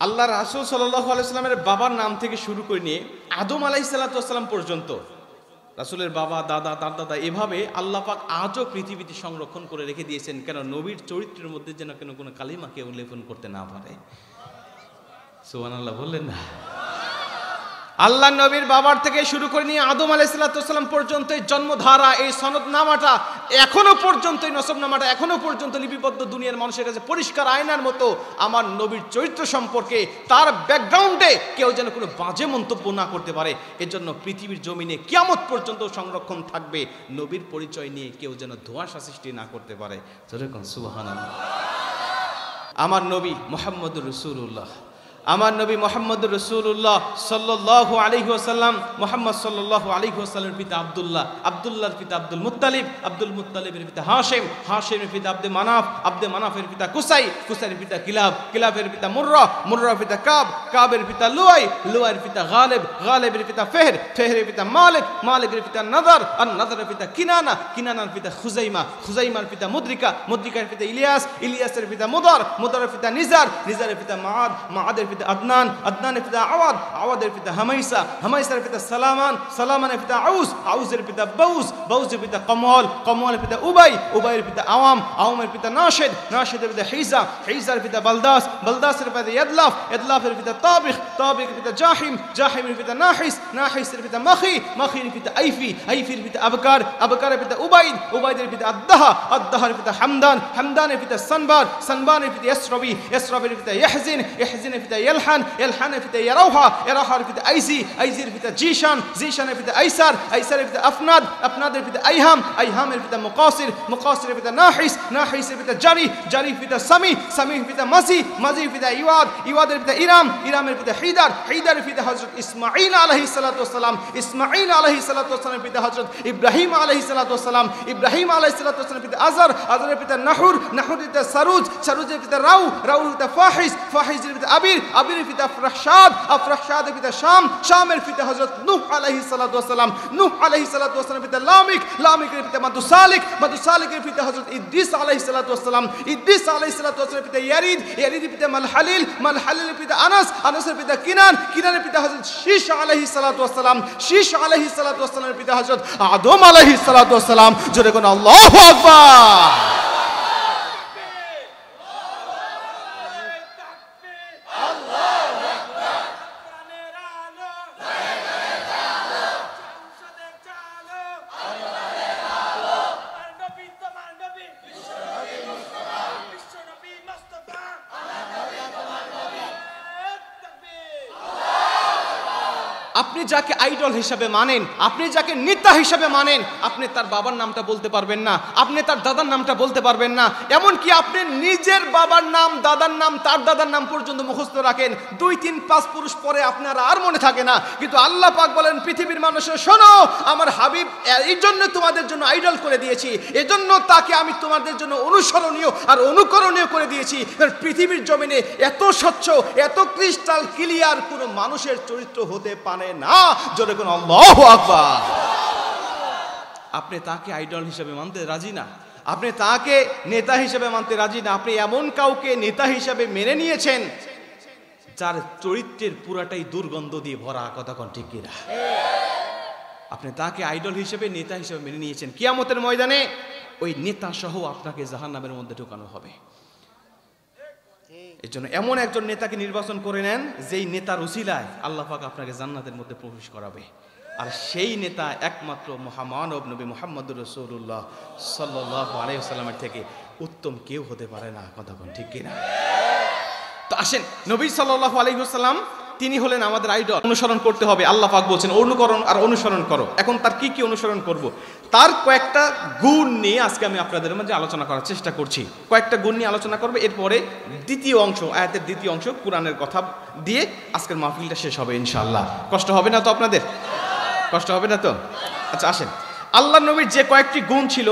আল্লাহ রাসূল সাল্লাল্লাহু আলাইহি সাল্লামের বাবার নাম থেকে শুরু করে নিয়ে আদম আলাইহিস সালাম পর্যন্ত রাসূলের বাবা, দাদা, তার দাদা, এভাবে আল্লাহ পাক আজও পৃথিবীতে সংরক্ষণ করে রেখে দিয়েছেন, কেন নবীর চরিত্রের মধ্যে যেন কোনো কালিমাকে উল্লেখন করতে না পারে। সুবহানাল্লাহ বললেন না? আল্লাহ নবীর বাবার থেকে শুরু করে নিয়ে আদম আলাইহিস সালাম পর্যন্ত এই জন্মধারা, এই সনদনামাটা এখনো পর্যন্ত, এই নসবনামাটা এখনো পর্যন্ত লিপিবদ্ধ দুনিয়ার মানুষের কাছে পরিষ্কার আয়নার মতো। আমার নবীর চরিত্র সম্পর্কে, তার ব্যাকগ্রাউন্ডে কেউ যেন কোনো বাজে মন্তব্য না করতে পারে, এজন্য পৃথিবীর জমিনে কিয়ামত পর্যন্ত সংরক্ষণ থাকবে। নবীর পরিচয় নিয়ে কেউ যেন ধোঁয়াশা সৃষ্টি না করতে পারে। যেরকম সুবহানাল্লাহ। আমার নবী মুহাম্মদুর রাসূলুল্লাহ, আমার নবী মুহাম্মদুর রাসূলুল্লাহ সাল্লাল্লাহু আলাইহি ওয়াসাল্লাম, মুহাম্মদ সাল্লাল্লাহু আলাইহি ওয়াসাল্লামের পিতা আব্দুল্লাহ, আব্দুল্লাহর পিতা আব্দুল মুত্তালিব, আব্দুল মুত্তালিবের পিতা হাশিম, হাশিমের পিতা আব্দে মানাফ, আব্দে মানাফের পিতা কুসাই, কুসাইয়ের পিতা কিলাব, কিলাবের পিতা মুররা, মুররার পিতা কাব, কাবের পিতা লুয়াই, লুয়াইয়ের পিতা গালিব, গালিবের পিতা ফেহর, ফেহরের পিতা মালিক, মালিকের পিতা নাদার, আর নাদারের পিতা কিনানা, কিনানার পিতা খুজাইমা, খুজাইমার পিতা মুদ্রিকা, মুদ্রিকার পিতা ইলিয়াস, ইলিয়াসের পিতা মুদার, মুদারের পিতা নিজার, নিজারের পিতা মাআদ, মাআদের পিতা আদনান, আদনানের পিতা আওয়াদ, আওয়াদের পিতা হামাইসা, হামাইসার পিতা সালামান, সালামানের পিতা আউস, আউসের পিতা বাউস, বাউসের পিতা কমল, কমলের পিতা উবাই, উবাইয়ের পিতা আওয়াম, আওয়ামের পিতা নাশেদ, নাশেদের পিতা হিজা, হিজার পিতা বালদাস, বালদাসের পিতা ইয়াদলাফ, ইয়াদলাফের পিতা তাবিখ, তাবিখের পিতা জাহিম, জাহিমের পিতা নাহিস, নাহিসের পিতা মাখি, মাখির পিতা আইফি, আইফির পিতা আবকার, আবকারের পিতা উবাইদ, উবাইদের পিতা আদ্দাহা, আদ্দাহার পিতা হামদান, হামদানের পিতা সানবার, সানবানের পিতা ইসরাবি, ইসরাবির পিতা ইহজিন, ইহজিনের পিতা ইলহান, ইলহানের পিতা ইয়ারাউহা, ইয়ারাউহার পিতা আইজি, আইজির পিতা জিশান, জিশানের পিতা আইসার, আইসারের পিতা আফনাদ, আফনাদের পিতা আইহাম, আইহামের পিতা মুকাসির, মুকাসিরের পিতা নাহিস, নাহিসের পিতা জারি, জারির পিতা সামি, সামির পিতা মাজি, মাজির পিতা ইওয়াদ, ইওয়াদের পিতা ইরাম, ইরামের পিতা হিদার, হিদারের পিতা হযরত ইসমাঈল আলাইহিস সালাতু ওয়াস সালাম, ইসমাঈল আলাইহিস সালাতু ওয়াস সালামের পিতা হযরত ইব্রাহিম আলাইহিস সালাতু ওয়াস সালাম, ইব্রাহিম আলাইহিস সালাতু ওয়াস সালামের পিতা আযর, আযরের পিতা নাহুর, নাহুরের পিতা সারুজ, সারুজের পিতা রাউ, রাউর পিতা ফাহিস, ফাহিসের পিতা আবির, আবিরের পিতা আফরাহশাদ, আফরাহশাদের পিতা শাম, শামের পিতা হযরত নূহ আলাইহিস সালাতু ওয়াস সালাম, নূহ আলাইহিস সালাতু ওয়াস সালামের পিতা লামিক, লামিকের পিতা মাতুসালিক, মাতুসালিকের পিতা হযরত ইদ্রিস আলাইহিস সালাতু ওয়াস সালাম, ইদ্রিস আলাইহিস সালাতু ওয়াস সালামের পিতা ইয়ারিদ, ইয়ারিদের পিতা মালহালিল, মালহালিলের পিতা আনাস, আনাসের পিতা কিনান, কিনানের পিতা হযরত শীশ আলাইহিস সালাতু ওয়াস সালাম, শীশ আলাইহিস সালাতু ওয়াস সালামের পিতা হযরত আদম আলাইহিস সালাতু ওয়াস সালাম। জোরে কোন আল্লাহু আকবার। আপনি যাকে আইডল হিসাবে মানেন, আপনি যাকে নেতা হিসাবে মানেন, আপনি তার বাবার নামটা বলতে পারবেন না, আপনি তার দাদার নামটা বলতে পারবেন না, এমনকি আপনি নিজের বাবার নাম, দাদার নাম, তার দাদার নাম পর্যন্ত মুখস্থ রাখেন, 2, 3, 5 পুরুষ পরে আপনার আর মনে থাকে না। কিন্তু আল্লাহ পাক বলেন, পৃথিবীর মানুষের শোনো, আমার হাবিব এই জন্য তোমাদের জন্য আইডল করে দিয়েছি, এজন্য তাকে আমি তোমাদের জন্য অনুসরণীয় আর অনুকরণীয় করে দিয়েছি। পৃথিবীর জমিনে এত স্বচ্ছ, এত ক্রিস্টাল ক্লিয়ার কোনো মানুষের চরিত্র হতে পারে না। জোরে কোন আল্লাহু আকবার। আপনি তাকে আইডল হিসেবে মানতে রাজি না, আপনি তাকে নেতা হিসেবে মানতে রাজি না, আপনি এমন কাউকে নেতা হিসেবে মেনে নিয়েছেন যার চরিত্রের পুরাটাই দুর্গন্ধ দিয়ে ভরা। কথা কোন ঠিক কিনা? আপনি তাকে আইডল হিসেবে, নেতা হিসেবে মেনে নিয়েছেন। কিয়ামতের ময়দানে ওই নেতা সহ আপনাকে জাহান্নামের মধ্যে ঢোকানো হবে। এর জন্য এমন একজন নেতাকে নির্বাচন করে নেন, যেই নেতার উসিলায় আল্লাহ পাক আপনাকে জান্নাতের মধ্যে প্রবেশ করাবে। আর সেই নেতা একমাত্র মহামানব নবী মুহাম্মদুর রাসূলুল্লাহ সাল্লাল্লাহু আলাইহি ওয়াসাল্লামের থেকে উত্তম কেউ হতে পারে না। কথা কোন ঠিক কিনা? তো আসেন, নবী সাল্লাল্লাহু আলাইহি ওয়াসাল্লাম তিনি হলেন আমাদের আইডল, অনুসরণ করতে হবে। আল্লাহ পাক বলছেন অনুকরণ আর অনুসরণ করো। এখন তার কি কি অনুসরণ করব, তার কয়েকটা গুণ নিয়ে আজকে আমি আপনাদের মাঝে আলোচনা করার চেষ্টা করছি। কয়েকটা গুণ নিয়ে আলোচনা করব, এরপরে দ্বিতীয় অংশ, আয়াতের দ্বিতীয় অংশ, কোরআনের কথা দিয়ে আজকের মাহফিলটা শেষ হবে ইনশাআল্লাহ। কষ্ট হবে না তো আপনাদের? কষ্ট হবে না তো? আচ্ছা আসেন, আল্লাহ নবীর যে কয়েকটি গুণ ছিল,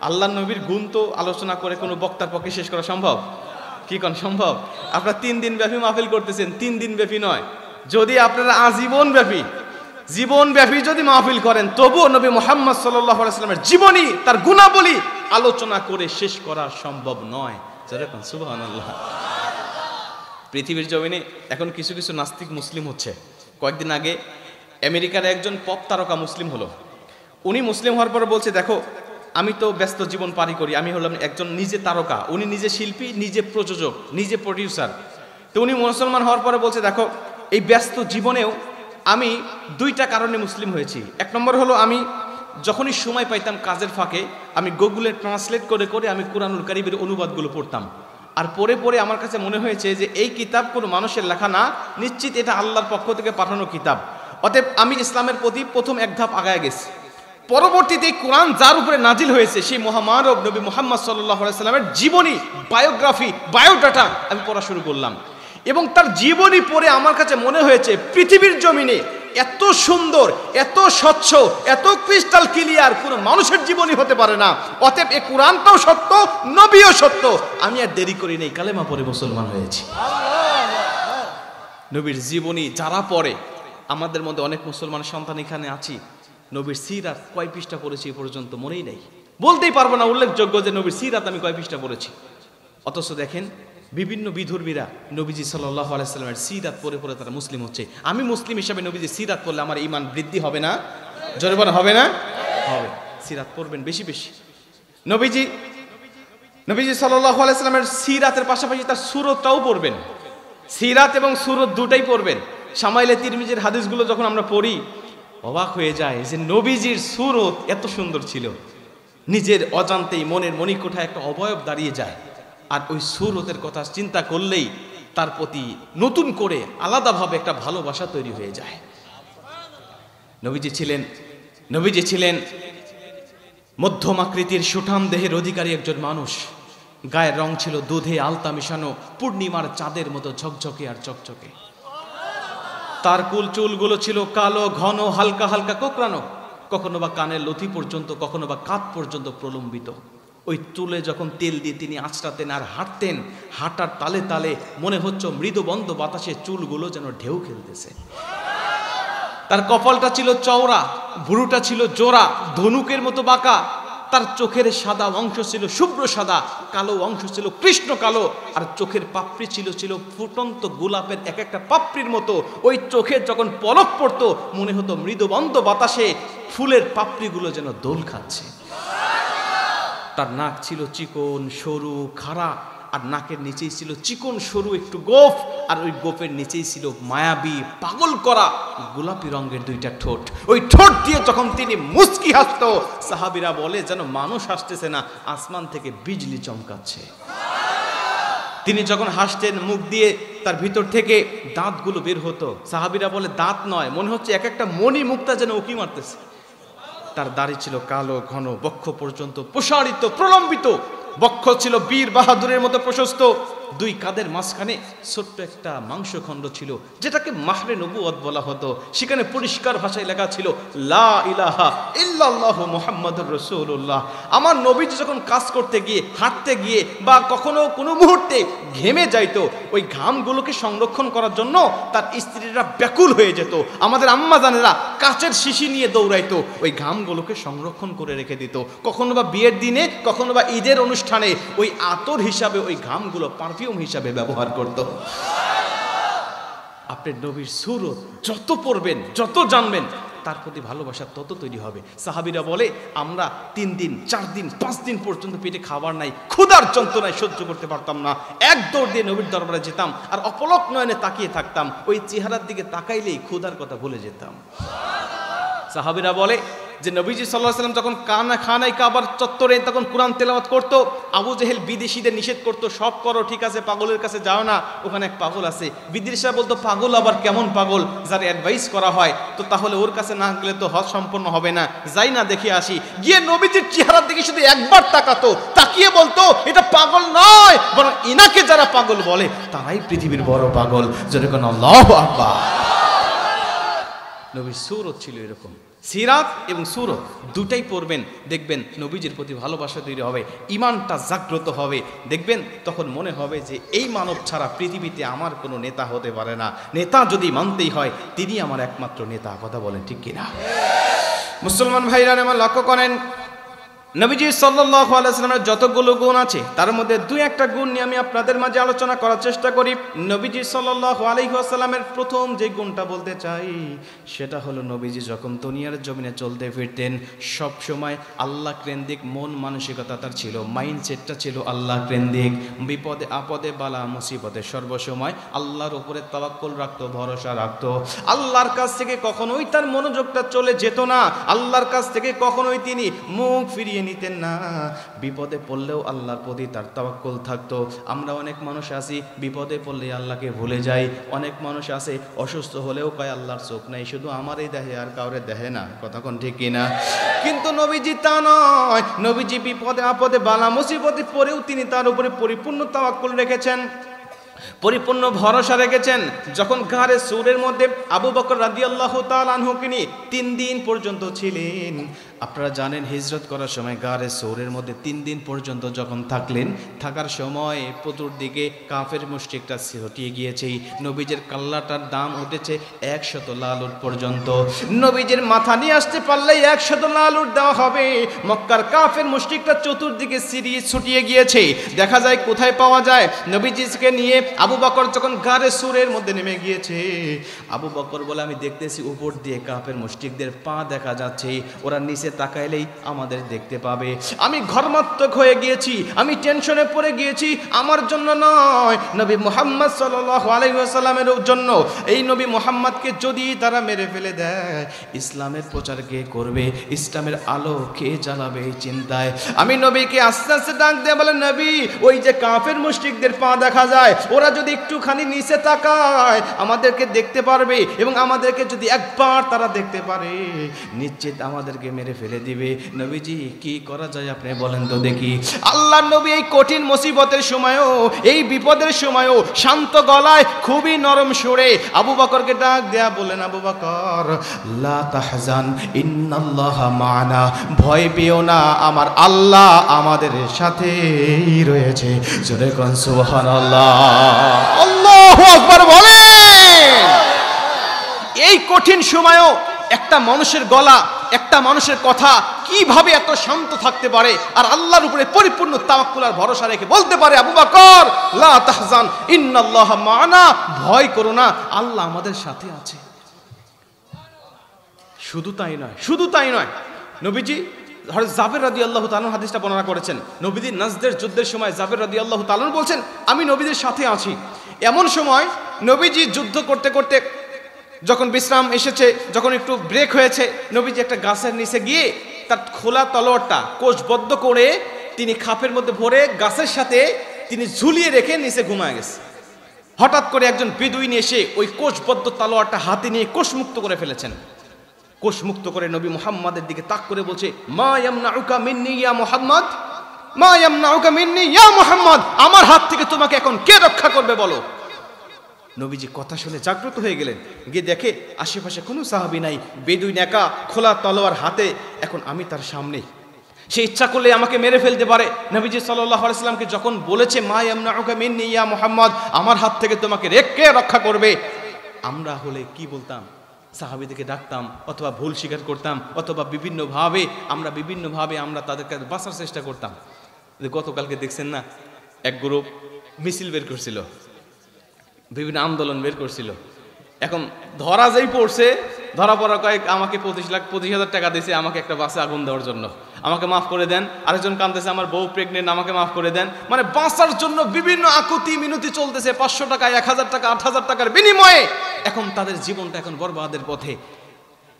আল্লাহ নবীর গুণ তো আলোচনা করে কোনো বক্তার পক্ষে শেষ করা সম্ভব? কি কোন সম্ভব? আপনারা 3 দিন ব্যাপী মাহফিল করতেছেন, 3 দিন ব্যাপী নয়, যদি আপনারা আজীবন ব্যাপী, জীবন ব্যাপী যদি মাহফিল করেন, তবুও নবী মুহাম্মদ সাল্লাল্লাহু আলাইহি ওয়াসাল্লামের জীবনী, তার গুণাবলী আলোচনা করে শেষ করা সম্ভব নয়। যেরকম সুবহানাল্লাহ। পৃথিবীর জমিনে এখন কিছু কিছু নাস্তিক মুসলিম হচ্ছে। কয়েকদিন আগে আমেরিকার একজন পপ তারকা মুসলিম হলো। উনি মুসলিম হওয়ার পর বলছে, দেখো আমি তো ব্যস্ত জীবন পারি করি, আমি হলাম একজন নিজে তারকা। উনি নিজে শিল্পী, নিজে প্রযোজক, নিজে প্রডিউসার। তো উনি মুসলমান হওয়ার পরে বলছে, দেখো এই ব্যস্ত জীবনেও আমি দুইটা কারণে মুসলিম হয়েছি। এক নম্বর হলো, আমি যখনই সময় পাইতাম কাজের ফাঁকে আমি গুগলে ট্রান্সলেট করে করে আমি কুরআনুল কারীমের অনুবাদগুলো পড়তাম। আর পড়ে পড়ে আমার কাছে মনে হয়েছে যে এই কিতাব কোনো মানুষের লেখা না, নিশ্চিত এটা আল্লাহর পক্ষ থেকে পাঠানো কিতাব। অতএব আমি ইসলামের প্রতি প্রথম এক ধাপ আগায় গেছি। পরবর্তীতে কোরআন যার উপরে নাজিল হয়েছে সেই মহামানব নবী মুহাম্মদ সাল্লাল্লাহু আলাইহি সাল্লামের জীবনী, বায়োগ্রাফি, বায়োডাটা আমি পড়া শুরু করলাম। এবং তার জীবনী পড়ে আমার কাছে মনে হয়েছে পৃথিবীর জমিনে এত সুন্দর, এত স্বচ্ছ, এত ক্রিস্টাল ক্লিয়ার কোনো মানুষের জীবনী হতে পারে না। অতএব এই কোরআনটাও সত্য, নবীও সত্য। আমি আর দেরি করি নাই, কালেমা পড়ে মুসলমান হয়েছি। নবীর জীবনী যারা পড়ে, আমাদের মধ্যে অনেক মুসলমান সন্তান এখানে আছি, নবীর সিরাত কয় পৃষ্ঠা পড়েছি এ পর্যন্ত মনেই নেই, বলতেই পারবো না উল্লেখযোগ্য যে নবীর সিরাত আমি কয় পৃষ্ঠা পড়েছি। অথচ দেখেন বিভিন্ন বিধর্মীরা নবীজি সাল্লাল্লাহু আলাইহি সাল্লামের সিরাত পড়ে পড়ে তারা মুসলিম হচ্ছে। আমি মুসলিম হিসাবে নবীজি সিরাত পড়লে আমার ঈমান বৃদ্ধি হবে না? জোরে বলেন হবে না? হবে। সিরাত পড়বেন বেশি বেশি। নবীজি সাল্লাল্লাহু আলাইহি সাল্লামের সিরাতের পাশাপাশি তার সূরতটাও পড়বেন। সিরাত এবং সূরত দুটাই পড়বেন। শামাইলে তিরমিজির হাদিসগুলো যখন আমরা পড়ি অবাক হয়ে যায় যে নবীজির সূরত এত সুন্দর ছিল, নিজের অজান্তেই মনের মণিকোঠায় একটা অবয়ব দাঁড়িয়ে যায়। আর ওই সূরতের কথা চিন্তা করলেই তার প্রতি নতুন করে আলাদাভাবে একটা ভালোবাসা তৈরি হয়ে যায়। নবীজি ছিলেন মধ্যম আকৃতির সুঠাম দেহের অধিকারী একজন মানুষ। গায়ের রং ছিল দুধে আলতা মিশানো পূর্ণিমার চাঁদের মতো ঝকঝকে আর চকচকে। তার কুল চুলগুলো ছিল কালো, ঘন, হালকা হালকা কোঁকড়ানো, কখনো বা কানের লথি পর্যন্ত, কখনো বা কাঁধ পর্যন্ত প্রলম্বিত। ওই চুলে যখন তেল দিয়ে তিনি আঁচড়াতেন আর হাঁটতেন, হাঁটার তালে তালে মনে হচ্ছে মৃদুবন্ধ বাতাসে চুলগুলো যেন ঢেউ খেলতেছে। তার কপালটা ছিল চওড়া, ভুরুটা ছিল জোড়া, ধনুকের মতো বাঁকা। তার চোখের সাদা অংশ ছিল শুভ্র সাদা, কালো অংশ ছিল কৃষ্ণ কালো। আর চোখের পাপড়ি ছিল ফুটন্ত গোলাপের এক একটা পাপড়ির মতো। ওই চোখে যখন পলক পড়তো মনে হতো মৃদুবন্ধ বাতাসে ফুলের পাপড়িগুলো যেন দোল খাচ্ছে। তার নাক ছিল চিকন, সরু, খাড়া। আর নাকের নিচেই ছিল চিকন সরু একটু গোঁফ। আর ওই গোঁফের নিচেই ছিল মায়াবী, পাগল করা গোলাপি রঙের দুইটা ঠোঁট। ওই ঠোঁট দিয়ে যখন তিনি মুচকি হাসতো, সাহাবীরা বলে যেন মানুষ হাসতেছে না, আসমান থেকে বিজলি চমকাচ্ছে। তিনি যখন হাসতেন মুখ দিয়ে তার ভিতর থেকে দাঁতগুলো বের হতো। সাহাবীরা বলে দাঁত নয়, মনে হচ্ছে এক একটা মণি মুক্তা যেন উঁকি মারতেছে। তার দাড়ি ছিল কালো, ঘন, বক্ষ পর্যন্ত প্রসারিত, প্রলম্বিত। বক্ষ ছিল বীর বাহাদুরের মতো প্রশস্ত। দুই কাঁধের মাঝখানে ছোট্ট একটা মাংসখণ্ড ছিল, যেটাকে মাহরে নবুয়ত বলা হতো। সেখানে পরিষ্কার ভাষায় লেখা ছিল লা ইলাহা ইল্লাল্লাহু মুহাম্মাদুর রাসূলুল্লাহ। আমার নবীজি যখন কাজ করতে গিয়ে, হাঁটতে গিয়ে বা কখনো কোনো মুহূর্তে ঘেমে যাইতো, ওই ঘামগুলোকে সংরক্ষণ করার জন্য তার স্ত্রীরা ব্যাকুল হয়ে যেত। আমাদের আম্মা জানেরা কাচের শিশি নিয়ে দৌড়াইতো, ওই ঘামগুলোকে সংরক্ষণ করে রেখে দিত। কখনো বা বিয়ের দিনে, কখনো বা ঈদের অনুষ্ঠানে ওই আতর হিসাবে ওই ঘামগুলো পারফিউম হিসাবে ব্যবহার করত। আপনার নবীর সূরত যত পড়বেন, যত জানবেন, তার প্রতি ভালোবাসা তত তৈরি হবে। সাহাবীরা বলে আমরা 3 দিন, 4 দিন, 5 দিন পর্যন্ত পেটে খাবার নাই, ক্ষুধার যন্ত্রণায় সহ্য করতে পারতাম না। এক দৌড় দিয়ে নবীর দরবারে যেতাম আর অপলক নয়নে তাকিয়ে থাকতাম। ওই চেহারার দিকে তাকাইলেই ক্ষুধার কথা ভুলে যেতাম। সাহাবীরা বলে যে নবীজি সাল্লাল্লাহু আলাইহি ওয়াসাল্লাম যখন খানায় কাবার চত্বরে তখন কোরআন তেলাওয়াত করতো, আবু জেহেল বিদেশিদের নিষেধ করতো, সব করো ঠিক আছে, পাগলের কাছে যাও না, ওখানে এক পাগল আছে। বিদেশিরা বলতো পাগল আবার কেমন পাগল, যার অ্যাডভাইস করা হয়, তো তাহলে ওর কাছে না গেলে তো হজ সম্পন্ন হবে না, যাই না দেখে আসি। গিয়ে নবীজির চেহারার দিকে শুধু একবার তাকাতো, তাকিয়ে বলতো এটা পাগল নয়, বরং ইনাকে যারা পাগল বলে তারাই পৃথিবীর বড় পাগল। যেরকম আল্লাহু আকবার। নবীর সূরত ছিল এরকম। সিরাত এবং সূরত দুটাই পড়বেন, দেখবেন নবীজির প্রতি ভালোবাসা তৈরি হবে, ঈমানটা জাগ্রত হবে। দেখবেন তখন মনে হবে যে এই মানব ছাড়া পৃথিবীতে আমার কোনো নেতা হতে পারে না। নেতা যদি মানতেই হয় তিনি আমার একমাত্র নেতা। কথা বলেন ঠিক কিনা? মুসলমান ভাইরা আমার লক্ষ্য করেন, নবীজি সাল্লাল্লাহু আলাইহি ওয়াসাল্লামের যতগুলো গুণ আছে তার মধ্যে দুই একটা গুণ নিয়ে আমি আপনাদের মাঝে আলোচনা করার চেষ্টা করি। নবীজি সাল্লাল্লাহু আলাইহি ওয়াসাল্লামের প্রথম যে গুণটা বলতে চাই সেটা হলো নবীজি যখন দুনিয়ার জমিনে চলতে ফিরতেন সব সময় আল্লাহ কেন্দ্রিক মন মানসিকতা তার ছিল, মাইন্ডসেটটা ছিল আল্লাহ কেন্দ্রিক। বিপদে আপদে বালা মুসিবতে সর্বসময় আল্লাহর উপরে তাওয়াক্কুল রাখতো, ভরসা রাখতো। আল্লাহর কাছ থেকে কখনোই তার মনোযোগটা চলে যেত না, আল্লাহর কাছ থেকে কখনোই তিনি মুখ ফিরিয়ে নিতেন না। বিপদে পড়লেও আল্লাহর প্রতি তার তাওয়াক্কুল থাকতো। আমরা অনেক মানুষ আছি বিপদে পড়লে আল্লাহকে ভুলে যাই, অনেক মানুষ আছে অসুস্থ হলেও কয় আল্লাহর চোখ নাই, শুধু আমারই দেহে আর কাউরে দেহে না। কথা কোন ঠিক কিনা? কিন্তু নবীজি তা নয়, নবীজি বিপদে আপদে বালা মুসিবতে পড়েও তিনি তার উপরে পরিপূর্ণ তাওয়াক্কুল রেখেছেন, পরিপূর্ণ ভরসা রেখেছেন। যখন গারে সূরের মধ্যে আবু বকর রাদিয়াল্লাহু তাআলা আনহুকে নিয়ে 3 দিন পর্যন্ত ছিলেন। আপনারা জানেন হিজরত করার সময় গারে সূরের মধ্যে 3 দিন পর্যন্ত যখন থাকলেন, থাকার সময় চতুর্দিকে কাফের মুশরিকরা ছড়িয়ে গিয়েছে। নবীজির কাল্লাটার দাম উঠেছে 100 লাল উট পর্যন্ত। নবীজির মাথা নিয়ে আসতে পারলে 100 লাল উট দেওয়া হবে। মক্কার কাফের মুশরিকরা চতুর্দিকে ছড়িয়ে গিয়েছে। দেখা যায় কোথায় পাওয়া যায়, নবীজিকে নিয়ে আবু বকর যখন গারে সূরের মধ্যে নেমে গিয়েছে, আবু বকর বলে আমি দেখতেছি উপর দিয়ে কাফের মুশরিকদের পা দেখা যাচ্ছে, ওরা নিচে তাকাইলেই আমাদের দেখতে পাবে। আমি ঘর্মাত্মক হয়ে গিয়েছি, আমি টেনশনে পড়ে গিয়েছি। আমার জন্য নয়, নবী মুহাম্মদ সাল্লাল্লাহু আলাইহি ওয়াসাল্লামের জন্য। এই নবী মুহাম্মদকে যদি তারা মেরে ফেলে দেয়, ইসলামের প্রচার কে করবে, ইসলামের আলো কে জ্বালাবে, এই চিন্তায় আমি নবীকে আস্তে আস্তে ডাক দিয়ে বলে, নবী ওই যে কাফের মুশরিকদের পা দেখা যায়, ওরা যদি একটুখানি নিচে তাকায় আমাদেরকে দেখতে পারবে, এবং আমাদেরকে যদি একবার তারা দেখতে পারে নিশ্চিত আমাদেরকে মেরে ফেলে দিবে। নবীজি কি করা যায় আপনি বলেন তো দেখি। আল্লাহর নবী এই কঠিন মুসিবতের সময়ও, এই বিপদের সময়ও শান্ত গলায় খুবই নরম সুরে আবু বকরকে ডাক দেয়া বলেন, আবু বকর লা তাহজান ইন্নাল্লাহা মা'ানা, ভয় পেও না, আমার আল্লাহ আমাদের সাথেই রয়েছে। জোরে কোন সুবহানাল্লাহ, আল্লাহু আকবার বলেন। এই কঠিন সময়ও একটা মানুষের গলা, একটা মানুষের কথা কিভাবে এত শান্ত থাকতে পারে আর আল্লাহর উপরে পরিপূর্ণ তাওয়াক্কুল আর ভরসা রেখে বলতে পারে, আবু বকর লা তাহজান ইন্নাল্লাহা মা'ানা, ভয় করো না, আল্লাহ আমাদের সাথে আছে। শুধু তাই নয়, নবীজি হযরত জাবের রাদিয়াল্লাহু তাআলা হাদিসটা বর্ণনা করেছেন। নবীজি নাজদের যুদ্ধের সময় জাবের রাদিয়াল্লাহু তাআলা বলছেন, আমি নবীদের সাথে আছি। এমন সময় নবীজি যুদ্ধ করতে করতে যখন বিশ্রাম এসেছে, যখন একটু ব্রেক হয়েছে, নবীজি একটা গাছের নিচে গিয়ে তার খোলা তলোয়ারটা কোষবদ্ধ করে তিনি খাপের মধ্যে ভরে গাছের সাথে তিনি ঝুলিয়ে রেখে নিচে ঘুমায় গেছে। হঠাৎ করে একজন বেদুইন এসে ওই কোষবদ্ধ তলোয়ারটা হাতে নিয়ে কোষমুক্ত করে ফেলেছেন। কোষমুক্ত করে নবী মুহাম্মাদের দিকে তাক করে বলছে, মা ইয়ামনাউকা মিন্নি ইয়া মুহাম্মদ, মা ইয়ামনাউকা মিন্নি ইয়া মুহাম্মদ, আমার হাত থেকে তোমাকে এখন কে রক্ষা করবে বলো। নবীজি কথা শুনে জাগ্রত হয়ে গেলেন, গিয়ে দেখে আশেপাশে কোনো সাহাবী নাই, বেদুইন একা খোলা তলোয়ার হাতে, এখন আমি তার সামনে, সে ইচ্ছা করলে আমাকে মেরে ফেলতে পারে। নবীজি সাল্লাল্লাহু আলাইহি ওয়াসাল্লামকে যখন বলেছে মা ইয়ামনাউকা মিন্নি ইয়া মুহাম্মদ, আমার হাত থেকে তোমাকে কে রক্ষা করবে, আমরা হলে কি বলতাম? সাহাবীদেরকে ডাকতাম, অথবা ভুল স্বীকার করতাম, অথবা বিভিন্নভাবে আমরা তাদেরকে বাঁচার চেষ্টা করতাম। গতকালকে দেখছেন না, এক গ্রুপ মিছিল বের করছিল, বিভিন্ন আন্দোলন বের করছিল। এখন ধরা যেই পড়ছে, ধরা পড়া কয়েক আমাকে 25,000 টাকা দিয়েছে আমাকে একটা বাসে আগুন দেওয়ার জন্য, আমাকে মাফ করে দেন। আরেকজন কাঁদতেছে আমার বউ প্রেগনেন্ট, আমাকে মাফ করে দেন। মানে বাঁচার জন্য বিভিন্ন আকুতি মিনতি চলতেছে, 500 টাকা, 1000 টাকা, 8000 টাকার বিনিময়ে এখন তাদের জীবনটা এখন বরবাদের পথে।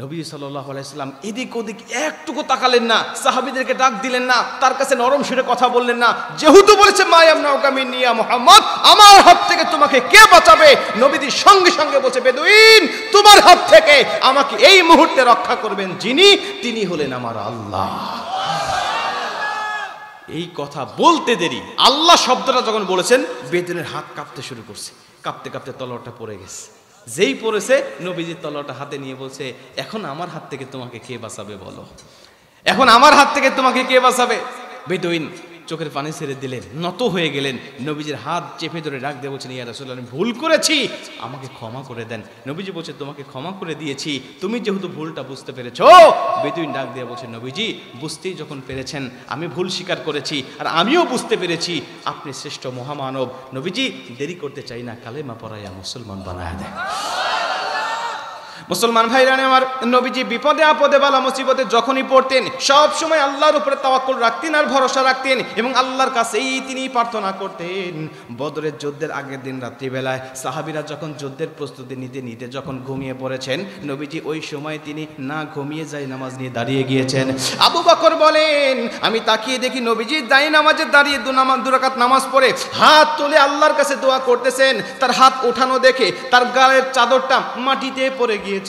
নবী সাল্লাল্লাহু আলাইহি ওয়াসাল্লাম এদিক ওদিক একটুকু তাকালেন না, সাহাবীদেরকে ডাক দিলেন না, তার কাছে নরম সুরে কথা বললেন না। যেহেতু বলেছে মা ইয়ামনাউকা মিন্নি ইয়া মুহাম্মদ, আমার হাত থেকে তোমাকে কে বাঁচাবে, নবীজি সঙ্গে সঙ্গে বলছে, বেদুইন তোমার হাত থেকে আমাকে এই মুহূর্তে রক্ষা করবেন যিনি, তিনি হলেন আমার আল্লাহ। এই কথা বলতে দেরি, আল্লাহ শব্দটা যখন বলেছেন, বেদুইনের হাত কাঁপতে শুরু করছে, কাঁপতে কাঁপতে তলোয়ারটা পড়ে গেছে। যেই পড়েছে নবীজি তলোয়ারটা হাতে নিয়ে বলছে, এখন আমার হাত থেকে তোমাকে কে বাঁচাবে বলো, এখন আমার হাত থেকে তোমাকে কে বাঁচাবে। বেদুইন চোখের পানি ছেড়ে দিলেন, নত হয়ে গেলেন, নবীজির হাত চেপে ধরে ডাক দিয়ে বলছেন, ইয়া রাসূলুল্লাহ, আমি ভুল করেছি, আমাকে ক্ষমা করে দেন। নবীজি বলছে, তোমাকে ক্ষমা করে দিয়েছি, তুমি যেহেতু ভুলটা বুঝতে পেরেছো। বেদুইন ডাক দিয়ে বলছে, নবীজি বুঝতেই যখন পেরেছেন, আমি ভুল স্বীকার করেছি, আর আমিও বুঝতে পেরেছি আপনি শ্রেষ্ঠ মহামানব। নবীজি দেরি করতে চাই না, কালেমা পড়াইয়া মুসলমান বানায় দেয়। মুসলমান ভাইরা আমার, নবীজি বিপদে আপদে বালা মুসিবতে যখনই পড়তেন, সব সময় আল্লাহর উপরে তাওয়াক্কুল রাখতেন আর ভরসা রাখতেন, এবং আল্লাহর কাছেই তিনি প্রার্থনা করতেন। বদরের যুদ্ধের আগের দিন রাত্রিবেলায় সাহাবীরা যখন যুদ্ধের প্রস্তুতি নিতে নিতে যখন ঘুমিয়ে পড়েছেন, নবীজি ওই সময় তিনি না ঘুমিয়ে যায় নামাজ নিয়ে দাঁড়িয়ে গিয়েছেন। আবু বকর বলেন, আমি তাকিয়ে দেখি নবীজি দাঁড়িয়ে নামাজে দাঁড়িয়ে দু রাকাত নামাজ পড়ে হাত তুলে আল্লাহর কাছে দোয়া করতেছেন। তার হাত ওঠানো দেখে তার গায়ের চাদরটা মাটিতে পড়ে গিয়েছে।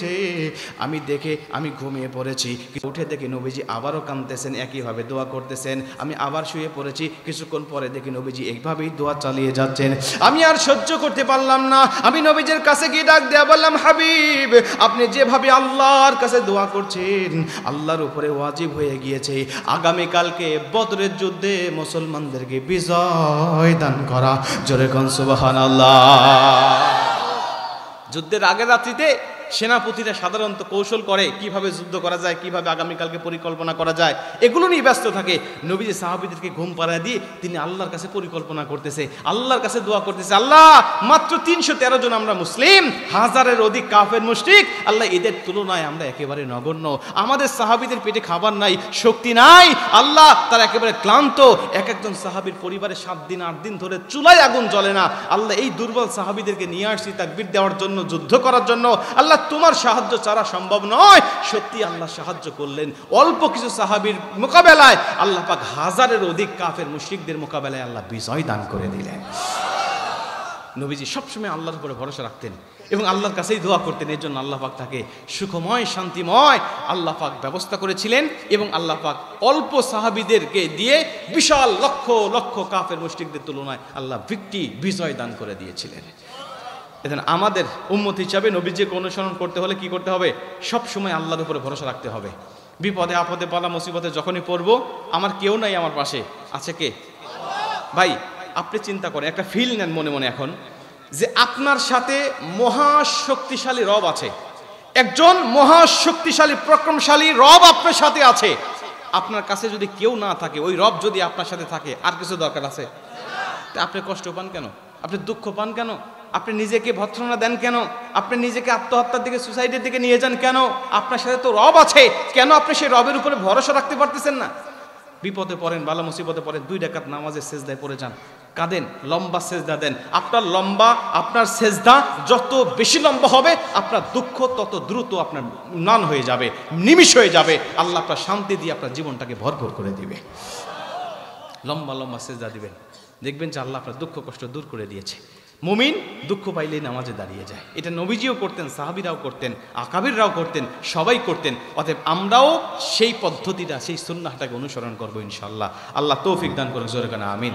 আমি দেখে আমি ঘুমিয়ে পড়েছি, উঠে দেখি নবীজি আবারও কাঁদতেছেন, একইভাবে দোয়া করতেছেন। আমি আবার শুয়ে পড়েছি, কিছুক্ষণ পরে দেখি নবীজি এইভাবেই দোয়া চালিয়ে যাচ্ছেন। আমি আর সহ্য করতে পারলাম না, আমি নবীজির কাছে গিয়ে ডাক দেয়া বললাম, হাবিব, আপনি যেভাবে আল্লাহর কাছে দোয়া করছেন, আল্লাহর উপরে ওয়াজিব হয়ে গিয়েছে আগামীকালকে বদরের যুদ্ধে মুসলমানদেরকে বিজয় দান করা। জোরে কোন সুবহানাল্লাহ। যুদ্ধের আগের রাত্রিতে সেনাপতিরা সাধারণত কৌশল করে কিভাবে যুদ্ধ করা যায়, কিভাবে আগামীকালকে পরিকল্পনা করা যায়, এগুলো নিয়ে ব্যস্ত থাকে। নবীজি সাহাবীদেরকে ঘুম পাড়ায় দিয়ে তিনি আল্লাহর কাছে পরিকল্পনা করতেছে, আল্লাহর কাছে দোয়া করতেছে, আল্লাহ, মাত্র 313 জন আমরা মুসলিম, 1000-এর অধিক কাফের মুশরিক, আল্লাহ এদের তুলনায় আমরা একেবারে নগণ্য, আমাদের সাহাবীদের পেটে খাবার নাই, শক্তি নাই, আল্লাহ তারা একেবারে ক্লান্ত, এক একজন সাহাবীর পরিবারে 7 দিন 8 দিন ধরে চুলায় আগুন জ্বলে না। আল্লাহ এই দুর্বল সাহাবীদেরকে নিয়ে আসছি তাকবীর দেওয়ার জন্য, যুদ্ধ করার জন্য, আল্লাহ তোমার সাহায্য ছাড়া সম্ভব নয়। সত্যি আল্লাহ সাহায্য করলেন, অল্প কিছু সাহাবীর মোকাবেলায় আল্লাহ পাক 1000-এর অধিক কাফের মুশরিকদের মোকাবেলায় আল্লাহ বিজয় দান করে দিলেন। নবীজি সবসময় আল্লাহর উপরে ভরসা রাখতেন এবং আল্লাহর কাছেই দোয়া করতেন। এর জন্য আল্লাহ পাক তাকে সুখময় শান্তিময় আল্লাহ পাক ব্যবস্থা করেছিলেন, এবং আল্লাহ পাক অল্প সাহাবীদেরকে দিয়ে বিশাল লক্ষ লক্ষ কাফের মুশরিকদের তুলনায় আল্লাহ বিজয় দান করে দিয়েছিলেন। এখন আমাদের উম্মত হিসাবে নবীজিকে অনুসরণ করতে হলে কি করতে হবে? সব সময় আল্লাহর উপরে ভরসা রাখতে হবে। বিপদে আপদে বালা মুসিবতে যখনই পড়বো, আমার কেউ নাই, আমার পাশে আছে কে? ভাই আপনি চিন্তা করেন, একটা ফিল নেন মনে মনে এখন, যে আপনার সাথে মহাশক্তিশালী রব আছে, একজন মহাশক্তিশালী প্রক্রমশালী রব আপনার সাথে আছে। আপনার কাছে যদি কেউ না থাকে, ওই রব যদি আপনার সাথে থাকে, আর কিছু দরকার আছে? আপনি কষ্ট পান কেন? আপনি দুঃখ পান কেন? আপনি নিজেকে ভৎসনা দেন কেন? আপনি নিজেকে আত্মহত্যার দিকে, সুসাইডের দিকে নিয়ে যান কেন? আপনার সাথে তো রব আছে, কেন আপনি সেই রবের উপরে ভরসা রাখতে পারতেছেন না? বিপদে পড়েন, বালা মুসিবতে পড়েন, 2 রাকাত নামাজের সেজদায় পড়ে যান, কাঁদেন, লম্বা সেজদা দেন। আপনার সেজদা যত বেশি লম্বা হবে, আপনার দুঃখ তত দ্রুত আপনার ম্লান হয়ে যাবে, নিমিষ হয়ে যাবে। আল্লাহ আপনার শান্তি দিয়ে আপনার জীবনটাকে ভরপুর করে দিবে। লম্বা লম্বা সেজদা দিবেন, দেখবেন যে আল্লাহ আপনার দুঃখ কষ্ট দূর করে দিয়েছে। মুমিন দুঃখ পাইলেই নামাজে দাঁড়িয়ে যায়। এটা নবীজিও করতেন, সাহাবীরাও করতেন, আকাবিররাও করতেন, সবাই করতেন। অতএব আমরাও সেই পদ্ধতিটা, সেই সুন্নাহটাকে অনুসরণ করবো ইনশাআল্লাহ। আল্লাহ তৌফিক দান করুন, জোরে কানা আমিন।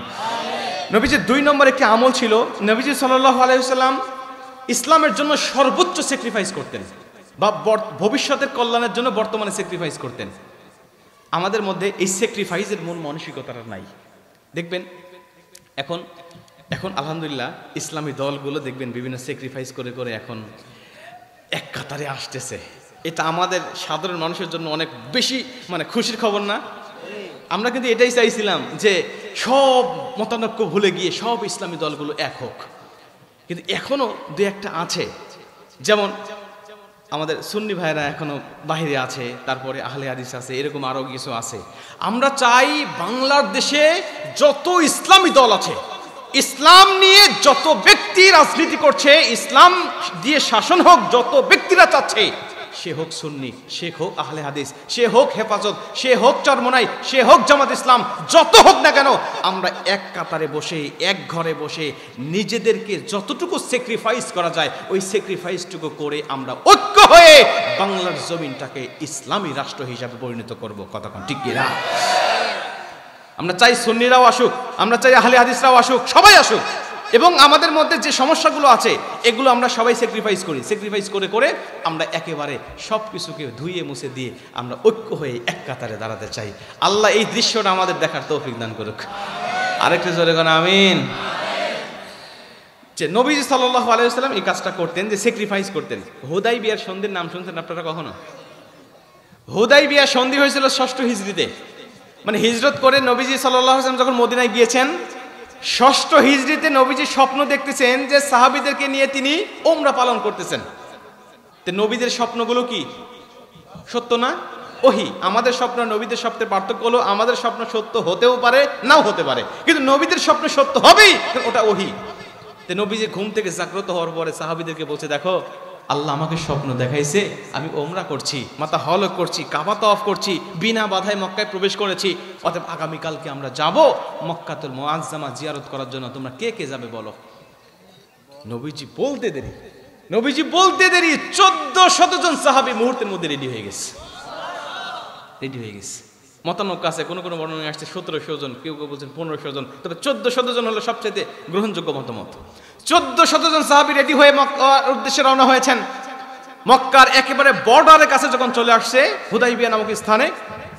নবীজির 2 নম্বর একটি আমল ছিল, নবীজি সাল্লাল্লাহু আলাইহি ওয়াসাল্লাম ইসলামের জন্য সর্বোচ্চ স্যাক্রিফাইস করতেন, বা ভবিষ্যতের কল্যাণের জন্য বর্তমানে স্যাক্রিফাইস করতেন। আমাদের মধ্যে এই স্যাক্রিফাইসের মন মানসিকতাটা নাই। দেখবেন এখন আলহামদুলিল্লাহ ইসলামী দলগুলো দেখবেন বিভিন্ন স্যাক্রিফাইস করে করে এখন এক কাতারে আসতেছে। এটা আমাদের সাধারণ মানুষের জন্য অনেক বেশি খুশির খবর না? আমরা কিন্তু এটাই চাইছিলাম যে সব মতানৈক্য ভুলে গিয়ে সব ইসলামী দলগুলো এক হোক, কিন্তু এখনো 2-1টা আছে। যেমন আমাদের সুন্নি ভাইরা এখনো বাহিরে আছে, তারপরে আহলে হাদিস আছে, এরকম আরো কিছু আছে। আমরা চাই বাংলাদেশে যত ইসলামী দল আছে, ইসলাম নিয়ে যত ব্যক্তি রাজনীতি করছে, ইসলাম দিয়ে শাসন হোক যত ব্যক্তিরা চাচ্ছে, সে হোক সুন্নি, সে হোক আহলে হাদিস, সে হোক হেফাজত, সে হোক চরমনাই, সে হোক জামাত ইসলাম, যত হোক না কেন, আমরা এক কাতারে বসে, এক ঘরে বসে নিজেদেরকে যতটুকু স্যাক্রিফাইস করা যায় ওই স্যাক্রিফাইসটুকু করে আমরা ঐক্য হয়ে বাংলার জমিনটাকে ইসলামী রাষ্ট্র হিসাবে পরিণত করব। কতক্ষণ ঠিক কিনা? আমরা চাই সুন্নিরাও আসুক, আমরা চাই আহলে হাদিসরাও আসুক, সবাই আসুক, এবং আমাদের মধ্যে যে সমস্যাগুলো আছে এগুলো আমরা সবাই স্যাক্রিফাইস করি। স্যাক্রিফাইস করে করে আমরা একেবারে সব কিছুকে ধুয়ে মুছে দিয়ে আমরা ঐক্য হয়ে এক কাতারে দাঁড়াতে চাই। আল্লাহ এই দৃশ্যটা আমাদের দেখার তৌফিক দান করুক। আরেকটু জোরে কোন আমিন। যে নবীজি সাল্লাল্লাহু আলাইহি ওয়াসাল্লাম এই কাজটা করতেন, যে স্যাক্রিফাইস করতেন। হুদাইবিয়ার সন্ধির নাম শুনছেন আপনারা কখনো? হুদাইবিয়া সন্ধি হয়েছিল 6ষ্ঠ হিজরিতে, মানে হিজরত করে নবীজি সাল্লাল্লাহু আলাইহি ওয়াসাল্লাম যখন মদিনায় গিয়েছেন 6ষ্ঠ হিজরিতে নবীজি স্বপ্ন দেখতেছেন যে সাহাবীদেরকে নিয়ে তিনি উমরা পালন করতেছেন। তো নবীদের স্বপ্নগুলো কি সত্য না? ওহি। আমাদের স্বপ্ন নবীদের স্বপ্নের পার্থক্য হলো আমাদের স্বপ্ন সত্য হতেও পারে নাও হতে পারে, কিন্তু নবীদের স্বপ্ন সত্য হবেই, ওটা ওহি। তো নবীজি ঘুম থেকে জাগ্রত হওয়ার পরে সাহাবীদেরকে বলছে, দেখো আল্লাহ আমাকে স্বপ্ন দেখাইছে, আমি ওমরা করছি, মাথা হলক করছি, কাবা তওয়াফ করছি, বিনা বাধায় মক্কায় প্রবেশ করেছি। অতএব আগামীকালকে আমরা যাব মক্কাতুল মুআজ্জামা জিয়ারত করার জন্য, তোমরা কে কে যাবে বলো। নবীজি বলতে দেরি 1400 জন সাহাবী মুহূর্তের মধ্যে রেডি হয়ে গেছে। মতানৈক্য আছে, কোনো বর্ণনায় আসছে 1700 জন, কেউ বলছেন 1500 জন, তবে 1400 জন হলো সবচেয়ে গ্রহণযোগ্য মতামত। 1400 জন সাহাবী রেডি হয়ে মক্কার উদ্দেশ্যে রওনা হয়েছেন। মক্কার একেবারে বর্ডারের কাছে যখন চলে আসছে হুদাইবিয়া নামক স্থানে,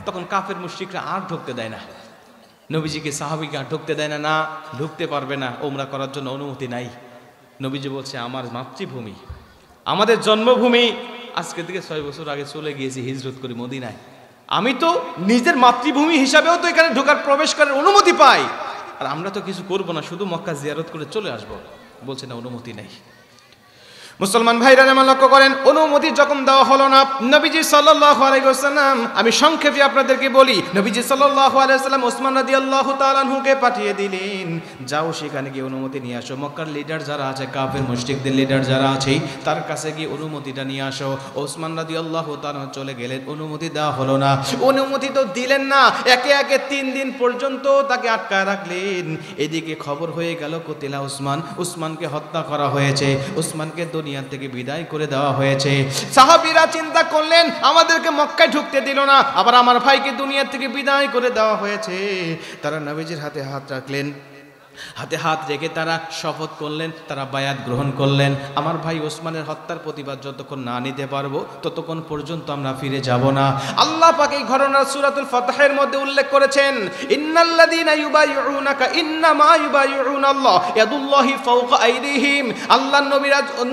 তখন কাফের মুশরিকরা আর ঢুকতে দেয় না নবীজিকে, সাহাবীকে আর ঢুকতে দেয় না, ঢুকতে পারবে না, ওমরা করার জন্য অনুমতি নাই। নবীজি বলছে, আমার মাতৃভূমি, আমাদের জন্মভূমি, আজকে থেকে 6 বছর আগে চলে গিয়েছি হিজরত করে মদিনায়, আমি তো নিজের মাতৃভূমি হিসাবেও তো এখানে ঢোকার প্রবেশ করার অনুমতি পাই, আর আমরা তো কিছু করব না, শুধু মক্কা জিয়ারত করে চলে আসব। বলছে না, অনুমতি নাই। মুসলমান ভাইরা যেমন লক্ষ্য করেন, অনুমতি যখন দেওয়া হলো না, নবীজি সাল্লাল্লাহু আলাইহি ওয়াসাল্লাম, আমি সংক্ষেপে আপনাদেরকে বলি, নবীজি সাল্লাল্লাহু আলাইহি ওয়াসাল্লাম ওসমান রাদিয়াল্লাহু তাআলা আনহুকে পাঠিয়ে দিলেন, যাও সেখানে গিয়ে অনুমতি নিয়ে আসো। মক্কার লিডার যারা আছে, কাফের মুশরিকদের লিডার যারা আছে, তার কাছে গিয়ে অনুমতিটা নিয়ে আসো। ওসমান রাদিয়াল্লাহু তাআলা চলে গেলেন, অনুমতি দেওয়া হলো না। অনুমতি তো দিলেন না, একে একে 3 দিন পর্যন্ত তাকে আটকায় রাখলেন। এদিকে খবর হয়ে গেল কুতিলা উসমানকে হত্যা করা হয়েছে, উসমানকে দুনিয়া থেকে বিদায় করে দেওয়া হয়েছে। সাহাবীরা চিন্তা করলেন, আমাদেরকে মক্কায় ঢুকতে দিল না, আবার আমার ভাইকে দুনিয়া থেকে বিদায় করে দেওয়া হয়েছে। তারা নবীজির হাতে হাত রাখলেন, হাতে হাত রেখে তারা শপথ করলেন, তারা বায়াত গ্রহণ করলেন, আমার ভাই ওসমানের হত্যার প্রতিবাদ যতক্ষণ না নিতে পারবো ততক্ষণ পর্যন্ত আমরা ফিরে যাব না। আল্লাহ পাক এই ঘটনা সূরাতুল ফাতহের মধ্যে উল্লেখ করেছেন, ইন্নাল্লাযীনা ইউবাইউনাকা ইন্নামা ইউবাইউনাল্লাহ ইয়াদুল্লাহি ফাওকা আইদিহিম। আল্লাহর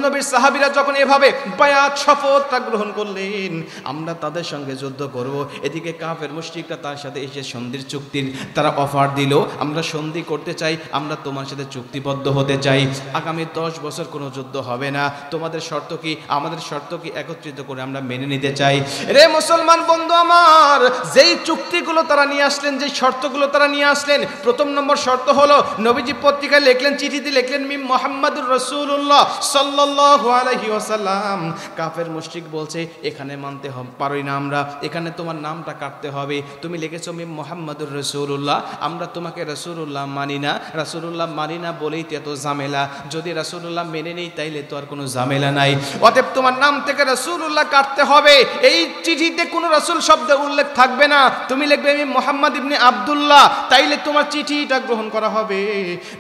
নবীর সাহাবীরা যখন এভাবে বায়াত শপথটা গ্রহণ করলেন, আমরা তাদের সঙ্গে যুদ্ধ করব। এদিকে কাফের মুশরিকরা তার সাথে এসে সন্ধির চুক্তির তারা অফার দিল, আমরা সন্ধি করতে চাই, আমরা তোমার সাথে চুক্তিবদ্ধ হতে চাই, আগামী 10 বছর কোনো যুদ্ধ হবে না, তোমাদের শর্ত কি আমাদের শর্ত কি একত্রিত করে আমরা মেনে নিতে চাই। রে মুসলমান বন্ধু আমার, যেই চুক্তিগুলো তারা নিয়ে আসলেন, যেই শর্তগুলো তারা নিয়ে আসলেন, প্রথম নম্বর শর্ত হলো, নবীজি পত্রিকায় লিখলেন, চিঠিতে লিখলেন, মিম মুহাম্মাদুর রাসূলুল্লাহ সাল্লাল্লাহু আলাইহি ওয়াসাল্লাম। কাফের মুশরিক বলছে, এখানে মানতে পারি না আমরা, এখানে তোমার নামটা কাটতে হবে, তুমি লিখেছো মিম মুহাম্মাদুর রাসূলুল্লাহ, আমরা তোমাকে রাসূলুল্লাহ মানি না, রাসূলুল্লাহ মানি না বলেই তো এত ঝামেলা, যদি রাসূলুল্লাহ মেনে নেই তাইলে তো আর কোনো ঝামেলা নাই, অতএব তোমার নাম থেকে রাসূলুল্লাহ কাটতে হবে। এই চিঠিতে কোনো রাসূল শব্দ উল্লেখ থাকবে না, তুমি লিখবে আমি মুহাম্মদ ইবনে আব্দুল্লাহ, তাইলে তোমার চিঠিটা গ্রহণ করা হবে।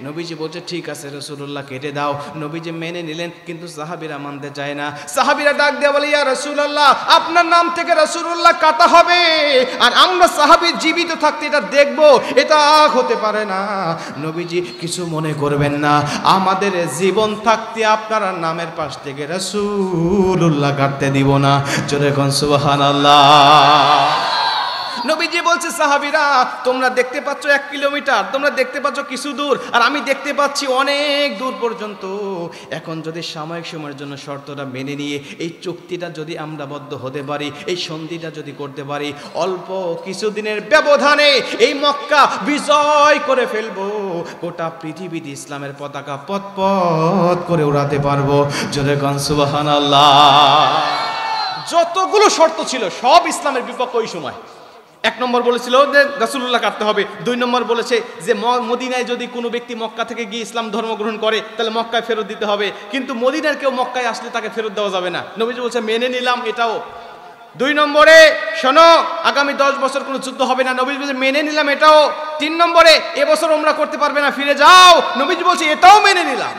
নবীজি বলছে, ঠিক আছে রাসূলুল্লাহ কেটে দাও। নবীজি মেনে নিলেন, কিন্তু সাহাবীরা মানতে চায় না। সাহাবীরা ডাক দিয়ে বলে, ইয়া রাসূলুল্লাহ, আপনার নাম থেকে রাসূলুল্লাহ কাটা হবে, আর আমরা সাহাবী জীবিত থাকতে এটা দেখব, এটা হতে পারে না। নবীজি কিছু মনে করবেন না, আমাদের জীবন থাকতে আপনার নামের পাশ থেকে রাসূলুল্লাহ কাটতে দিব না। জোরে কোন সুবহানাল্লাহ। নবীজি বলছে, সাহাবীরা তোমরা দেখতে পাচ্ছ 1 কিলোমিটার, তোমরা দেখতে পাচ্ছ কিছু দূর, আর আমি দেখতে পাচ্ছি অনেক দূর পর্যন্ত। এখন যদি সাময়িক সময়ের জন্য শর্তটা মেনে নিয়ে এই চুক্তিটা যদি আমরা বদ্ধ হতে পারি, এই সন্ধিটা যদি করতে পারি, অল্প কিছুদিনের ব্যবধানে এই মক্কা বিজয় করে ফেলবো, গোটা পৃথিবীতে ইসলামের পতাকা পথ করে উড়াতে পারবো। জোরে কোন সুবহানাল্লাহ। যতগুলো শর্ত ছিল সব ইসলামের বিপক্ষে ওই সময়। 1 নম্বর বলেছিল যে রাসূলুল্লাহ কাটতে হবে, 2 নম্বর বলেছে যে মদিনায় যদি কোনো ব্যক্তি মক্কা থেকে গিয়ে ইসলাম ধর্ম গ্রহণ করে তাহলে মক্কায় ফেরত দিতে হবে, কিন্তু মদিনার কেউ মক্কায় আসলে তাকে ফেরত দেওয়া যাবে না। নবীজি বলছে, মেনে নিলাম এটাও। 2 নম্বরে, শোনো আগামী 10 বছর কোনো যুদ্ধ হবে না, নবীজি বলছে মেনে নিলাম এটাও। 3 নম্বরে, এবছর উমরা করতে পারবে না, ফিরে যাও, নবীজি বলছে এটাও মেনে নিলাম।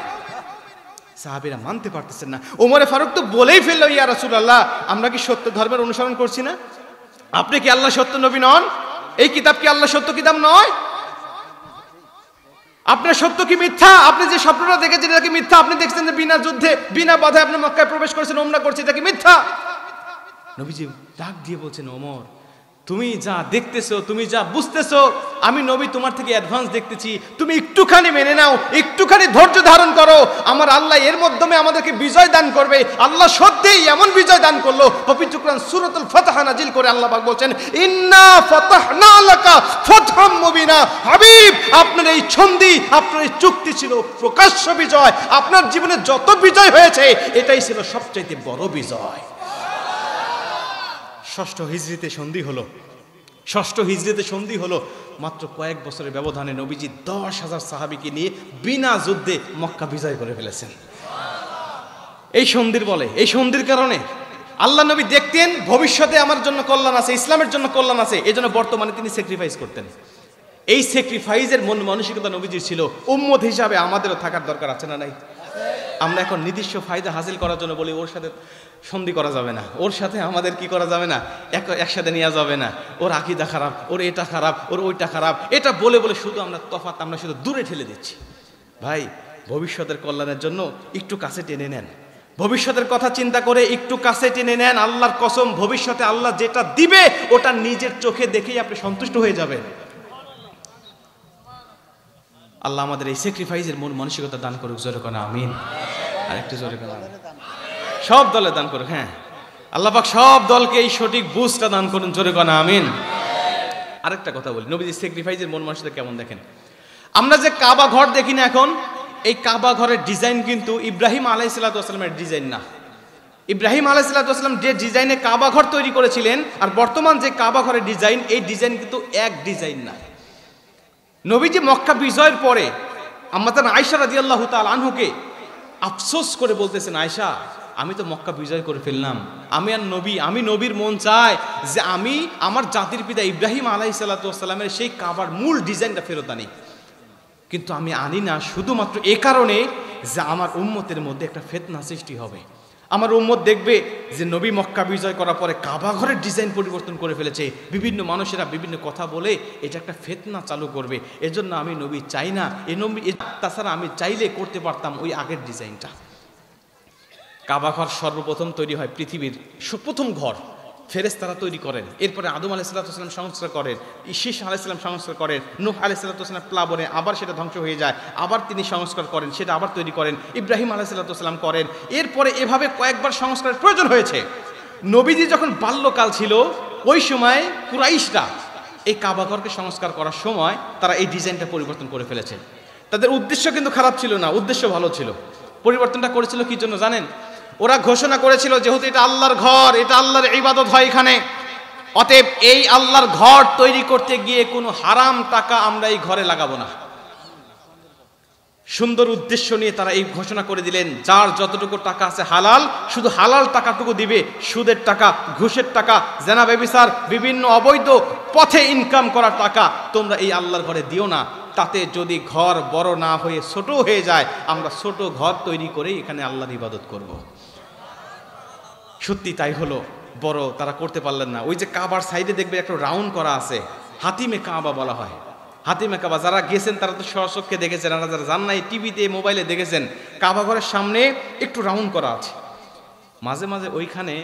সাহাবীরা মানতে পারতেছেন না। ওমরে ফারুক তো বলেই ফেললো, ইয়া রাসূলুল্লাহ, আমরা কি সত্য ধর্মের অনুসরণ করছি না? আপনি কি আল্লাহ সত্য নবী নন? এই কিতাব কি আল্লাহ সত্য কিতাব নয়? আপনার সত্য কি মিথ্যা? আপনি যে স্বপ্নটা দেখেছেন এটা কি মিথ্যা? আপনি দেখছেন যে বিনা যুদ্ধে বিনা বাধায় আপনি মক্কায় প্রবেশ করেছেন, ওমরা করছেন, এটা কি মিথ্যা? নবীজি ডাক দিয়ে বলছেন, ওমর তুমি যা দেখতেছো, তুমি যা বুঝতেছো, আমি নবী তোমার থেকে অ্যাডভান্স দেখতেছি। তুমি একটুখানি মেনে নাও, একটুখানি ধৈর্য ধারণ করো, আমার আল্লাহ এর মাধ্যমে আমাদেরকে বিজয় দান করবে। আল্লাহ সত্যিই এমন বিজয় দান করলো, পবিত্র কোরআন সূরাতুল ফাতহ নাজিল করে আল্লাহ পাক বলছেন, ইন্না ফাতাহনা লাকা ফাতহাম মুবিনা। হাবিব, আপনার এই সন্ধি, আপনার এই চুক্তি ছিল প্রকাশ্য বিজয়। আপনার জীবনে যত বিজয় হয়েছে এটাই ছিল সবচেয়ে বড় বিজয়। ষষ্ঠ হিজরিতে সন্ধি হলো। মাত্র কয়েক বছরের ব্যবধানে নবীজি 10,000 সাহাবীকে নিয়ে বিনা যুদ্ধে মক্কা বিজয় করে ফেলেছেন। এই সন্ধির কারণে আল্লাহ নবী দেখতেন ভবিষ্যতে আমার জন্য কল্যাণ আছে, ইসলামের জন্য কল্যাণ আছে, এজন্য বর্তমানে তিনি স্যাক্রিফাইস করতেন। এই স্যাক্রিফাইসের মন মানসিকতা নবীজির ছিল। উম্মত হিসাবে আমাদেরও থাকার দরকার আছে না নাই? আমরা এখন নির্দিষ্ট ফায়দা হাসিল করার জন্য বলি ওর সাথে সন্ধি করা যাবে না, ওর সাথে আমাদের কি করা যাবে না, একসাথে নেওয়া যাবে না, ওর আকীদা খারাপ, ওর এটা খারাপ, ওর ওইটা খারাপ, এটা বলে শুধু আমরা শুধু দূরে ঠেলে দিচ্ছি। ভাই, ভবিষ্যতের কল্যাণের জন্য একটু কাছে টেনে নেন, ভবিষ্যতের কথা চিন্তা করে একটু কাছে টেনে নেন। আল্লাহর কসম, ভবিষ্যতে আল্লাহ যেটা দিবে ওটা নিজের চোখে দেখেই আপনি সন্তুষ্ট হয়ে যাবেন। আল্লাহ আমাদের এই স্যাক্রিফাইসের মন মানসিকতা দান করুক, জোরে কোন আমিন। আরেকটু জোরে কোন আমিন। সব দলে দান করুক। হ্যাঁ, আল্লাহ পাক সব দলকে এই সঠিক বুঝটা দান করুন, জোরে কোন আমিন। আরেকটা কথা বলি, নবীজির স্যাক্রিফাইসের মন মানসিকতা কেমন দেখেন। আমরা যে কাবা ঘর দেখি না এখন, এই কাবা ঘরের ডিজাইন কিন্তু ইব্রাহিম আলাইহিসসালামের ডিজাইন না। ইব্রাহিম আলাইহিসসালাম যে ডিজাইনে কাবা ঘর তৈরি করেছিলেন আর বর্তমান যে কাবা ঘরের ডিজাইন, এই ডিজাইন কিন্তু এক ডিজাইন না। নবীজি মক্কা বিজয়ের পরে আমাদের আয়েশা রাদিয়াল্লাহু তাআলা আনহুকে আফসোস করে বলতেছেন, আয়েশা, আমি তো মক্কা বিজয় করে ফেললাম, আমি নবীর মন চায় যে আমি আমার জাতির পিতা ইব্রাহিম আলাইহিসসালামের সেই কাবার মূল ডিজাইনটা ফেরত আনি, কিন্তু আমি আনি না শুধুমাত্র এ কারণে যে আমার উম্মতের মধ্যে একটা ফিতনা সৃষ্টি হবে। আমার উম্মত দেখবে যে নবী মক্কা বিজয় করার পরে কাবা ঘরের ডিজাইন পরিবর্তন করে ফেলেছে, বিভিন্ন মানুষেরা বিভিন্ন কথা বলে এটা একটা ফিতনা চালু করবে। এজন্য আমি নবী চাই না, তাছাড়া আমি চাইলে করতে পারতাম ওই আগের ডিজাইনটা। কাবা ঘর সর্বপ্রথম তৈরি হয় পৃথিবীর প্রথম ঘর, ফেরেশতারা তৈরি করেন। এরপরে আদম আলাইহিসসালাম সংস্কার করেন, ঈসা আলাইহিসসালাম সংস্কার করেন, নূহ আলাইহিসসালাম প্লাবনে আবার সেটা ধ্বংস হয়ে যায়, আবার তিনি সংস্কার করেন, সেটা আবার তৈরি করেন, ইব্রাহিম আলাইহিসসালাম করেন। এরপরে এভাবে কয়েকবার সংস্কারের প্রয়োজন হয়েছে। নবীজি যখন বাল্যকাল ছিল ওই সময় কুরাইশরা এই কাবা ঘরকে সংস্কার করার সময় তারা এই ডিজাইনটা পরিবর্তন করে ফেলেছে। তাদের উদ্দেশ্য কিন্তু খারাপ ছিল না, উদ্দেশ্য ভালো ছিল। পরিবর্তনটা করেছিল কি জন্য জানেন? ওরা ঘোষণা করেছিল যেহেতু এটা আল্লাহর ঘর, এটা আল্লাহর ইবাদত হয় এখানে, অতএব এই আল্লাহর ঘর তৈরি করতে গিয়ে কোনো হারাম টাকা আমরা এই ঘরে লাগাবো না। সুন্দর উদ্দেশ্য নিয়ে তারা এই ঘোষণা করে দিলেন, যার যতটুকু টাকা আছে হালাল, শুধু হালাল টাকাটুকু দিবে। সুদের টাকা, ঘুষের টাকা, জেনা ব্যভিচার, বিভিন্ন অবৈধ পথে ইনকাম করার টাকা তোমরা এই আল্লাহর ঘরে দিও না। তাতে যদি ঘর বড় না হয়ে ছোট হয়ে যায়, আমরা ছোট ঘর তৈরি করে এখানে আল্লাহর ইবাদত করব। সত্যি তাই হলো, বড় তারা করতে পারলেন না। ওই যে কাবার সাইডে দেখবে একটা রাউন্ড করা আছে, হাতিমে কাবা বলা হয়। হাতিমে কাবা যারা গেছেন তারা তো স্বচক্ষে দেখেছেন, আর যারা জান নাই টিভিতে মোবাইলে দেখেছেন, কাবা ঘরের সামনে একটু রাউন্ড করা আছে। মাঝে মাঝে ওইখানে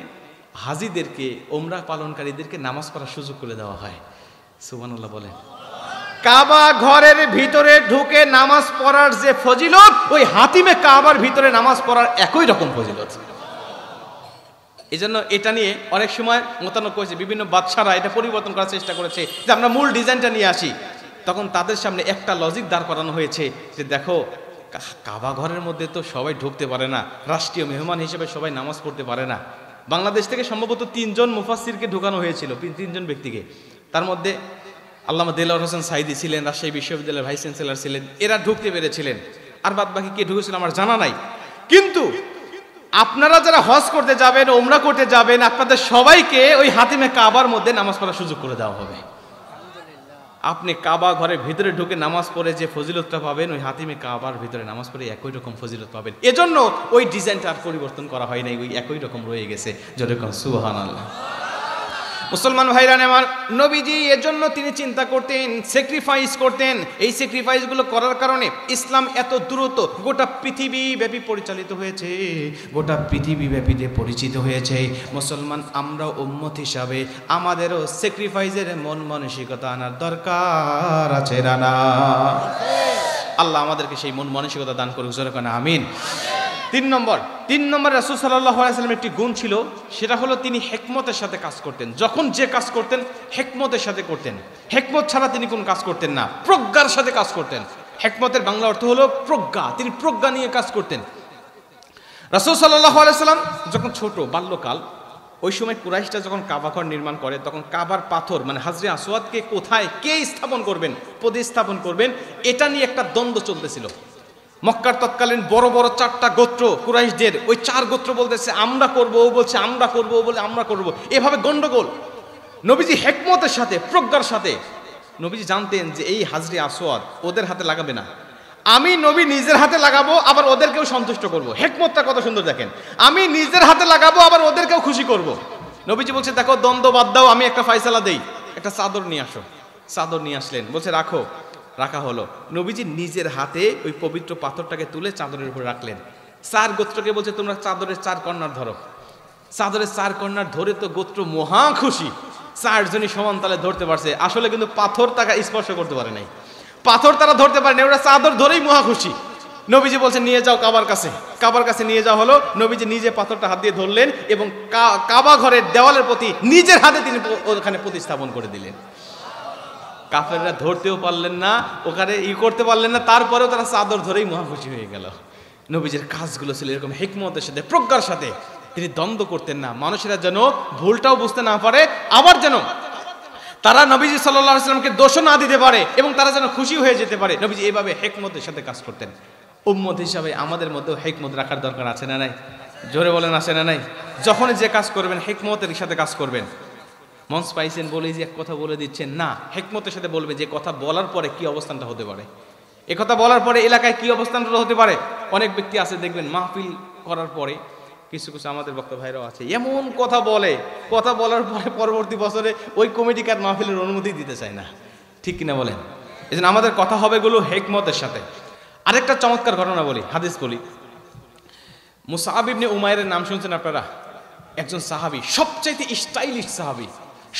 হাজিদেরকে, ওমরা পালনকারীদেরকে নামাজ পড়ার সুযোগ করে দেওয়া হয়। সুবহানাল্লাহ বলেন। কাবা ঘরের ভিতরে ঢুকে নামাজ পড়ার যে ফজিলত, ওই হাতিমে কাবার ভিতরে নামাজ পড়ার একই রকম ফজিলত। এই জন্য এটা নিয়ে অনেক সময় মতানৈক্য হয়েছে, বিভিন্ন বাদশারা এটা পরিবর্তন করার চেষ্টা করেছে যে আমরা মূল ডিজাইনটা নিয়ে আসি। তখন তাদের সামনে একটা লজিক দাঁড় করানো হয়েছে যে দেখো, কাবা ঘরের মধ্যে তো সবাই ঢুকতে পারে না, রাষ্ট্রীয় মেহমান হিসেবে সবাই নামাজ পড়তে পারে না। বাংলাদেশ থেকে সম্ভবত 3 জন মুফাসসিরকে ঢোকানো হয়েছিল, 3 জন ব্যক্তিকে। তার মধ্যে আল্লামা দেলোয়ার হোসেন সাইদি ছিলেন, রাজশাহী বিশ্ববিদ্যালয়ের ভাইস চ্যান্সেলর ছিলেন, এরা ঢুকতে পেরেছিলেন। আর বাদ বাকি কে ঢুকেছিল আমার জানা নাই। কিন্তু আপনারা যারা হজ করতে যাবেন, ওমরা করতে যাবেন, আপনাদের সবাইকে ওই হাতিমে কাবার মধ্যে নামাজ পড়ার সুযোগ করে দেওয়া হবে। আপনি কাবা ঘরের ভিতরে ঢুকে নামাজ পড়ে যে ফজিলতটা পাবেন, ওই হাতিমে কাবার ভিতরে নামাজ পড়ে একই রকম ফজিলত পাবেন। এজন্য ওই ডিজাইনটা আর পরিবর্তন করা হয় নাই, ওই একই রকম রয়ে গেছে। যেরকম সুবহানাল্লাহ। মুসলমান ভাইরা আমার, নবীজি এজন্য তিনি চিন্তা করতেন, স্যাক্রিফাইস করতেন। এই স্যাক্রিফাইসগুলো করার কারণে ইসলাম এত দ্রুত গোটা পৃথিবী ব্যাপী পরিচালিত হয়েছে, গোটা পৃথিবী ব্যাপী যে পরিচিত হয়েছে। মুসলমান আমরা উম্মত হিসাবে আমাদেরও স্যাক্রিফাইসের মন মানসিকতা আনার দরকার আছে না? আল্লাহ আমাদেরকে সেই মন মানসিকতা দান করুক, জোরে কোন আমিন। তিন নম্বর রাসূল সাল্লাল্লাহু আলাইহি ওয়াসাল্লামের একটি গুণ ছিল, সেটা হলো তিনি হিকমতের সাথে কাজ করতেন। যখন যে কাজ করতেন হিকমতের সাথে করতেন, হিকমত ছাড়া তিনি কোনো কাজ করতেন না, প্রজ্ঞার সাথে কাজ করতেন। হিকমতের বাংলা অর্থ হলো প্রজ্ঞা, তিনি প্রজ্ঞা নিয়ে কাজ করতেন। রাসূল সাল্লাল্লাহু আলাইহি ওয়াসাল্লাম যখন ছোট বাল্যকাল, ওই সময় কুরাইশরা যখন কাবাঘর নির্মাণ করে, তখন কাবার পাথর মানে হাজরে আসওয়াদকে কোথায় কে স্থাপন করবেন, প্রতিস্থাপন করবেন, এটা নিয়ে একটা দ্বন্দ্ব চলতেছিল। মক্কার তৎকালীন বড় বড় 4টা গোত্র কুরাইশদের, ওই 4 গোত্র বলতেছে আমরা করব, ও বলছে আমরা করব, ও বলে আমরা করব, এভাবে গন্ডগোল। নবীজি হিকমতের সাথে প্রজ্ঞার সাথে, নবীজি জানতেন যে এই হাজরে আসওয়াদ ওদের হাতে লাগাবে না, আমি নবী নিজের হাতে লাগাবো, আবার ওদেরকেও সন্তুষ্ট করব। হিকমতটা কত সুন্দর দেখেন, আমি নিজের হাতে লাগাবো, আবার ওদেরকেও খুশি করব। নবীজি বলছে দেখো দ্বন্দ্ব বাদ দাও, আমি একটা ফয়সালা দেই, একটা চাদর নিয়ে আসো। চাদর নিয়ে আসলেন, বলছে রাখো, রাখা হলো। নবীজি নিজের হাতে ওই পবিত্র পাথরটাকে তুলে চাদরের উপর রাখলেন। 4 গোত্রকে বলছে তোমরা চাদরের 4 কর্নার ধরো। চাদরের 4 কর্নার ধরে তো গোত্র মহা খুশি, 4 জনই সমান তালে ধরতে পারছে। আসলে কিন্তু পাথর তাকে স্পর্শ করতে পারে নাই, পাথর তারা ধরতে পারে না, ওরা চাদর ধরেই মহা খুশি। নবীজি বলছেন নিয়ে যাও কাবার কাছে, কাবার কাছে নিয়ে যাওয়া হলো। নবীজি নিজে পাথরটা হাত দিয়ে ধরলেন এবং কাবা ঘরের দেওয়ালের প্রতি নিজের হাতে তিনি ওখানে প্রতিস্থাপন করে দিলেন। কাফেররা ধরতেও পারলেন না, ওখানে করতে পারলেন না, তারপরেও তারা চাদর ধরেই মহা খুশি হয়ে গেল। নবীজির কাজগুলো ছিল এরকম হিকমতের সাথে প্রজ্ঞার সাথে, তিনি দ্বন্দ্ব করতেন না। মানুষেরা যেন ভুলটাও বুঝতে না পারে, আবার যেন তারা নবীজি সাল্লাল্লাহু আলাইহি ওয়াসাল্লামকে দোষ না দিতে পারে, এবং তারা যেন খুশি হয়ে যেতে পারে। নবীজি এইভাবে হিকমতের সাথে কাজ করতেন। উম্মত হিসাবে আমাদের মধ্যেও হিকমত রাখার দরকার আছে না নাই? জোরে বলেন আছে না নাই? যখন যে কাজ করবেন হিকমতের সাথে কাজ করবেন। মঞ্চ পাইছেন বলে যে এক কথা বলে দিচ্ছেন না, হিকমতের সাথে বলবে যে কথা বলার পরে কি অবস্থানটা হতে পারে, এ কথা বলার পরে এলাকায় কি অবস্থানটা হতে পারে। অনেক ব্যক্তি আছে দেখবেন মাহফিল করার পরে, কিছু কিছু আমাদের বক্তা ভাইরাও আছে, এমন কথা বলে, কথা বলার পরে পরবর্তী বছরে ওই কমিটিকার মাহফিলের অনুমতি দিতে চায় না। ঠিক কিনা বলেন? এই জন্য আমাদের কথা হবে গুলো হিকমতের সাথে। আরেকটা চমৎকার ঘটনা বলি, হাদিস বলি। মুসআব ইবনে উমাইরের নাম শুনছেন আপনারা? একজন সাহাবী, সবচাইতে স্টাইলিশ সাহাবী,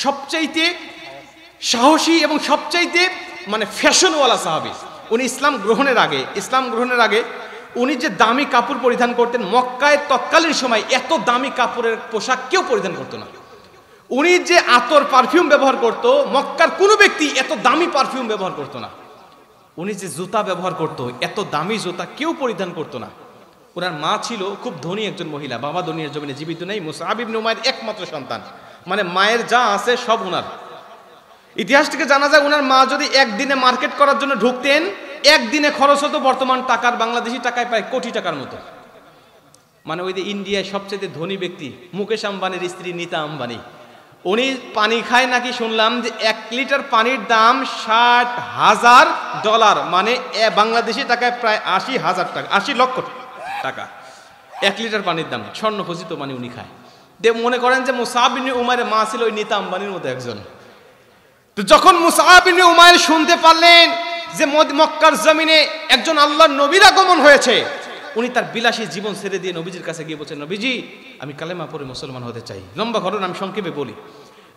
সবচাইতে সাহসী এবং সবচাইতে মানে ফ্যাশনওয়ালা সাহাবী। উনি ইসলাম গ্রহণের আগে উনি যে দামি কাপড় পরিধান করতেন, মক্কায় তৎকালীন সময় এত দামি কাপড়ের পোশাক কেউ পরিধান করতো না। উনি যে আতর পারফিউম ব্যবহার করত, মক্কার কোনো ব্যক্তি এত দামি পারফিউম ব্যবহার করতো না। উনি যে জুতা ব্যবহার করত, এত দামি জুতা কেউ পরিধান করতো না। ওনার মা ছিল খুব ধনী একজন মহিলা, বাবা দুনিয়ার জমিনে জীবিত নেই, মুসআব ইবনে উমাইর একমাত্র সন্তান, মানে মায়ের যা আছে সব ওনার। ইতিহাস থেকে জানা যায় ওনার মা যদি একদিনে মার্কেট করার জন্য ঢুকতেন, একদিনে খরচ হতো বর্তমান টাকার, বাংলাদেশি টাকায় প্রায় কোটি টাকার মতো। মানে ওই যে ইন্ডিয়ায় সবচেয়ে ধনী ব্যক্তি মুকেশ আম্বানির স্ত্রী নীতা আম্বানি, উনি পানি খায় নাকি শুনলাম যে 1 লিটার পানির দাম $60,000, মানে বাংলাদেশি টাকায় প্রায় 80,000 টাকা, 80 লক্ষ টাকা 1 লিটার পানির দাম। স্বর্ণখচিত পানি উনি খায়। মনে করেন যে মুসআব ইবনে উমাইরের মা ছিল ওই নীতা আম্বানির মতো একজন। তো যখন মুসআব ইবনে উমাইর শুনতে পারলেন যে মক্কার জমিনে একজন আল্লাহর নবীর আগমন হয়েছে, উনি তার বিলাসী জীবন ছেড়ে দিয়ে নবীজির কাছে গিয়ে বলছেন, নবীজি আমি কালেমা পড়ে মুসলমান হতে চাই। লম্বা ঘটনা আমি সংক্ষেপে বলি।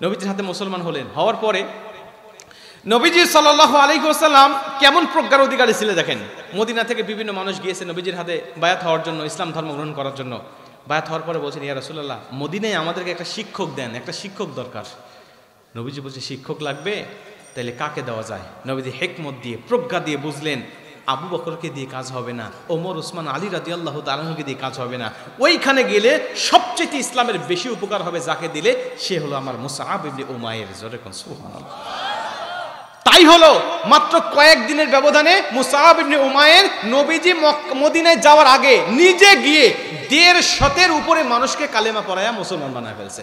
নবীজির হাতে মুসলমান হলেন। হওয়ার পরে নবীজি সাল্লাল্লাহু আলাইহি ওয়াসাল্লাম কেমন প্রজ্ঞার অধিকারী ছিলেন দেখেন। মদিনা থেকে বিভিন্ন মানুষ গিয়েছে নবীজির হাতে বায়াত হওয়ার জন্য, ইসলাম ধর্ম গ্রহণ করার জন্য। বায়াত হওয়ার পরে বলছেন, ইয়া রাসূলুল্লাহ মদিনায় আমাদেরকে একটা শিক্ষক দেন, একটা শিক্ষক দরকার। নবীজি বলছে শিক্ষক লাগবে, তাইলে কাকে দেওয়া যায়? নবীজি হিকমত দিয়ে প্রজ্ঞা দিয়ে বুঝলেন আবু বকরকে দিয়ে কাজ হবে না, ওমর ওসমান আলী রাদিয়াল্লাহু তাআলা আনহুকে দিয়ে কাজ হবে না। ওইখানে গেলে সবচেয়ে ইসলামের বেশি উপকার হবে যাকে দিলে, সে হলো আমার মুসআব ইবনে উমাইর। জোরে কোন সুবহানাল্লাহ। তাই হলো মাত্র কয়েকদিনের ব্যবধানে মুসআব ইবনে উমাইর নবীজি মদিনায় যাওয়ার আগে নিজে গিয়ে 150 উপরে মানুষকে কালেমা পড়ায়া মুসলমান বানায় ফেলছে।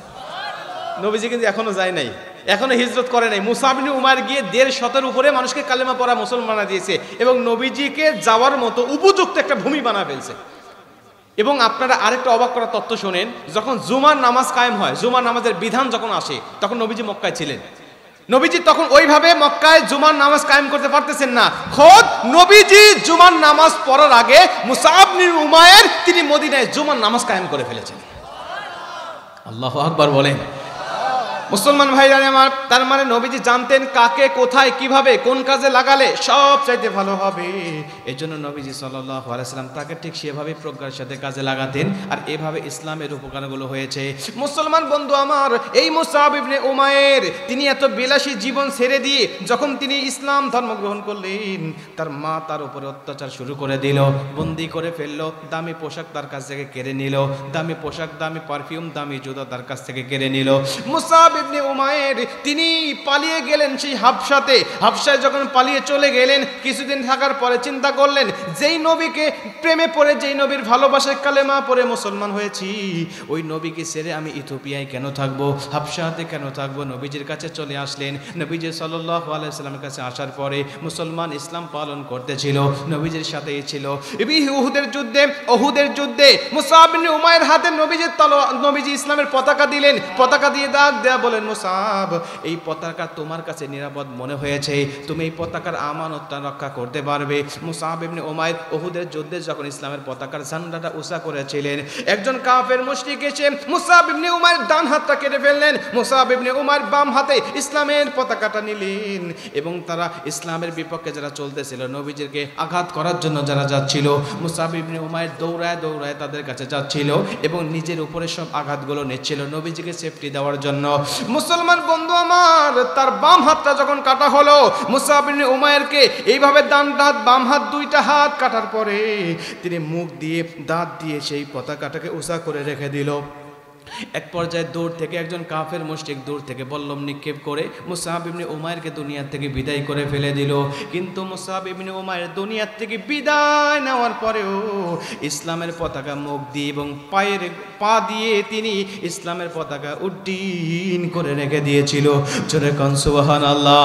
নবীজি কিন্তু এখনো যায় নাই, এখনো হিজরত করে নাই। মুসআব ইবনে উমাইর গিয়ে 150 উপরে মানুষকে কালেমা পড়া মুসলমান বানা দিয়েছে এবং নবীজিকে যাওয়ার মতো উপযুক্ত একটা ভূমি বানা ফেলছে। এবং আপনারা আরেকটা অবাক করা তথ্য শোনেন, যখন জুমার নামাজ কায়েম হয়, জুমার নামাজের বিধান যখন আসে, তখন নবীজি মক্কায় ছিলেন। নবীজি তখন ওইভাবে মক্কায় জুমার নামাজ কায়েম করতে পারতেছেন না। খোদ নবীজি জুমার নামাজ পড়ার আগে মুসআব বিন উমায়ের তিনি মদিনায় জুমার নামাজ কায়েম করে ফেলেছেন। আল্লাহু আকবার বলেন। মুসলমান ভাইরা আমার, তার মানে নবীজি জানতেন কাকে কোথায় কিভাবে কোন কাজে লাগালে সব চাইতে ভালো হবে। এই জন্য নবীজি সাল্লাল্লাহু আলাইহি সাল্লাম তাকে ঠিক সেভাবে প্রজ্ঞার সাথে কাজে লাগাতেন, আর এভাবে ইসলামের উপকারগুলো হয়েছে। মুসলমান বন্ধু আমার, এই মুসআব ইবনে উমায়ের তিনি এত বিলাসী জীবন ছেড়ে দিয়ে যখন তিনি ইসলাম ধর্ম গ্রহণ করলেন, তার মা তার উপরে অত্যাচার শুরু করে দিল, বন্দি করে ফেললো, দামি পোশাক তার কাছ থেকে কেড়ে নিল, দামি পোশাক, দামি পারফিউম, দামি জুতা তার কাছ থেকে কেড়ে নিল। মুসআব ইবনে উমায়ের তিনি পালিয়ে গেলেন সেই হাবশাতে। হাবশায় যখন পালিয়ে চলে গেলেন, কিছুদিন থাকার পরে চিন্তা করলেন, যেই নবীকে প্রেমে পড়ে, যেই নবীর ভালোবাসায় কালেমা পড়ে মুসলমান হয়েছি, ওই নবীকে ছেড়ে আমি ইথিওপিয়ায় কেন থাকবো, হাবশাতে কেন থাকবো? নবীজির কাছে চলে আসলেন। নবীজি সাল্লাল্লাহু আলাইহি সাল্লামের কাছে আসার পরে মুসলমান ইসলাম পালন করতেছিল, নবীজির সাথেই ছিল। উহুদের যুদ্ধে মুসআব ইবনে উমায়ের হাতে নবীজি ইসলামের পতাকা দিলেন। পতাকা দিয়ে দাগ দেয়া বলেন, মুসআব, এই পতাকা তোমার কাছে নিরাপদ মনে হয়েছে, তুমি এই পতাকার আমানতটা রক্ষা করতে পারবে। মুসআব ইবনে উমাইর উহুদের যুদ্ধে যখন ইসলামের পতাকার ঝান্ডাটা উঁচা করেছিলেন, একজন কাফের মুশরিক এসে মুসআব ইবনে উমাইর ডান হাতটা কেটে ফেললেন। মুসআব ইবনে উমাইর বাম হাতে ইসলামের পতাকাটা নিলেন, এবং তারা ইসলামের বিপক্ষে যারা চলতেছিল, নবীজিকে আঘাত করার জন্য যারা যাচ্ছিল, মুসআব ইবনে উমাইর দৌড়ায় দৌড়ায় তাদের কাছে যাচ্ছিল এবং নিজের উপরে সব আঘাতগুলো নিচ্ছিল নবীজিকে সেফটি দেওয়ার জন্য। মুসলমান বন্ধু আমার, তার বাম হাতটা যখন কাটা হলো, মুসআব ইবনে উমাইরকে এইভাবে ডানটা হাত বাম হাত দুইটা হাত কাটার পরে তিনি মুখ দিয়ে দাঁত দিয়ে সেই পতাকাটাকে উঁচা করে রেখে দিল। এক পর্যায়ে দূর থেকে একজন কাফের মুশরিক দূর থেকে বল্লম নিক্ষেপ করে মুসআব ইবনে উমাইরকে দুনিয়া থেকে বিদায় করে ফেলে দিল। কিন্তু মুসআব ইবনে উমাইর দুনিয়া থেকে বিদায় নেওয়ার পরেও ইসলামের পতাকা মুখ দিয়ে এবং পা দিয়ে তিনি ইসলামের পতাকা উড্ডীন করে রেখে দিয়েছিল। জোরে কোন সুবহানাল্লাহ।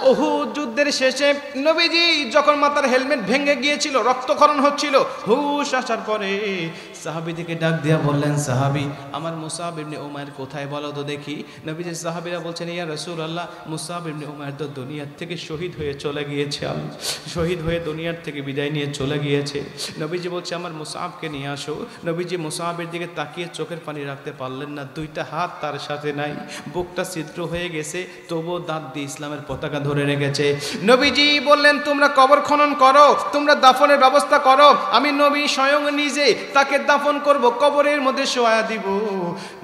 উহুদ যুদ্ধের শেষে নবীজি যখন মাথার হেলমেট ভেঙে গিয়েছিল, রক্তক্ষরণ হচ্ছিল, হুশ আসার পরে সাহাবীদেরকে ডাক দিয়া বললেন, সাহাবী, আমার মুসআব ইবনে উমাইর কোথায় বলো তো দেখি। নবীজি সাহাবীরা বলছেন, ইয়া রাসূলুল্লাহ, মুসআব ইবনে উমাইর তো দুনিয়ার থেকে শহীদ হয়ে চলে গিয়েছে, শহীদ হয়ে দুনিয়ার থেকে বিদায় নিয়ে চলে গিয়েছে। নবীজি বলছে, আমার মুসআবকে নিয়ে আসো। নবীজি মুসআবের দিকে তাকিয়ে চোখের পানি রাখতে পারলেন না, দুইটা হাত তার সাথে নাই, বুকটা ছিদ্র হয়ে গেছে, তবুও দাঁত দিয়ে ইসলামের পতাকা ধরে রেখেছে। নবীজি বললেন, তোমরা কবর খনন করো, তোমরা দাফনের ব্যবস্থা করো, আমি নবী স্বয়ং নিজে তাকে দাফন করব, কবরের মধ্যে শোয়া দিব।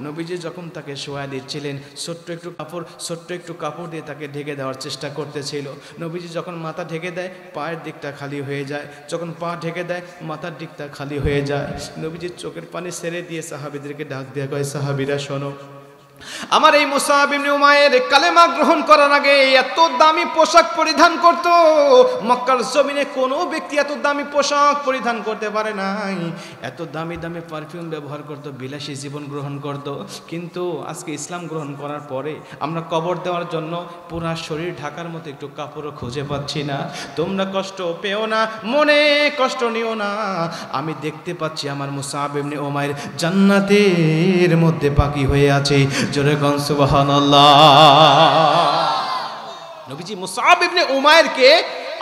নবীজি যখন তাকে শোয়া দিচ্ছিলেন, ছোট্ট একটু কাপড় দিয়ে তাকে ঢেকে দেওয়ার চেষ্টা করতেছিল। নবীজি যখন মাথা ঢেকে দেয়, পায়ের দিকটা খালি হয়ে যায়, যখন পা ঢেকে দেয়, মাথার দিকটা খালি হয়ে যায়। নবীজির চোখের পানি ছেড়ে দিয়ে সাহাবীদেরকে ডাক দিয়ে কয়, সাহাবীরা শোনো, আমার এই মুসআব ইবনে উমাইর কালেমা গ্রহণ করার আগে এত দামি পোশাক পরিধান করত, মক্কার জমিনে কোনো ব্যক্তি এত দামি পোশাক পরিধান করতে পারে নাই, এত দামি দামি পারফিউম ব্যবহার করত, বিলাসী জীবন গ্রহণ করত। কিন্তু আজকে ইসলাম গ্রহণ করার পরে আমরা কবর দেওয়ার জন্য পুরা শরীর ঢাকার মতো একটু কাপড়ও খুঁজে পাচ্ছি না। তোমরা কষ্ট পেও না, মনে কষ্ট নিও না, আমি দেখতে পাচ্ছি আমার মুসআব ইবনে উমাইর জান্নাতের মধ্যে পাখি হয়ে আছে। জোরে কোন সুবহানাল্লাহ। নবীজি মুসআব ইবনে উমাইরকে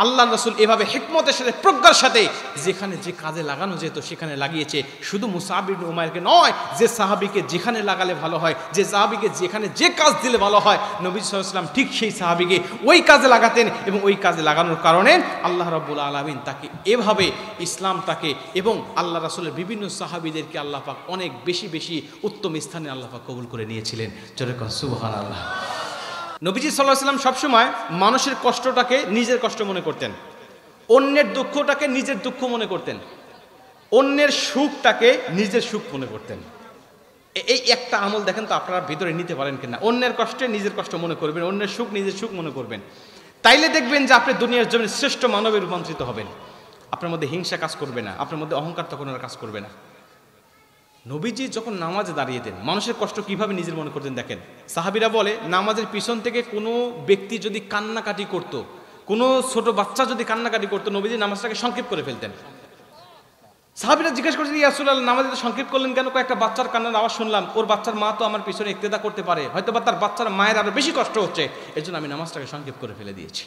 আল্লাহর রাসূল এভাবে হিকমতের সাথে, প্রজ্ঞার সাথে যেখানে যে কাজে লাগানো যেত সেখানে লাগিয়েছে। শুধু মুসআব ইবনে উমাইরকে নয়, যে সাহাবীকে যেখানে লাগালে ভালো হয়, যে সাহাবীকে যেখানে যে কাজ দিলে ভালো হয়, নবী সাল্লাল্লাহু আলাইহি ওয়াসাল্লাম ঠিক সেই সাহাবীকে ওই কাজে লাগাতেন, এবং ওই কাজে লাগানোর কারণে আল্লাহ রাব্বুল আলামিন তাকে এভাবে ইসলামটাকে এবং আল্লাহ রাসূলের বিভিন্ন সাহাবীদেরকে আল্লাহ পাক অনেক বেশি বেশি উত্তম স্থানে আল্লাহ পাক কবুল করে নিয়েছিলেন। জোরে কোন সুবহানাল্লাহ। নবীজি সাল্লাল্লাহু আলাইহি ওয়াসাল্লাম সবসময় মানুষের কষ্টটাকে নিজের কষ্ট মনে করতেন, অন্যের দুঃখটাকে নিজের দুঃখ মনে করতেন, অন্যের সুখটাকে নিজের সুখ মনে করতেন। এই একটা আমল দেখেন তো আপনারা ভিতরে নিতে পারেন কিনা। অন্যের কষ্টে নিজের কষ্ট মনে করবেন, অন্যের সুখ নিজের সুখ মনে করবেন, তাইলে দেখবেন যে আপনি দুনিয়ার জন্য শ্রেষ্ঠ মানবে রূপান্তরিত হবেন। আপনার মধ্যে হিংসা কাজ করবে না, আপনার মধ্যে অহংকার তখন আর কাজ করবে না। নবীজি যখন নামাজে দাঁড়িয়েতেন, মানুষের কষ্ট কিভাবে নিজের মনে করতেন দেখেন। সাহাবীরা বলে, নামাজের পিছন থেকে কোনো ব্যক্তি যদি কান্নাকাটি করত, কোনো ছোট বাচ্চা যদি কান্নাকাটি করতো, নবীজি নামাজটাকে সংক্ষেপ করে ফেলতেন। সাহাবীরা জিজ্ঞেস করছেন, ইয়া রাসূলুল্লাহ, নামাজে তো সংক্ষেপ করলেন কেন? একটা বাচ্চার কান্নার আওয়াজ শুনলাম, ওর বাচ্চার মা তো আমার পিছনে ইক্তেদা করতে পারে, হয়তো বা তার বাচ্চার মায়ের আরো বেশি কষ্ট হচ্ছে, এর জন্য আমি নামাজটাকে সংক্ষেপ করে ফেলে দিয়েছি।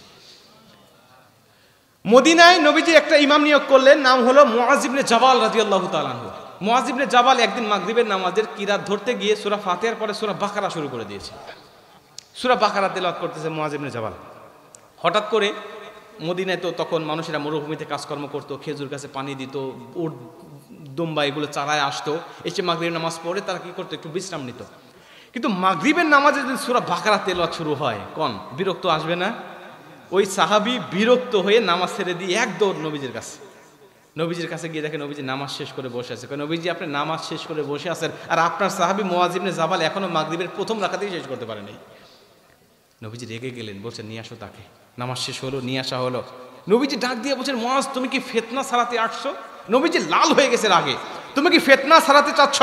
মদিনায় নবীজি একটা ইমাম নিয়োগ করলেন, নাম হলো মুআয ইবনে জাবাল রাদিয়াল্লাহু তাআলা আনহু। মুআয ইবনে জাবাল একদিন মাগরিবের নামাজের কিরাত ধরতে গিয়ে সূরা ফাতিহার পরে সূরা বাকারা শুরু করে দিয়েছে। সূরা বাকারা তেলাওয়াত করতেছে মুআয ইবনে জাবাল। হঠাৎ করে, মদিনায় তো তখন মানুষেরা মরুভূমিতে কাজকর্ম করতো, খেজুর গাছে পানি দিত, উট দুম্বা এগুলো চারায় আসতো, এসে মাগরিবের নামাজ পড়ে তারা কি করতো, একটু বিশ্রাম নিত। কিন্তু মাগরিবের নামাজে যদি সূরা বাকারা তেলাওয়াত শুরু হয়, বিরক্ত আসবে না? ওই সাহাবী বিরক্ত হয়ে নামাজ ছেড়ে দিয়ে এক দৌড় নবীজির কাছে গিয়ে দেখে নবীজি নামাজ শেষ করে বসে আছে। নবীজি, আপনি নামাজ শেষ করে বসে আছেন, আর আপনার সাহাবী মুআয ইবনে জাবাল এখনো মাগরিবের প্রথম রাকাতেই শেষ করতে পারেনি। নবীজি রেগে গেলেন, বলছেন নিয়ে আসো তাকে। নামাজ শেষ হলো, নিয়ে আসা হলো। নবীজি ডাক দিয়ে বলছেন, মুআয, তুমি কি ফিতনা ছাড়াতে আসছো? নবীজি লাল হয়ে গেছে রাগে। তুমি কি ফিতনা ছাড়াতে চাচ্ছ?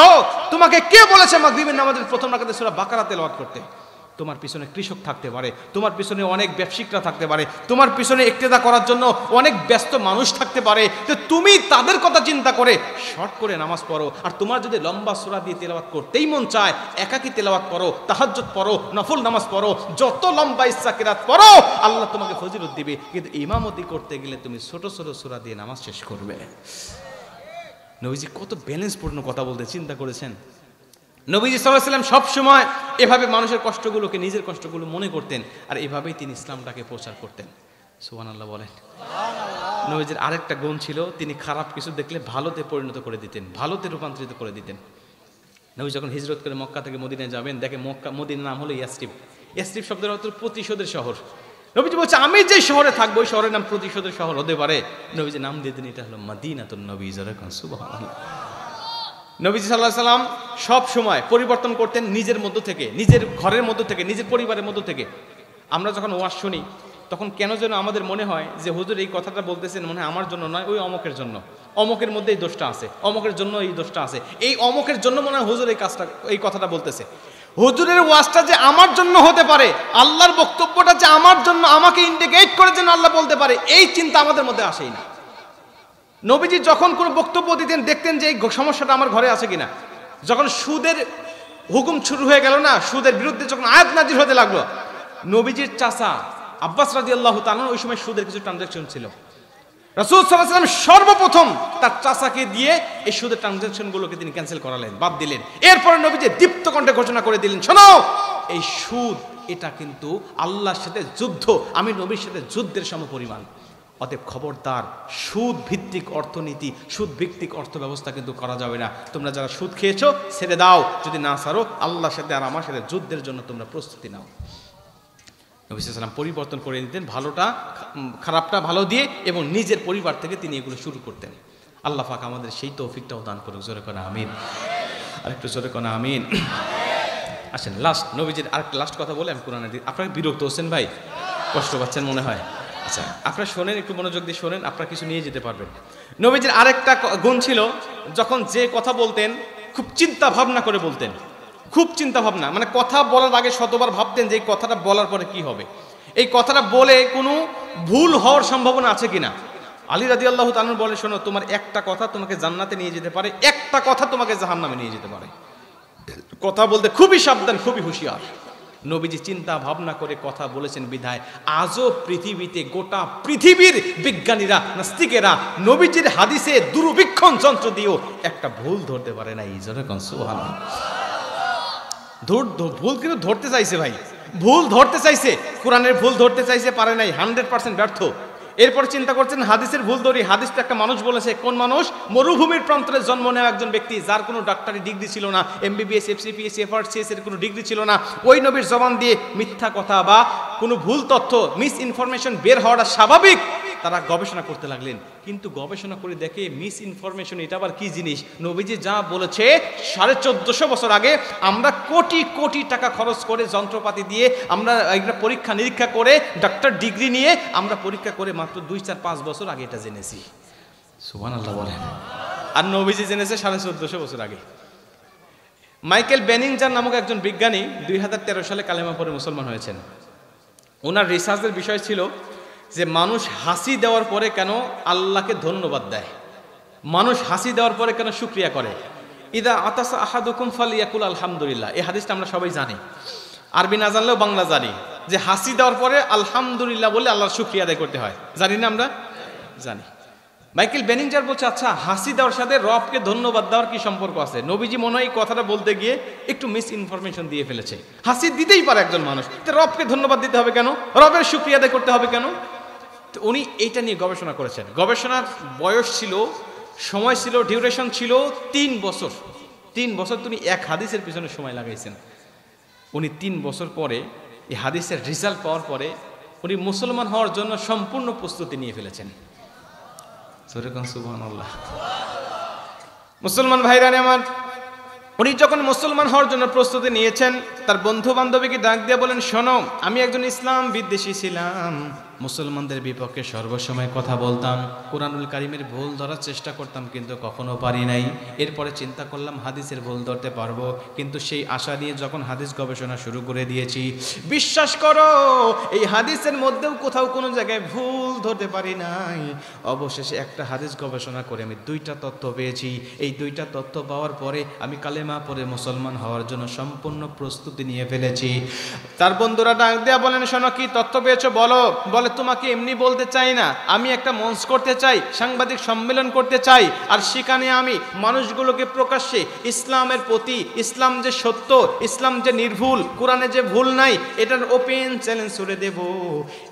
তোমাকে কে বলেছে মাগরিবের নামাজের প্রথম রাকাতে সূরা বাকারা তেলাওয়াত করতে? তোমার পিছনে কৃষক থাকতে পারে, তোমার পিছনে অনেক ব্যবসায়িকরা থাকতে পারে, তোমার পিছনে ইক্তেদা করার জন্য অনেক ব্যস্ত মানুষ থাকতে পারে, তো তুমি তাদের কথা চিন্তা করে শর্ট করে নামাজ পড়ো। আর তোমার যদি লম্বা সূরা দিয়ে তেলাওয়াত করতেই মন চায়, একাকী তেলাওয়াত পড়ো, তাহাজ্জুদ পড়ো, নফল নামাজ পড়ো, যত লম্বা ইচ্ছা কিরাত পড়ো, আল্লাহ তোমাকে ফজিলত দিবে। কিন্তু ইমামতি করতে গেলে তুমি ছোট ছোট সূরা দিয়ে নামাজ শেষ করবে। নবীজি কত ব্যালেন্সপূর্ণ কথা বলতে, চিন্তা করেছেন? নবীজি সাল্লাল্লাহু আলাইহি ওয়াসাল্লাম সবসময় এভাবে মানুষের কষ্টগুলোকে নিজের কষ্টগুলো মনে করতেন, আর এভাবেই তিনি ইসলামটাকে প্রচার করতেন। সুবহানাল্লাহ বলেন। নবীজির আরেকটা গুণ ছিল, তিনি খারাপ কিছু দেখলে ভালোতে পরিণত করে দিতেন, ভালোতে রূপান্তরিত করে দিতেন। নবী যখন হিজরত করে মক্কা থেকে মদিনায় যাবেন, দেখে মদিনার নাম হলো ইয়াসরিব। ইয়াসরিব শব্দের অর্থ প্রতিশোধের শহর। নবীজি বলছে, আমি যে শহরে থাকবো ওই শহরের নাম প্রতিশোধের শহর হতে পারে। নবীজি নাম দিয়ে দিন, এটা হলো মদিনাতুন নবী। সুবহানাল্লাহ। নবীজি সাল্লাল্লাহু আলাইহি ওয়াসাল্লাম সব সময় পরিবর্তন করতেন নিজের মধ্য থেকে, নিজের ঘরের মধ্য থেকে, নিজের পরিবারের মধ্য থেকে। আমরা যখন ওয়াজ শুনি তখন কেন যেন আমাদের মনে হয় যে হুজুর এই কথাটা বলতেছেন মনে হয় আমার জন্য নয়, ওই অমকের জন্য, অমকের মধ্যে এই দোষটা আছে, অমকের জন্য এই দোষটা আছে, এই অমকের জন্য মনে হয় হুজুর এই কথাটা বলতেছে। হুজুরের ওয়াজটা যে আমার জন্য হতে পারে, আল্লাহর বক্তব্যটা যে আমার জন্য, আমাকে ইন্ডিকেট করে যেন আল্লাহ বলতে পারে, এই চিন্তা আমাদের মধ্যে আসেই না। নবীজি যখন কোনো বক্তব্য দিতেন দেখতেন যে এই সমস্যাটা আমার ঘরে আছে কিনা। যখন সুদের হুকুম শুরু হয়ে গেল না, সুদের বিরুদ্ধে যখন আয়াত নাজির হতে লাগলো, নবীজির চাচা আব্বাস রাদিয়াল্লাহু তাআলা, ওই সময় সুদের কিছু ট্রানজাকশন ছিল। রাসূল সাল্লাল্লাহু আলাইহি ওয়াসাল্লাম সর্বপ্রথম তার চাচাকে দিয়ে এই সুদের ট্রানজাকশনগুলোকে তিনি ক্যান্সেল করালেন, বাদ দিলেন। এরপরে নবীজি দীপ্ত কণ্ঠে ঘোষণা করে দিলেন, শোনো, এই সুদ এটা কিন্তু আল্লাহর সাথে যুদ্ধ, আমি নবীর সাথে যুদ্ধের সমপরিমাণ। অতএব খবরদার, সুদ ভিত্তিক অর্থনীতি, সুদ ভিত্তিক অর্থ ব্যবস্থা কিন্তু করা যাবে না। তোমরা যারা সুদ খেয়েছো ছেড়ে দাও, যদি না ছাড়ো আল্লাহর সাথে আর আমার সাথে যুদ্ধের জন্য তোমরা প্রস্তুতি নাও। নবী সাল্লাল্লাহু আলাইহি ওয়াসাল্লাম পরিবর্তন করে নিতেন, ভালোটা খারাপটা ভালো দিয়ে, এবং নিজের পরিবার থেকে তিনি এগুলো শুরু করতেন। আল্লাহ পাক আমাদের সেই তৌফিকটাও দান করুক। জোরে করে আমিন। আরেকটু জোরে করে আমিন। আসেন লাস্ট, নবীজির আরেকটা লাস্ট কথা বলে আমি কোরআনে দিই। আপনারা বিরক্ত হচ্ছেন ভাই, কষ্ট পাচ্ছেন মনে হয়? আচ্ছা, আপনারা শোনেন, একটু মনোযোগ দিয়ে শোনেন, আপনারা কিছু নিয়ে যেতে পারবেন। নবীজির আরেকটা গুণ ছিল, যখন যে কথা বলতেন খুব চিন্তা ভাবনা করে বলতেন, খুব চিন্তা ভাবনা, মানে কথা বলার আগে শতবার ভাবতেন যে এই কথাটা বলার পরে কি হবে, এই কথাটা বলে কোনো ভুল হওয়ার সম্ভাবনা আছে কিনা। আলী রাদিয়াল্লাহু তাআলা বলে, শোনো, তোমার একটা কথা তোমাকে জান্নাতে নিয়ে যেতে পারে, একটা কথা তোমাকে জাহান্নামে নিয়ে যেতে পারে। কথা বলতে খুবই সাবধান, খুবই হুঁশিয়ার। নবীজি চিন্তা ভাবনা করে কথা বলেছেন বিধায় আজও পৃথিবীতে, গোটা পৃথিবীর বিজ্ঞানীরা, নাস্তিকেরা নবীজির হাদিসে দূরবীক্ষণ যন্ত্র দিয়েও একটা ভুল ধরতে পারে না। এই জন্য সুবহানাল্লাহ, ভুল কিন্তু ধরতে চাইছে ভাই, ভুল ধরতে চাইছে, কোরআনের ভুল ধরতে চাইছে, পারে নাই, 100% ব্যর্থ। এরপর চিন্তা করছেন হাদিসের ভুল ধরি। হাদিস তো একটা মানুষ বলেছে, কোন মানুষ? মরুভূমির প্রান্তরে জন্ম নেওয়া একজন ব্যক্তি, যার কোনো ডাক্তারি ডিগ্রি ছিল না, MBBS, FCPS, FRCS এর কোনো ডিগ্রি ছিল না। ওই নবীর জবান দিয়ে মিথ্যা কথা বা কোনো ভুল তথ্য, মিস ইনফরমেশন বের হওয়াটা স্বাভাবিক। তারা গবেষণা করতে লাগলেন, কিন্তু গবেষণা করে দেখে মিস ইনফরমেশন এটা আবার কি জিনিস। নবীজি যা বলেছে 1450 বছর আগে, আমরা কোটি কোটি টাকা খরচ করে, যন্ত্রপাতি দিয়ে, আমরা একটা পরীক্ষা নিরীক্ষা করে, ডাক্তার ডিগ্রি নিয়ে আমরা পরীক্ষা করে মাত্র 2, 4, 5 বছর আগে এটা জেনেছি। সুবহানাল্লাহ বলেন। আর নবীজি জেনেছে 1450 বছর আগে। মাইকেল বেনিংজার নামক একজন বিজ্ঞানী 2013 সালে কালেমা পড়ে মুসলমান হয়েছেন। ওনার রিসার্চের বিষয় ছিল যে মানুষ হাসি দেওয়ার পরে কেন আল্লাহকে ধন্যবাদ দেয়। মানুষ হাসি দেওয়ার পরে কেন শুকরিয়া করে? ইদা আতাসা আহাদুকুম ফালিয়াকুল আলহামদুলিল্লাহ, এই হাদিসটা আমরা সবাই জানি, আরবি না জানলেও বাংলা জানি, যে হাসি দেওয়ার পরে আলহামদুলিল্লাহ বলে আল্লাহর শুকরিয়া আদায় করতে হয়। জানি না আমরা? জানি। মাইকেল বেনিংজার বলছে, আচ্ছা হাসি দেওয়ার সাথে রবকে ধন্যবাদ দেওয়ার কি সম্পর্ক আছে? নবীজি মনে হয় এই কথাটা বলতে গিয়ে একটু মিস ইনফরমেশন দিয়ে ফেলেছে। হাসি দিতেই পারে একজন মানুষ, তো রবকে ধন্যবাদ দিতে হবে কেন? রবের শুকরিয়া আদায় করতে হবে কেন? তো উনি এইটা নিয়ে গবেষণা করেছেন। গবেষণার বয়স ছিল, সময় ছিল, ডিউরেশন ছিল 3 বছর। 3 বছর তিনি এক হাদিসের পিছনে সময় লাগাইছেন। উনি 3 বছর পরে এই হাদিসের রেজাল্ট পাওয়ার পরে উনি মুসলমান হওয়ার জন্য সম্পূর্ণ প্রস্তুতি নিয়ে ফেলেছেন। সুবহানাল্লাহ। মুসলমান ভাইরা আমার, উনি যখন মুসলমান হওয়ার জন্য প্রস্তুতি নিয়েছেন, তার বন্ধু বান্ধবীকে ডাক দিয়ে বলেন, শোনো, আমি একজন ইসলাম বিদ্বেষী ছিলাম, মুসলমানদের বিপক্ষে সর্বসময় কথা বলতাম, কোরআনুল কারিমের ভুল ধরার চেষ্টা করতাম, কিন্তু কখনো পারি নাই। এরপরে চিন্তা করলাম হাদিসের ভুল ধরতে পারবো, কিন্তু সেই আশা নিয়ে যখন হাদিস গবেষণা শুরু করে দিয়েছি, বিশ্বাস করো এই হাদিসের মধ্যেও কোথাও কোনো জায়গায় ভুল ধরতে পারি নাই। অবশেষে একটা হাদিস গবেষণা করে আমি 2টা তথ্য পেয়েছি। এই 2টা তথ্য পাওয়ার পরে আমি কালেমা পড়ে মুসলমান হওয়ার জন্য সম্পূর্ণ প্রস্তুতি নিয়ে ফেলেছি। তার বন্ধুরা ডাক দেয়া বলেন, শোনো কি তথ্য পেয়েছো বলো। বলে, তোমাকে এমনি বলতে চাই না, আমি একটা মঞ্চ করতে চাই, সাংবাদিক সম্মেলন করতে চাই, আর সেখানে আমি মানুষগুলোকে প্রকাশ্যে ইসলামের প্রতি, ইসলাম যে সত্য, ইসলাম যে নির্ভুল, কোরআনে যে ভুল নাই, এটার ওপেন চ্যালেঞ্জ ছুড়ে দেব,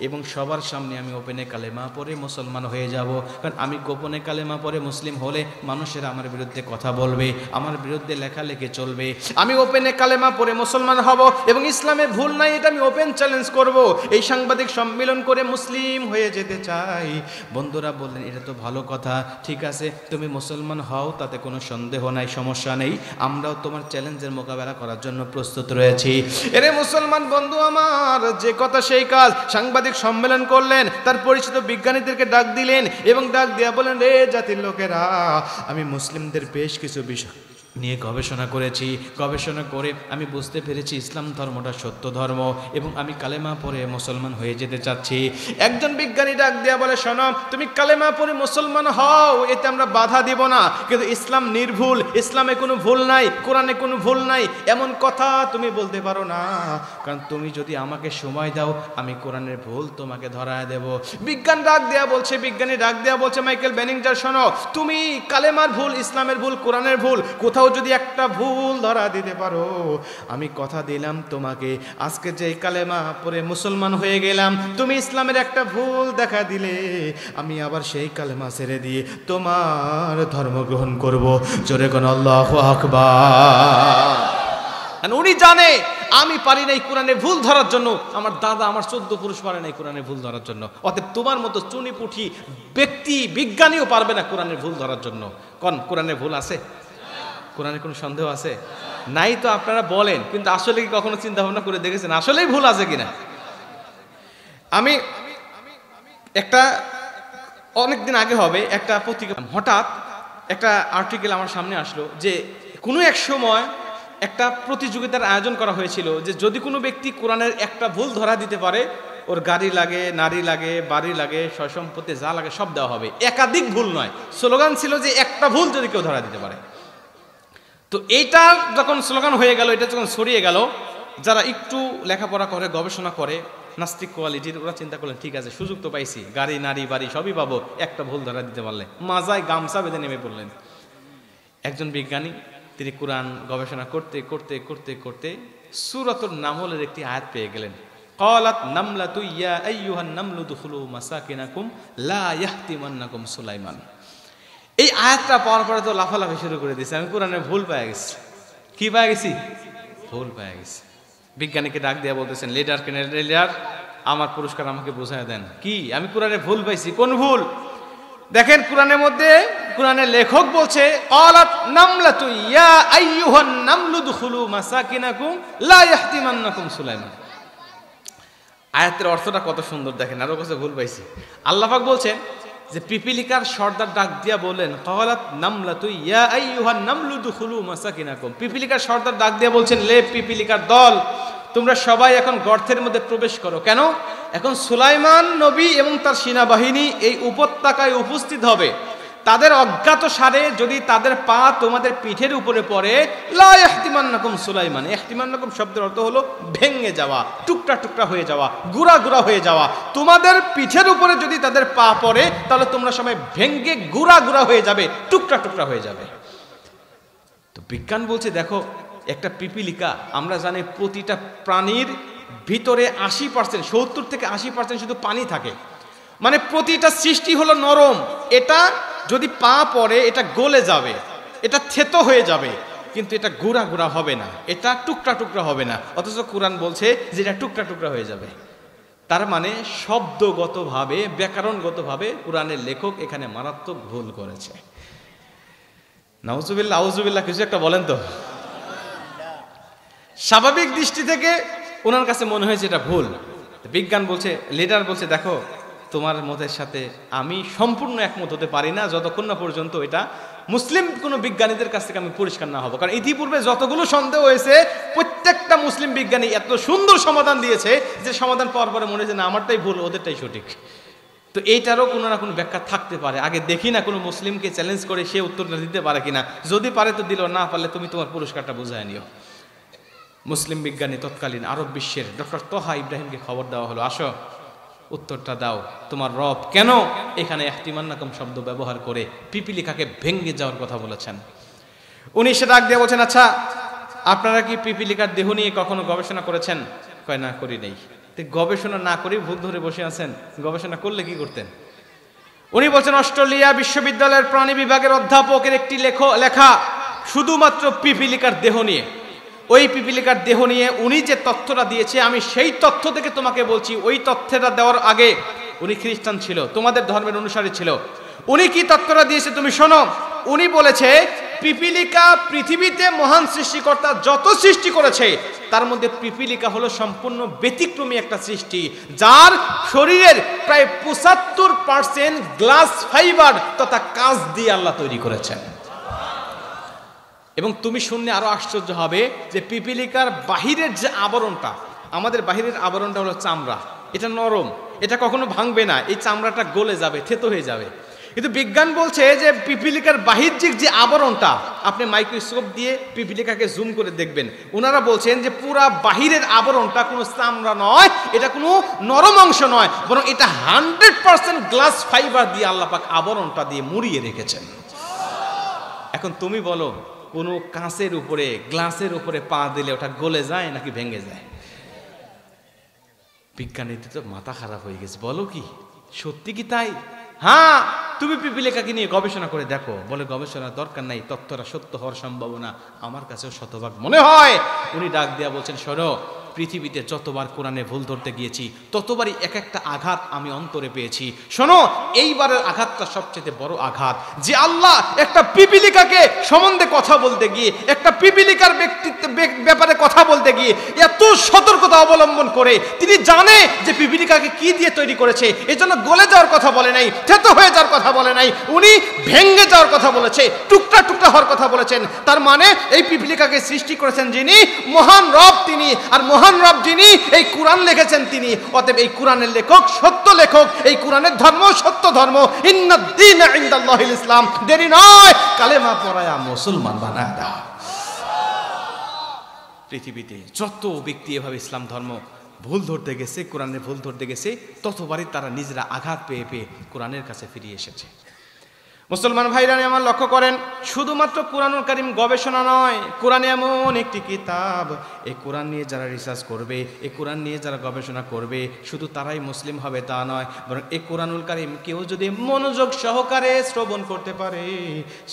এবং সবার সামনে আমি ওপেনে কালেমা পড়ে মুসলমান হয়ে যাব। কারণ আমি গোপনে কালেমা পড়ে মুসলিম হলে মানুষেরা আমার বিরুদ্ধে কথা বলবে, আমার বিরুদ্ধে লেখালেখি চলবে। আমি ওপেনে কালেমা পড়ে মুসলমান হব এবং ইসলামে ভুল নাই এটা আমি ওপেন চ্যালেঞ্জ করব। এই সাংবাদিক সম্মেলন করে মুসলিম হয়ে যেতে চাই। বন্ধুরা বললেন, এটা তো ভালো কথা, ঠিক আছে তুমি মুসলমান হও, তাতে কোনো সন্দেহ নাই, সমস্যা নেই, আমরাও তোমার চ্যালেঞ্জের মোকাবেলা করার জন্য প্রস্তুত রয়েছি। এরে মুসলমান বন্ধু আমার, যে কথা সেই কাজ। সাংবাদিক সম্মেলন করলেন, তার পরিচিত বিজ্ঞানীদেরকে ডাক দিলেন এবং ডাক দিয়া বলেন, রে জাতির লোকেরা, আমি মুসলিমদের বেশ কিছু বিষয় নিয়ে গবেষণা করেছি। গবেষণা করে আমি বুঝতে পেরেছি ইসলাম ধর্মটা সত্য ধর্ম এবং আমি কালেমা পড়ে মুসলমান হয়ে যেতে চাচ্ছি। একজন বিজ্ঞানী ডাক দেয়া বলে, শোনো, তুমি কালেমা পড়ে মুসলমান হও, এতে আমরা বাধা দিব না, কিন্তু ইসলাম নির্ভুল, ইসলামে কোনো ভুল নাই, কোরআনে কোনো ভুল নাই, এমন কথা তুমি বলতে পারো না। কারণ তুমি যদি আমাকে সময় দাও, আমি কোরআনের ভুল তোমাকে ধরায় দেব। বিজ্ঞানী ডাক দেয়া বলছে, মাইকেল বেনিংজার, শোনো, তুমি কালেমার ভুল, ইসলামের ভুল, কোরআনের ভুল, কোথাও যদি একটা ভুল ধরা দিতে পারো, আমি কথা দিলাম তোমাকে, আজকে যে কালেমা পড়ে মুসলমান হয়ে গেলাম, তুমি ইসলামের একটা ভুল দেখা দিলে, আমি আবার সেই কালেমা ছেড়ে দিয়ে তোমার ধর্ম গ্রহণ করব। জোরে কোন আল্লাহু আকবার। উনি জানে আমি পারি নাই কোরআনে ভুল ধরার জন্য, আমার দাদা, আমার 14 পুরুষ পারে নাই কোরআনে ভুল ধরার জন্য, অতএব তোমার মতো চুনিপুঠি ব্যক্তি, বিজ্ঞানীও পারবে না কোরআনে ভুল ধরার জন্য। কোরআনে ভুল আছে? কোরআনে কোনো সন্দেহ আছে? নাই তো আপনারা বলেন, কিন্তু আসলে কি কখনো চিন্তা ভাবনা করে দেখেছেন আসলেই ভুল আছে কিনা? আমি একটা অনেকদিন আগে হবে একটা পত্রিকা, হঠাৎ একটা আর্টিকেল আমার সামনে আসলো যে কোনো এক সময় একটা প্রতিযোগিতার আয়োজন করা হয়েছিল যে যদি কোনো ব্যক্তি কোরআনের একটা ভুল ধরা দিতে পারে, ওর গাড়ি লাগে, নারী লাগে, বাড়ি লাগে, সয় সম্পত্তি যা লাগে সব দেওয়া হবে। একাধিক ভুল নয়, স্লোগান ছিল যে একটা ভুল যদি কেউ ধরা দিতে পারে। তো এইটা যখন স্লোগান হয়ে গেল, এটা যখন ছড়িয়ে গেল, যারা একটু লেখাপড়া করে, গবেষণা করে, নাস্তিক কোয়ালিটির, ওরা চিন্তা করলেন, ঠিক আছে সুযোগ তো পাইছি, গাড়ি নারী বাড়ি সবই পাবো, একটা ভুল ধরা দিতে পারলে। মাজায় গামছা বেঁধে নেমে পড়লেন। একজন বিজ্ঞানী, তিনি কোরআন গবেষণা করতে করতে করতে করতে সূরাতুন নামলের একটি আয়াত পেয়ে গেলেন। ক্বালাত নামলাতু ইয়া আইয়ুহান নামলু দুখুলু মাসাকিনাকুম লা ইয়াহতিমান্নাকুম সুলাইমান। এই আয়াতটা পাওয়ার পরে তো লাফালাফি শুরু করে দিয়েছে, আমি কোরআনে ভুল পেয়ে গেছি। কি পেয়ে গেছি? ভুল পেয়ে গেছি। বিজ্ঞানীকে ডাক দিয়ে বলতেছেন, লিডার, আমার পুরস্কার আমাকে বোঝায় দেন। কি? আমি কোরআনে ভুল পাইছি। কোন ভুল? দেখেন কোরআনের মধ্যে, কোরআনের লেখক বলছে, ক্বালাত নামলাতু ইয়া আইয়ুহান নামলু দুখুলু মাসাকিনাকুম লা ইয়াহতিমান্নাকুম সুলাইমান। আয়াতের অর্থটা কত সুন্দর দেখেন, আরো কাছে ভুল পাইছি। আল্লাহ পাক বলছেন যে পিপিলিকার সর্দার ডাক দিয়া বলেন, ক্বালাত নামলাতু ইয়া আইয়ুহান নামলু দুখুলু মাসাকিনাকুম। পিপিলিকার সর্দার ডাক দিয়া বলছেন, লে পিপিলিকার দল, তোমরা সবাই এখন গর্তের মধ্যে প্রবেশ করো। কেন? এখন সুলাইমান নবী এবং তার সেনাবাহিনী এই উপত্যকায় উপস্থিত হবে। তাদের অজ্ঞাত সারে যদি তাদের পা তোমাদের পিঠের উপরে পড়ে, লা ইহতিমান্নাকুম সুলাইমান, ইহতিমান্নাকুম শব্দের অর্থ হলো ভেঙে যাওয়া, টুকরা টুকরা হয়ে যাওয়া, গুড়া গুড়া হয়ে যাওয়া। তোমাদের পিঠের উপরে যদি তাদের পা পড়ে তাহলে তোমরা সবাই ভেঙে গুড়া গুড়া হয়ে যাবে, টুকরা টুকরা হয়ে যাবে। তো বিজ্ঞান বলছে দেখো, একটা পিপিলিকা, আমরা জানি প্রতিটা প্রাণীর ভিতরে 80%, 70 থেকে 80% শুধু পানি থাকে। মানে প্রতিটা সৃষ্টি হলো নরম, এটা যদি পা পড়ে এটা গলে যাবে, এটা থেতো হয়ে যাবে, কিন্তু এটা গুড়া গুড়া হবে না, এটা টুকরা টুকরা হবে না। অথচ কোরআন বলছে যে এটা টুকরা টুকরা হয়ে যাবে। তার মানে শব্দগতভাবে, ব্যাকরণগতভাবে কোরআনের লেখক এখানে মারাত্মক ভুল করেছে। নাউজুবিল্লাহ, আউজুবিল্লাহ, কিছু একটা বলেন তো। স্বাভাবিক দৃষ্টি থেকে ওনার কাছে মনে হয়েছে এটা ভুল। বিজ্ঞান বলছে, লিডার বলছে দেখো, তোমার মতের সাথে আমি সম্পূর্ণ একমত হতে পারি না যতক্ষণ না পর্যন্ত এটা মুসলিম কোনো বিজ্ঞানীদের কাছ থেকে আমি পরিষ্কার না হব। কারণ ইতিপূর্বে যতগুলো সন্দেহ হয়েছে প্রত্যেকটা মুসলিম বিজ্ঞানী এত সুন্দর সমাধান দিয়েছে যে সমাধান পাওয়ার পরে মনে হয়েছে না আমারটাই ভুল, ওদেরটাই সঠিক। তো এইটারও কোনো না কোনো ব্যাখ্যা থাকতে পারে। আগে দেখি না কোনো মুসলিমকে চ্যালেঞ্জ করে সে উত্তরটা দিতে পারে কিনা, যদি পারে তো দিল, না পারলে তুমি তোমার পুরস্কারটা বুঝায় নিও। মুসলিম বিজ্ঞানী তৎকালীন আরব বিশ্বের ডক্টর তোহা ইব্রাহিমকে খবর দেওয়া হলো, আসো উত্তরটা দাও, তোমার রব কেন এখানে ইহতিমান্নাকুম শব্দ ব্যবহার করে পিপিলিকাকে ভেঙে যাওয়ার কথা বলেছেন। উনি সে ডাক দিয়ে বলছেন, আচ্ছা আপনারা কি পিপিলিকার দেহ নিয়ে কখনো গবেষণা করেছেন? কয় না, করি নেই। গবেষণা না করে ভূত ধরে বসে আছেন, গবেষণা করলে কি করতেন? উনি বলছেন অস্ট্রেলিয়া বিশ্ববিদ্যালয়ের প্রাণী বিভাগের অধ্যাপকের একটি লেখা শুধুমাত্র পিপিলিকার দেহ নিয়ে। ওই পিপিলিকার দেহ নিয়ে উনি যে তথ্যটা দিয়েছে, আমি সেই তথ্য থেকে তোমাকে বলছি। ওই তথ্যটা দেওয়ার আগে উনি খ্রিস্টান ছিল, তোমাদের ধর্মের অনুসারী ছিল। উনি কি তথ্যটা দিয়েছে তুমি শোনো। উনি বলেছে পিপিলিকা পৃথিবীতে মহান সৃষ্টিকর্তা যত সৃষ্টি করেছে তার মধ্যে পিপিলিকা হলো সম্পূর্ণ ব্যতিক্রমী একটা সৃষ্টি, যার শরীরের প্রায় 75% গ্লাস ফাইবার তথা কাঁচ দিয়ে আল্লাহ তৈরি করেছেন। এবং তুমি শুনলে আরো আশ্চর্য হবে যে পিপিলিকার বাহিরের যে আবরণটা, আমাদের বাহিরের আবরণটা হলো চামড়া, এটা নরম, এটা কখনো ভাঙবে না, এই চামড়াটা গলে যাবে, থেতো হয়ে যাবে। কিন্তু বিজ্ঞান বলছে যে পিপিলিকার বাহ্যিক যে আবরণটা, আপনি মাইক্রোস্কোপ দিয়ে পিপিলিকাকে জুম করে দেখবেন, ওনারা বলছেন যে পুরা বাহিরের আবরণটা কোনো চামড়া নয়, এটা কোনো নরম অংশ নয়, বরং এটা 100% গ্লাস ফাইবার দিয়ে আল্লাহ পাক আবরণটা দিয়ে মুড়িয়ে রেখেছেন। এখন তুমি বলো, কোনো কাঁচের উপরে, গ্লাসের উপরে পা দিলে ওটা গলে যায় নাকি ভেঙে যায়? বিজ্ঞানীদের তো মাথা খারাপ হয়ে গেছে। বলো কি সত্যি কি তাই? হ্যাঁ, তুমি পিপিলিকাকে নিয়ে গবেষণা করে দেখো। বলে গবেষণার দরকার নাই, তথ্যটা সত্য হওয়ার সম্ভাবনা আমার কাছেও শতভাগ মনে হয়। উনি ডাক দিয়া বলছেন, শোনো, পৃথিবীতে যতবার কোরআনে ভুল ধরতে গিয়েছি ততবারই এক একটা আঘাত আমি অন্তরে পেয়েছি। শোনো, এইবারের আঘাতটা সবচেয়ে বড় আঘাত, যে আল্লাহ একটা পিপিলিকাকে সম্বন্ধে কথা বলতে গিয়ে, একটা পিপিলিকার ব্যক্তিত্ব ব্যাপারে কথা বলতে গিয়ে এত সতর্কতা অবলম্বন করে, তিনি জানে যে পিপিলিকাকে কি দিয়ে তৈরি করেছে, এজন্য গলে যাওয়ার কথা বলে নাই, থেতো হয়ে যাওয়ার কথা বলে নাই, উনি ভেঙে যাওয়ার কথা বলেছে, টুকরা টুকরা হওয়ার কথা বলেছেন। তার মানে এই পিপিলিকাকে সৃষ্টি করেছেন যিনি, মহান রব তিনি, আর মহান রব যিনি এই কোরআন লিখেছেন তিনি। অতএব এই কোরআনের লেখক সত্য লেখক, এই কোরআনের ধর্ম সত্য ধর্ম। ইন্নাদ-দীনা ইনদাল্লাহিল ইসলাম। দেরি নয়, কালেমা পড়ায়া মুসলমান বানায় দাও। পৃথিবীতে যত ব্যক্তি এভাবে ইসলাম ধর্ম ভুল ধরতে গেছে, কোরআনের ভুল ধরতে গেছে, ততবারই তারা নিজেরা আঘাত পেয়ে পেয়ে কোরআনের কাছে ফিরে এসেছে। মুসলমান ভাইরা আমার লক্ষ্য করেন, শুধুমাত্র কোরআনুল কারীম গবেষণা নয়, কোরআন এমন একটি কিতাব, এই কোরআন নিয়ে যারা রিসার্চ করবে, এই কোরআন নিয়ে যারা গবেষণা করবে, শুধু তারাই মুসলিম হবে তা নয়, বরং এই কোরআনুল কারীম কেউ যদি মনোযোগ সহকারে শ্রবণ করতে পারে,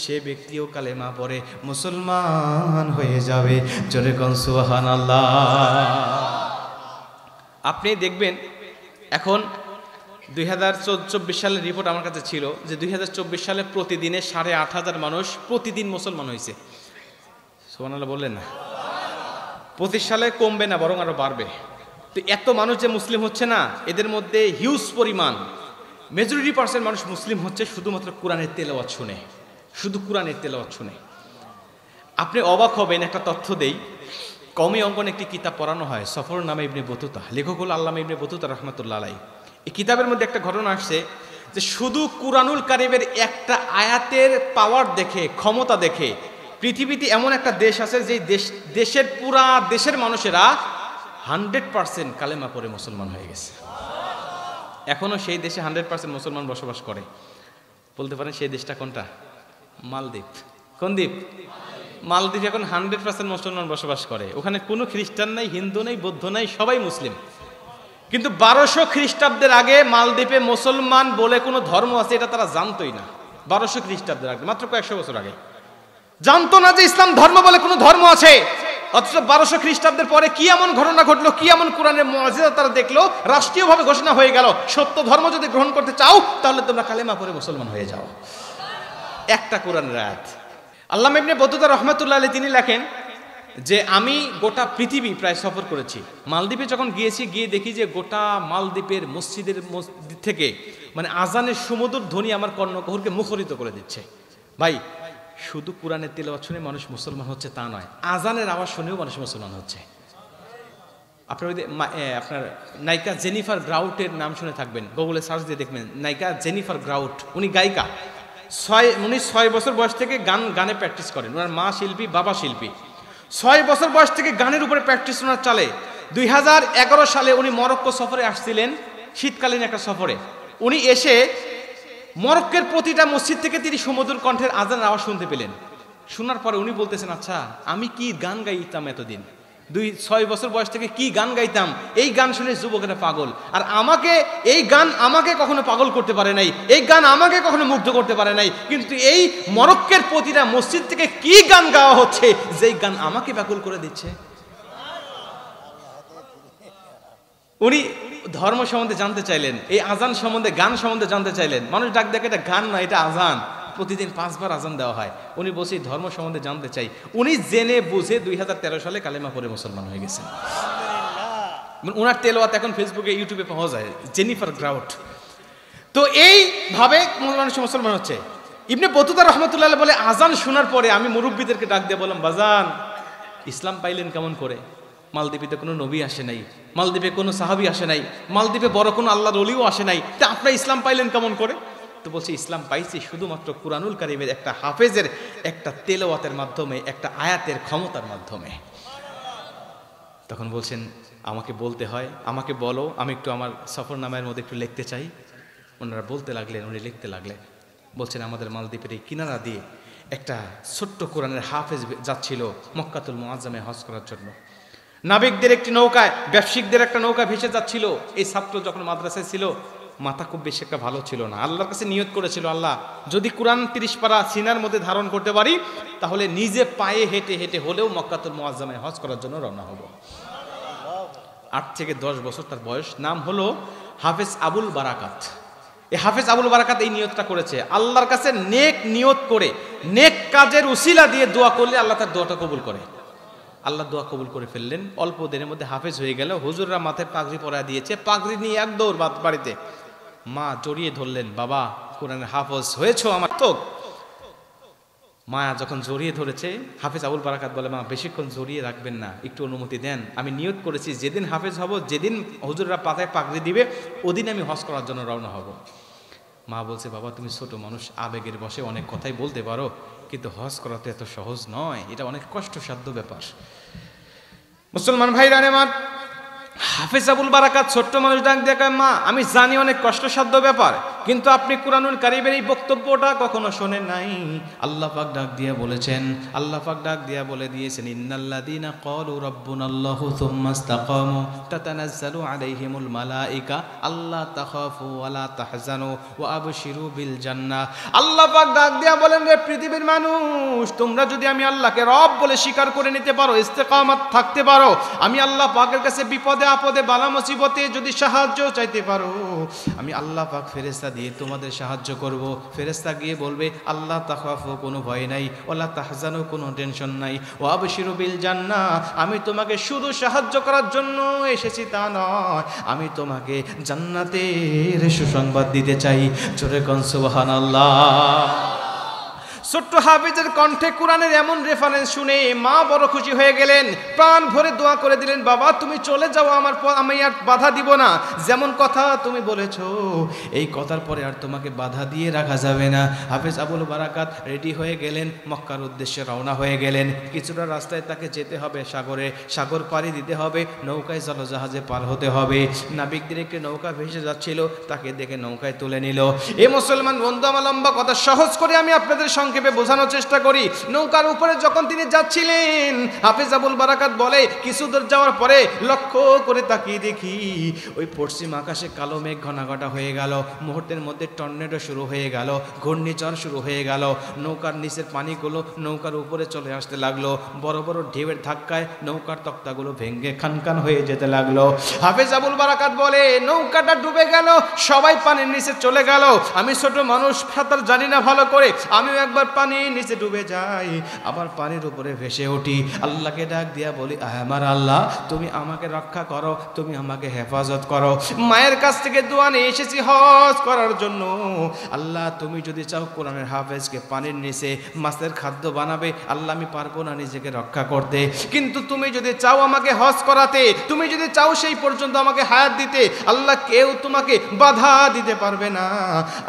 সে ব্যক্তিও কালেমা পড়ে মুসলমান হয়ে যাবে। জোরে কোন সুবহানাল্লাহ। আপনি দেখবেন এখন 2024 সালের রিপোর্ট আমার কাছে ছিল যে 2024 সালে প্রতিদিনে 8,500 মানুষ প্রতিদিন মুসলমান হয়েছে। সুবহানাল্লাহ বললেন না? 25 সালে কমবে না, বরং আরো বাড়বে। তো এত মানুষ যে মুসলিম হচ্ছে না, এদের মধ্যে হিউজ পরিমাণ মেজরিটি পার্সেন্ট মানুষ মুসলিম হচ্ছে শুধুমাত্র কোরআনের তেলাওয়াত শুনে, শুধু কোরআনের তেলাওয়াত শুনে। আপনি অবাক হবেন, একটা তথ্য দেই। কওমি অঙ্গনে একটি কিতাব পড়ানো হয়, সফর নামে ইবনে বতুতা, লেখক হল আল্লামা ইবনে বতুতা রাহমাতুল্লাহ আলাইহি। এই কিতাবের মধ্যে একটা ঘটনা আসছে যে শুধু কুরআনুল কারীমের একটা আয়াতের পাওয়ার দেখে, ক্ষমতা দেখে পৃথিবীতে এমন একটা দেশ আছে যে দেশের পুরা দেশের মানুষেরা 100% কালেমা পড়ে মুসলমান হয়ে গেছে। এখনো সেই দেশে 100% মুসলমান বসবাস করে। বলতে পারেন সেই দেশটা কোনটা? মালদ্বীপ। কোন দ্বীপ? মালদ্বীপ। এখন 100% মুসলমান বসবাস করে। ওখানে কোনো খ্রিস্টান নাই, হিন্দু নাই, বৌদ্ধ নাই, সবাই মুসলিম। কিন্তু 1200 খ্রিস্টাব্দের আগে মালদ্বীপে মুসলমান বলে কোনো ধর্ম আছে এটা তারা জানতোই না। 1200 খ্রিস্টাব্দের আগে, মাত্র কয়েকশো বছর আগে জানতো না যে ইসলাম ধর্ম বলে কোনো ধর্ম আছে। অথচ 1200 খ্রিস্টাব্দের পরে কি এমন ঘটনা ঘটলো, কি এমন কোরআনের মুআজিজা তারা দেখলো, রাষ্ট্রীয়ভাবে ঘোষণা হয়ে গেল, সত্য ধর্ম যদি গ্রহণ করতে চাও তাহলে তোমরা কালেমা পড়ে মুসলমান হয়ে যাও। একটা কোরআনের আয়াত। আল্লামা ইবনে বতুতা রহমাতুল্লাহ আলাইহি তিনি লেখেন যে আমি গোটা পৃথিবী প্রায় সফর করেছি। মালদ্বীপে যখন গিয়েছি, গিয়ে দেখি যে গোটা মালদ্বীপের মসজিদের থেকে মানে আজানের সুমধুর ধ্বনি আমার কর্ণকুহরকে মুখরিত করে দিচ্ছে। ভাই, শুধু কোরআনের তিলাওয়াত শুনে মানুষ মুসলমান হচ্ছে তা নয়, আজানের আওয়াজ শুনেও মানুষ মুসলমান হচ্ছে। আপনার নায়িকা জেনিফার গ্রাউটের নাম শুনে থাকবেন, গুগলে সার্চ দিয়ে দেখবেন, নায়িকা জেনিফার গ্রাউট, উনি গায়িকা। উনি 6 বছর বয়স থেকে গানে প্র্যাকটিস করেন। ওনার মা শিল্পী, বাবা শিল্পী। 6 বছর বয়স থেকে গানের উপরে প্র্যাকটিস ওনার চলে। 2011 সালে উনি মরক্কো সফরে আসছিলেন, শীতকালীন একটা সফরে। উনি এসে মরক্কোর প্রতিটা মসজিদ থেকে তিনি সুমধুর কণ্ঠের আজানের আওয়াজ শুনতে পেলেন। শোনার পরে উনি বলতেছেন, আচ্ছা আমি কি গান গাইতাম এতদিন, 6 বছর বয়স থেকে কি গান গাইতাম, এই গান শুনে যুবকেরা পাগল। আর এই গান আমাকে কখনো পাগল করতে পারে নাই, এই গান আমাকে কখনো মুগ্ধ করতে পারে নাই, কিন্তু এই মরক্কোর প্রতিটা মসজিদ থেকে কি গান গাওয়া হচ্ছে যেই গান আমাকে ব্যাকুল করে দিচ্ছে। উনি ধর্ম সম্বন্ধে জানতে চাইলেন, এই আজান সম্বন্ধে, গান সম্বন্ধে জানতে চাইলেন। মানুষ ডাক দেখে এটা গান না, এটা আজান, প্রতিদিন 5 বার আজান দেওয়া হয়। উনি বসে ধর্ম সম্বন্ধে জানতে চাই। উনি জেনে বুঝে 2013 সালে কালেমা পড়ে মুসলমান হয়ে গেছেন। উনার তেলাওয়াত এখন ফেসবুকে, ইউটিউবে পাওয়া যায়, জেনিফার গ্রাউট। তো এইভাবে মানুষ মুসলমান হচ্ছে। ইবনে বতুতা রহমাতুল্লাহ বলে, আজান শোনার পরে আমি মুরব্বীদেরকে ডাক দিয়ে বললাম, বাজান ইসলাম পাইলেন কেমন করে? মালদ্বীপে কোনো নবী আসে নাই, মালদ্বীপে কোনো সাহাবী আসে নাই, মালদ্বীপে বড় কোনো আল্লাহর ওলিও আসে নাই, তা আপনারা ইসলাম পাইলেন কেমন করে? তো বলছে, ইসলাম পাইছি শুধুমাত্র কুরআনুল কারীমের একটা হাফেজের একটা তেলাওয়াতের মাধ্যমে, একটা আয়াতের ক্ষমতার মাধ্যমে। তখন বলছেন, আমাকে বলতে হয়, আমাকে বলো, আমি একটু আমার সফরনামার মধ্যে একটু লিখতে চাই। ওনারা বলতে লাগলেন, উনি লিখতে লাগলেন। বলছেন, আমাদের মালদ্বীপের এই কিনারা দিয়ে একটা ছোট্ট কোরআনের হাফেজ যাচ্ছিল মক্কাতুল মুআজ্জামে হজ করার জন্য। নাবিকদের একটি নৌকায়, ব্যবসায়িকদের একটা নৌকা ভেসে যাচ্ছিল। এই ছাত্র যখন মাদ্রাসায় ছিল, মাথা খুব বেশি একটা ভালো ছিল না। আল্লাহর কাছে নিয়ত করেছিল, আল্লাহ যদি কোরআন 30 পারা সিনার মধ্যে ধারণ করতে পারি তাহলে নিজে পায়ে হেঁটে হেঁটে হলেও মক্কাতুল মুআজ্জামে হজ করার জন্য রওনা হব। 8 থেকে 10 বছর তার বয়স। নাম হলো হাফেজ আবুল বারাকাত। এই হাফেজ আবুল বারাকাত এই নিয়তটা করেছে, আল্লাহর কাছে নেক নিয়ত করে, নেক কাজের উসিলা দিয়ে দোয়া করলে আল্লাহ তার দোয়াটা কবুল করে। আল্লাহ দোয়া কবুল করে ফেললেন। অল্প দিনের মধ্যে হাফেজ হয়ে গেল। হুজুররা মাথায় পাগড়ি পরা দিয়েছে, পাগড়ি নিয়ে এক দৌড় বাড়িতে। মা জড়িয়ে ধরলেন, বাবা কোরআনের হাফেজ হয়েছো আমার। তো মা যখন জড়িয়ে ধরেছে, হাফেজ আবুল বারাকাত বলে, মা বেশিক্ষণ জড়িয়ে রাখবেন না, একটু অনুমতি দেন। আমি নিয়ত করেছি যেদিন হাফেজ হব, যেদিন হুজুররা পাতায় পাগড়ি দিবে, ওদিন আমি হজ করার জন্য রওনা হব। মা বলছে, বাবা তুমি ছোট মানুষ, আবেগের বশে অনেক কথাই বলতে পারো, কিন্তু হজ করা তো এত সহজ নয়, এটা অনেক কষ্টসাধ্য ব্যাপার। মুসলমান ভাইরা আমার, হাফেজ আবুল বারাকাত ছোট্ট মানুষ ডাক দিয়ে কয়, মা আমি জানি অনেক কষ্টসাধ্য ব্যাপার, কিন্তু আপনি কুরআনুল কারীমের এই বক্তব্যটা কখনো শোনেন নাই। আল্লাহ পাক ডাক দিয়ে বলেছেন, আল্লাহ পাক ডাক দিয়ে বলে দিয়েছেন, ইন্নাল্লাযীনা ক্বালু রাব্বুনাল্লাহু সুম্মা ইসতাকামু তাতানাজ্জালু আলাইহিমুল মালায়েকা আল্লা তাখাফু ওয়া লা তাহজানু ওয়া আবশিরু বিল জান্নাহ। আল্লাহ পাক ডাক দিয়ে বলেন, রে পৃথিবীর মানুষ, তোমরা যদি আমি আল্লাহকে রব বলে স্বীকার করে নিতে পারো, ইস্তেকামত থাকতে পারো, আমি আল্লাহ পাকের কাছে বিপদে আপদে বালা মুসিবতে যদি সাহায্য চাইতে পারো, আমি আল্লাহ পাক ফেরেশতা দিয়ে তোমাদের সাহায্য করব। ফেরেশতা গিয়ে বলবে, আল্লাহ তাখাফু, কোনো ভয় নাই, ওয়ালা তাহজানু, কোনো টেনশন নাই, ওয়া আবশিরু বিল জান্নাহ, আমি তোমাকে শুধু সাহায্য করার জন্য এসেছি তা নয়, আমি তোমাকে জান্নাতের সুসংবাদ দিতে চাই। জোরে কোন সুবহানাল্লাহ। ছোট্ট হাফেজের কণ্ঠে কোরআনের এমন রেফারেন্স শুনে মা বড় খুশি হয়ে গেলেন, প্রাণ ভরে দোয়া করে দিলেন, বাবা তুমি চলে যাও, আমি আর বাধা দিব না, যেমন কথা তুমি বলেছো এই কথার পরে আর তোমাকে বাধা দিয়ে রাখা যাবে না। হাফেজ আবুল বারাকাত রেডি হয়ে গেলেন, মক্কার উদ্দেশ্যে রওনা হয়ে গেলেন। কিছুটা রাস্তায় তাকে যেতে হবে সাগরে, সাগর পাড়ি দিতে হবে, নৌকায় জলজাহাজে পার হতে হবে। নাবিকদের একটি নৌকা ভেসে যাচ্ছিল, তাকে দেখে নৌকায় তুলে নিল। এ মুসলমান বন্ধু, আমার লম্বা কথা সহজ করে আমি আপনাদের সংক্ষেপে বোঝানোর চেষ্টা করি। নৌকার উপরে যখন তিনি যাচ্ছিলেন, হাফেজ আবুল বারাকাত বলে কিছু দূর যাওয়ার পরে লক্ষ্য করে তাকিয়ে দেখি ওই পশ্চিম আকাশে কালো মেঘ ঘনাঘটা হয়ে গেল, মুহূর্তের মধ্যে টর্নেডো শুরু হয়ে গেল, ঘূর্ণিঝড় শুরু হয়ে গেল। নৌকার নিচের পানিগুলো নৌকার উপরে চলে আসতে লাগলো, বড় বড় ঢেউয়ের ধাক্কায় নৌকার তক্তাগুলো ভেঙে খানখান হয়ে যেতে লাগলো। হাফেজ আবুল বারাকাত বলে নৌকাটা ডুবে গেল, সবাই পানির নিচে চলে গেল। আমি ছোট মানুষ, সাঁতার জানি না ভালো করে, আমিও একবার পানির নিচে ডুবে যাই, আবার পানির উপরে ভেসে উঠি, আল্লাহকে ডাক দিয়া বলি, আমার আল্লাহ তুমি আমাকে রক্ষা করো, তুমি আমাকে হেফাজত করো। মায়ের কাছ থেকে দোয়া নিয়ে এসেছি হজ করার জন্য, আল্লাহ তুমি যদি চাও কোরআনের হাফেজকে পানির নিচে মাছের খাদ্য বানাবে, আল্লাহ আমি পারবো না নিজেকে রক্ষা করতে, কিন্তু তুমি যদি চাও আমাকে হজ করাতে, তুমি যদি চাও সেই পর্যন্ত আমাকে হায়াত দিতে, আল্লাহ কেউ তোমাকে বাধা দিতে পারবে না।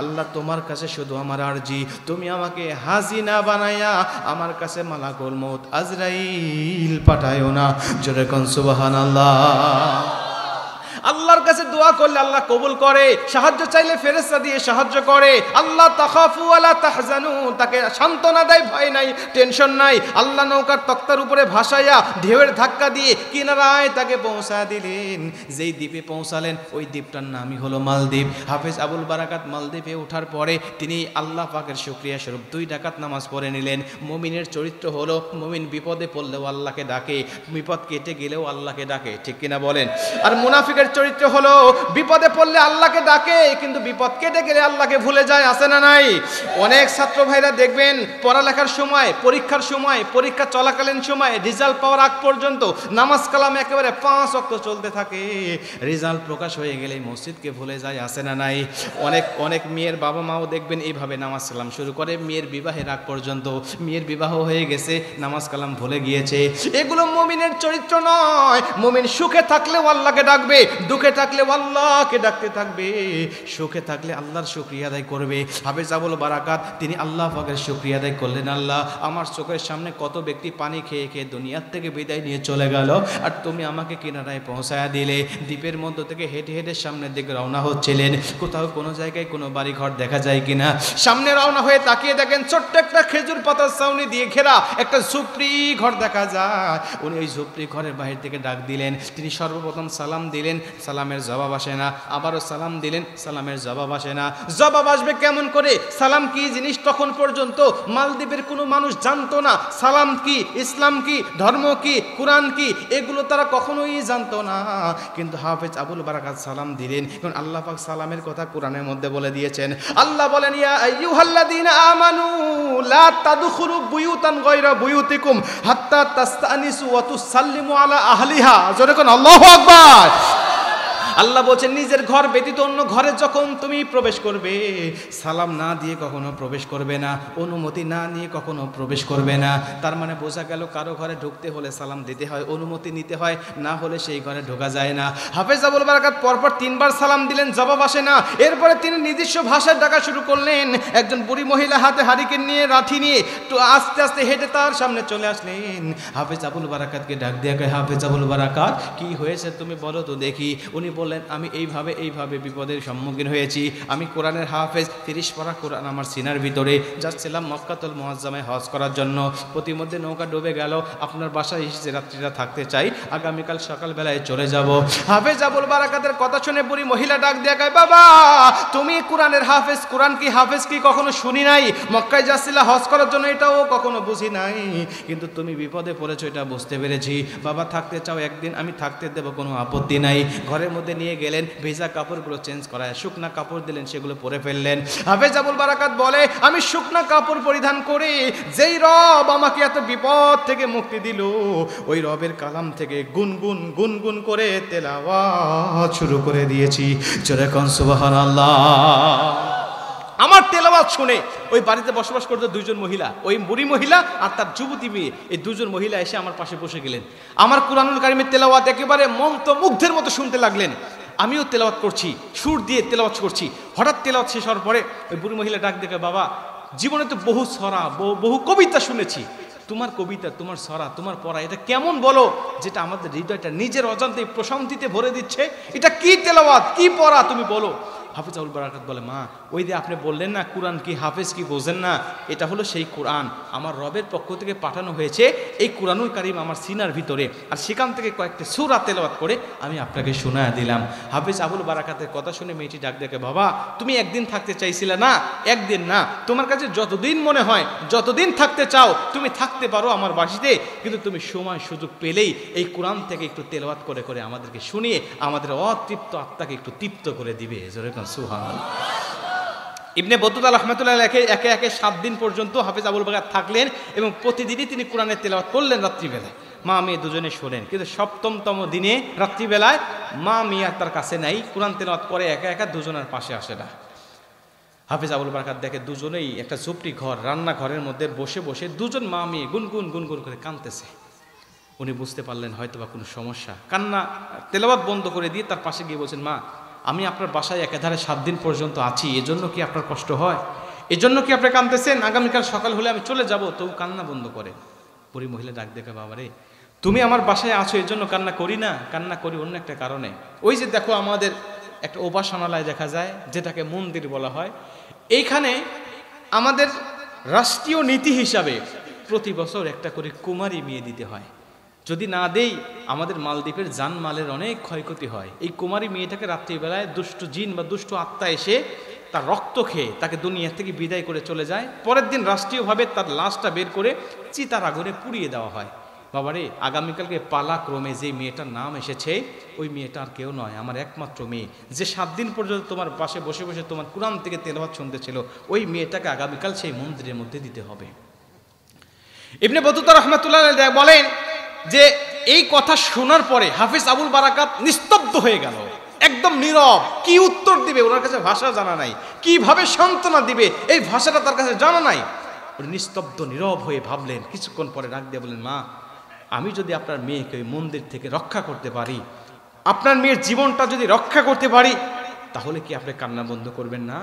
আল্লাহ তোমার কাছে শুধু আমার আরজি, তুমি আমাকে হাজিনা বানাইয়া আমার কাছে মালাকুল মউত আজরাইল পাঠায়ো না। জোরে কোন সুবহানাল্লাহ। আল্লাহর কাছে দোয়া করলে আল্লাহ কবুল করে, সাহায্য চাইলে ফেরেশতা দিয়ে সাহায্য করে। আল্লাহ তাখাফু ওয়ালা তাহজানু, তাকে সান্ত্বনা দেয়, ভয় নাই, টেনশন নাই। আল্লাহ নৌকার তক্তার উপরে ভাসাইয়া ঢেউয়ের ধাক্কা দিয়ে কিনারায় তাকে পৌঁছায় দিলেন। যেই দ্বীপে পৌঁছালেন ওই দ্বীপটার নামই হলো মালদ্বীপ। হাফেজ আবুল বারাকাত মালদ্বীপে ওঠার পরে তিনি আল্লাহ পাকের শুকরিয়া স্বরূপ 2 রাকাত নামাজ পড়ে নিলেন। মুমিনের চরিত্র হলো মুমিন বিপদে পড়লেও আল্লাহকে ডাকে, বিপদ কেটে গেলেও আল্লাহকে ডাকে, ঠিক কিনা বলেন? আর মুনাফিকের চরিত্র হলো বিপদে পড়লে আল্লাহকে ডাকে, কিন্তু বিপদ কেটে গেলে আল্লাহকে ভুলে যায়, আছে না নাই? অনেক ছাত্র ভাইরা দেখবেন পড়ালেখার সময়, পরীক্ষার সময়, পরীক্ষা চলাকালীন সময়, রেজাল্ট পাওয়ার আগ পর্যন্ত নামাজ কালাম একেবারে 5 ওয়াক্ত চলতে থাকে, রেজাল্ট প্রকাশ হয়ে গেলে মসজিদকে ভুলে যায়, আছে না নাই? অনেক মেয়ের বাবা মাও দেখবেন এইভাবে নামাজ কালাম শুরু করে মেয়ের বিবাহের আগ পর্যন্ত, মেয়ের বিবাহ হয়ে গেছে নামাজ কালাম ভুলে গিয়েছে। এগুলো মুমিনের চরিত্র নয়। মুমিন সুখে থাকলেও আল্লাহকে ডাকবে, দুঃখে থাকলে আল্লাহকে ডাকতে থাকবে, সুখে থাকলে আল্লাহর শুকরিয়া আদায় করবে। হাফেজ আবুল বারাকাত তিনি আল্লাহ পাকের শুকরিয়া আদায় করলেন, আল্লাহ আমার চোখের সামনে কত ব্যক্তি পানি খেয়ে খেয়ে দুনিয়ার থেকে বিদায় নিয়ে চলে গেল, আর তুমি আমাকে কিনারায় পৌঁছায়া দিলে। দ্বীপের মধ্য থেকে হেঁটে হেঁটে সামনের দিকে রওনা হচ্ছিলেন, কোথাও কোনো জায়গায় কোনো বাড়ি ঘর দেখা যায় কিনা। সামনে রওনা হয়ে তাকিয়ে দেখেন ছোট্ট একটা খেজুর পাতার ছাউনি দিয়ে ঘেরা একটা ঝুপড়ি ঘর দেখা যায়। উনি ওই ঝুপড়ি ঘরের বাহির থেকে ডাক দিলেন। তিনি সর্বপ্রথম সালাম দিলেন, সালামের জবাব আসে না। আবারও সালাম দিলেন, সালামের জবাব আসে না। জবাব আসবে কেমন করে? সালাম কি জিনিস তখন পর্যন্ত মালদ্বীপের কোনো মানুষ জানতো না। সালাম কি, ইসলাম কি, ধর্ম কি, কোরআন কি, এগুলো তারা কখনোই জানতো না। কিন্তু হাফেজ আবুল বারাকাত সালাম দিলেন, কারণ আল্লাহ পাক সালামের কথা কোরআনের মধ্যে বলে দিয়েছেন। আল্লাহ বলেন, ইয়া আইয়ুহাল্লাযীনা আমানু লা তাদখুলু বুয়ুতান গায়রা বুয়ুতিকুম হাত্তা তাস্তানিসু ওয়া তুসাল্লিমু আলা আহলিহা। জোরে কোন আল্লাহু আকবার। আল্লাহ বলছেন নিজের ঘর ব্যতীত অন্য ঘরে যখন তুমি প্রবেশ করবে, সালাম না দিয়ে কখনো প্রবেশ করবে না, অনুমতি না নিয়ে কখনো প্রবেশ করবে না। তার মানে বোঝা গেল কারো ঘরে ঢুকতে হলে সালাম দিতে হয়, অনুমতি নিতে হয়, না হলে সেই ঘরে ঢোকা যায় না। হাফেজ আবুল বারাকাত পরপর 3 বার সালাম দিলেন, জবাব আসে না। এরপরে তিনি নিজস্ব ভাষায় ডাকা শুরু করলেন। একজন বুড়ি মহিলা হাতে হারিকেন নিয়ে, লাঠি নিয়ে একটু আস্তে আস্তে হেঁটে তার সামনে চলে আসলেন। হাফেজ আবুল বারাকাতকে ডাক দিয়ে কয়, হাফেজ আবুল বারাকাত কি হয়েছে তুমি বলো তো দেখি। উনি বললেন, আমি এইভাবে বিপদের সম্মুখীন হয়েছি। আমি কোরআনের হাফেজ, 30 পারা কোরআন আমার সিনার ভিতরে, যাচ্ছিলাম মক্কাতুল মুআজ্জামায় হজ করার জন্য। প্রতিমধ্যে নৌকা ডুবে গেল, আপনার বাসায় এসে রাত্রিটা থাকতে চাই, আগামীকাল সকালবেলায় চলে যাব। হাফেজ আবুল বারাকাতের কথা শুনে বুড়ি মহিলা ডাক দিয়ে কয়, বাবা তুমি কোরআনের হাফেজ, কোরআন কি হাফেজ কি কখনো শুনি নাই। মক্কায় যাচ্ছিলা হজ করার জন্য, এটাও কখনো বুঝি নাই, কিন্তু তুমি বিপদে পড়েছো এটা বুঝতে পেরেছি। বাবা থাকতে চাও একদিন, আমি থাকতে দেব, কোনো আপত্তি নাই। ঘরের মধ্যে নিয়ে গেলেন, ভেজা কাপড়গুলো চেঞ্জ করায় শুকনা কাপড় দিলেন, সেগুলো পরে ফেললেন। হাফেজ আবুল বারাকাত বলে, আমি শুকনা কাপড় পরিধান করে যেই রব আমাকে এত বিপদ থেকে মুক্তি দিল, ওই রবের কালাম থেকে গুনগুন গুনগুন করে তেলাওয়াত শুরু করে দিয়েছি। জোরে কোন সুবহানাল্লাহ। আমার তেলাওয়াত শুনে ওই বাড়িতে বসবাস করতে দুইজন মহিলা, ওই বুড়ি মহিলা আর তার যুবতী মেয়ে, এই দুজন মহিলা এসে আমার পাশে বসে গেলেন। আমার কুরআনুল কারীমের তেলাওয়াত একেবারে মন্ত্রমুগ্ধের মতো শুনতে লাগলেন। আমিও তেলাওয়াত করছি, সুর দিয়ে তেলাওয়াত করছি। হঠাৎ তেলাওয়াত শেষ হওয়ার পরে ওই বুড়ি মহিলা ডাক দেখে, বাবা জীবনে তো বহু ছড়া বহু কবিতা শুনেছি, তোমার কবিতা, তোমার ছড়া, তোমার পড়া এটা কেমন বলো, যেটা আমাদের হৃদয়টা নিজের অজান্তে প্রশান্তিতে ভরে দিচ্ছে। এটা কি তেলাওয়াত, কি পড়া তুমি বলো। হাফেজ আবুল বারাকাত বলে, মা ওই যে আপনি বললেন না কুরআন কি, হাফেজ কি বোঝেন না, এটা হলো সেই কোরআন, আমার রবের পক্ষ থেকে পাঠানো হয়েছে এই কুরআনুল কারীম আমার সিনার ভিতরে, আর সেখান থেকে কয়েকটা সূরা তেলাওয়াত করে আমি আপনাকে শোনায় দিলাম। হাফেজ আবুল বারাকাতের কথা শুনে মেয়েটি ডাক দেখে, বাবা তুমি একদিন থাকতে চাইছিলে না, একদিন না, তোমার কাছে যতদিন মনে হয়, যতদিন থাকতে চাও তুমি থাকতে পারো আমার বাড়িতে, কিন্তু তুমি সময় সুযোগ পেলেই এই কোরআন থেকে একটু তেলাওয়াত করে করে আমাদেরকে শুনিয়ে আমাদের অতৃপ্ত আত্মাকে একটু তৃপ্ত করে দিবে। সুবহানাল্লাহ। ইবনে বতুতা রাহমাতুল্লাহ আলাইহি একে একে 7 দিন পর্যন্ত হাফেজ আবুল বারাকাত থাকলেন এবং প্রতিদিনই তিনি কোরআনের তেলাওয়াত করলেন রাত্রিবেলায়। মা মেয়ে দুজনে শোনেন, কিন্তু 7তম দিনে রাত্রিবেলায় মা মেয়ে তার কাছে নাই, কোরআন তেলাওয়াত করে একা একা, দুজনের পাশে আসে না। হাফেজ আবুল বারাকাত দেখে দুজনেই একটা ঝুপড়ি ঘর, রান্নাঘরের মধ্যে বসে বসে দুজন মা মেয়ে গুনগুন গুনগুন করে কাঁদতেছে। উনি বুঝতে পারলেন হয়তো বা কোনো সমস্যা, কান্না তেলাওয়াত বন্ধ করে দিয়ে তার পাশে গিয়ে বলছেন, মা আমি আপনার বাসায় একাধারে 7 দিন পর্যন্ত আছি, এজন্য কি আপনার কষ্ট হয়, এজন্য কি আপনি কাঁদতেছেন, আগামীকাল সকাল হলে আমি চলে যাব, তবু কান্না বন্ধ করে। বুড়ি মহিলা ডাক দেখে, বাবারে তুমি আমার বাসায় আছো এজন্য কান্না করি না, কান্না করি অন্য একটা কারণে। ওই যে দেখো আমাদের একটা উপাসনালয় দেখা যায় যেটাকে মন্দির বলা হয়, এইখানে আমাদের রাষ্ট্রীয় নীতি হিসাবে প্রতি বছর একটা করে কুমারী মেয়ে দিতে হয়, যদি না দেই আমাদের মালদ্বীপের জানমালের অনেক ক্ষয়ক্ষতি হয়। এই কুমারী মেয়েটাকে রাত্রিবেলায় দুষ্ট জিন বা দুষ্ট আত্মা এসে তার রক্ত খেয়ে তাকে দুনিয়া থেকে বিদায় করে চলে যায়, পরের দিন রাষ্ট্রীয়ভাবে তার লাশটা বের করে চিতার আগুনে পুড়িয়ে দেওয়া হয়। বাবারে আগামীকালকে পালাক্রমে যে মেয়েটার নাম এসেছে ওই মেয়েটা আর কেউ নয়, আমার একমাত্র মেয়ে, যে 7 দিন পর্যন্ত তোমার পাশে বসে বসে তোমার কোরআন থেকে তেলাওয়াত শুনতেছিল, ওই মেয়েটাকে আগামীকাল সেই মন্দিরের মধ্যে দিতে হবে। ইবনে বতুতা রাহমাতুল্লাহ আলাইহি বলেন যে এই কথা শোনার পরে হাফেজ আবুল বারাকাত নিস্তব্ধ হয়ে গেল, একদম নীরব। কি উত্তর দিবে ওনার কাছে ভাষা জানা নাই, কিভাবে সান্ত্বনা দিবে এই ভাষাটা তার কাছে জানা নাই। উনি নিস্তব্ধ নীরব হয়ে ভাবলেন, কিছুক্ষণ পরে ডাক দিয়ে বলেন, মা আমি যদি আপনার মেয়েকে ওই মন্দির থেকে রক্ষা করতে পারি, আপনার মেয়ের জীবনটা যদি রক্ষা করতে পারি, তাহলে কি আপনি কান্না বন্ধ করবেন না?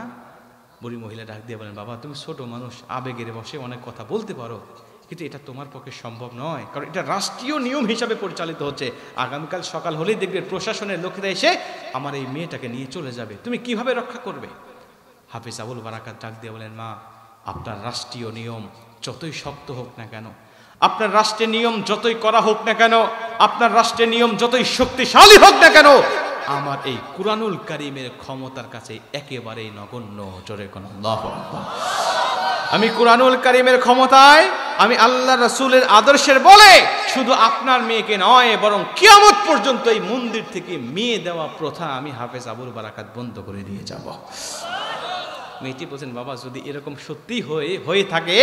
বুড়ি মহিলা ডাক দিয়ে বলেন, বাবা তুমি ছোট মানুষ, আবেগের বসে অনেক কথা বলতে পারো, কিন্তু এটা তোমার পক্ষে সম্ভব নয়, কারণ এটা রাষ্ট্রীয় নিয়ম হিসাবে পরিচালিত হচ্ছে। আগামীকাল সকাল হলেই দেখবে প্রশাসনের লোকেরা এসে আমার এই মেয়েটাকে নিয়ে চলে যাবে, তুমি কিভাবে রক্ষা করবে? হাফেজ আবুল বারাকাত ডাক দিয়ে বলেন, মা আপনার রাষ্ট্রীয় নিয়ম যতই শক্ত হোক না কেন, আপনার রাষ্ট্রের নিয়ম যতই করা হোক না কেন, আপনার রাষ্ট্রের নিয়ম যতই শক্তিশালী হোক না কেন, আমার এই কুরআনুল কারীমের ক্ষমতার কাছে একেবারেই নগণ্য। জোরে কোন আল্লাহু আকবার। আমি কুরআনুল কারীমের ক্ষমতায়, আমি আল্লাহ রাসূলের আদর্শের বলে শুধু আপনার মেয়েকে নয়, বরং কিয়ামত পর্যন্ত এই মন্দির থেকে মেয়ে দেওয়া প্রথা আমি হাফেজ আবুল বারাকাত বন্ধ করে দিয়ে যাব। মেয়েটি বলছেন, বাবা যদি এরকম সত্যি হয়ে থাকে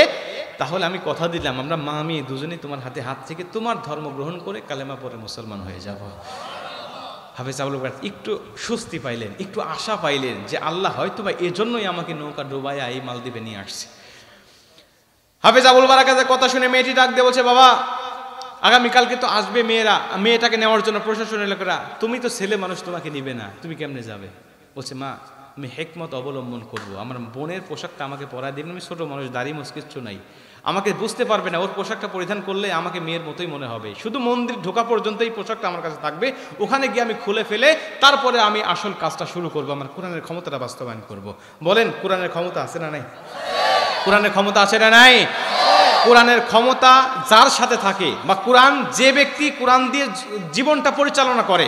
তাহলে আমি কথা দিলাম আমরা মা মেয়ে দুজনেই তোমার হাতে হাত থেকে তোমার ধর্ম গ্রহণ করে কালেমা পড়ে মুসলমান হয়ে যাব। হাফেজ আবুল বারাকাত একটু স্বস্তি পাইলেন, একটু আশা পাইলেন যে আল্লাহ হয়তো বা এজন্যই আমাকে নৌকা ডুবাইয়া এই মালদ্বীপে নিয়ে আসছে। হাফেজ আবুল বারাকাতের কথা শুনে মেয়েটি ডাক দিয়ে বলছে, বাবা আগামীকালকে তো আসবে মেয়েরা, মেয়েটাকে নেওয়ার জন্য প্রশাসনের লোকেরা, তুমি তো ছেলে মানুষ, তোমাকে নিবে না, তুমি কেমনে যাবে? বলছে, মা আমি হিকমত অবলম্বন করব, আমার বোনের পোশাকটা আমাকে পরায় দিবেন, আমি ছোট মানুষ, দাড়ি মোছ কিচ্ছু নাই, আমাকে বুঝতে পারবে না, ওর পোশাকটা পরিধান করলে আমাকে মেয়ের মতোই মনে হবে, শুধু মন্দির ঢোকা পর্যন্ত এই পোশাকটা আমার কাছে থাকবে, ওখানে গিয়ে আমি খুলে ফেলে তারপরে আমি আসল কাজটা শুরু করব, আমার কোরআনের ক্ষমতাটা বাস্তবায়ন করব। বলেন কোরআনের ক্ষমতা আছে না নাই? কোরআনের ক্ষমতা আছে না নাই? কোরআনের ক্ষমতা যার সাথে থাকে, বা কোরআন যে ব্যক্তি কোরআন দিয়ে জীবনটা পরিচালনা করে,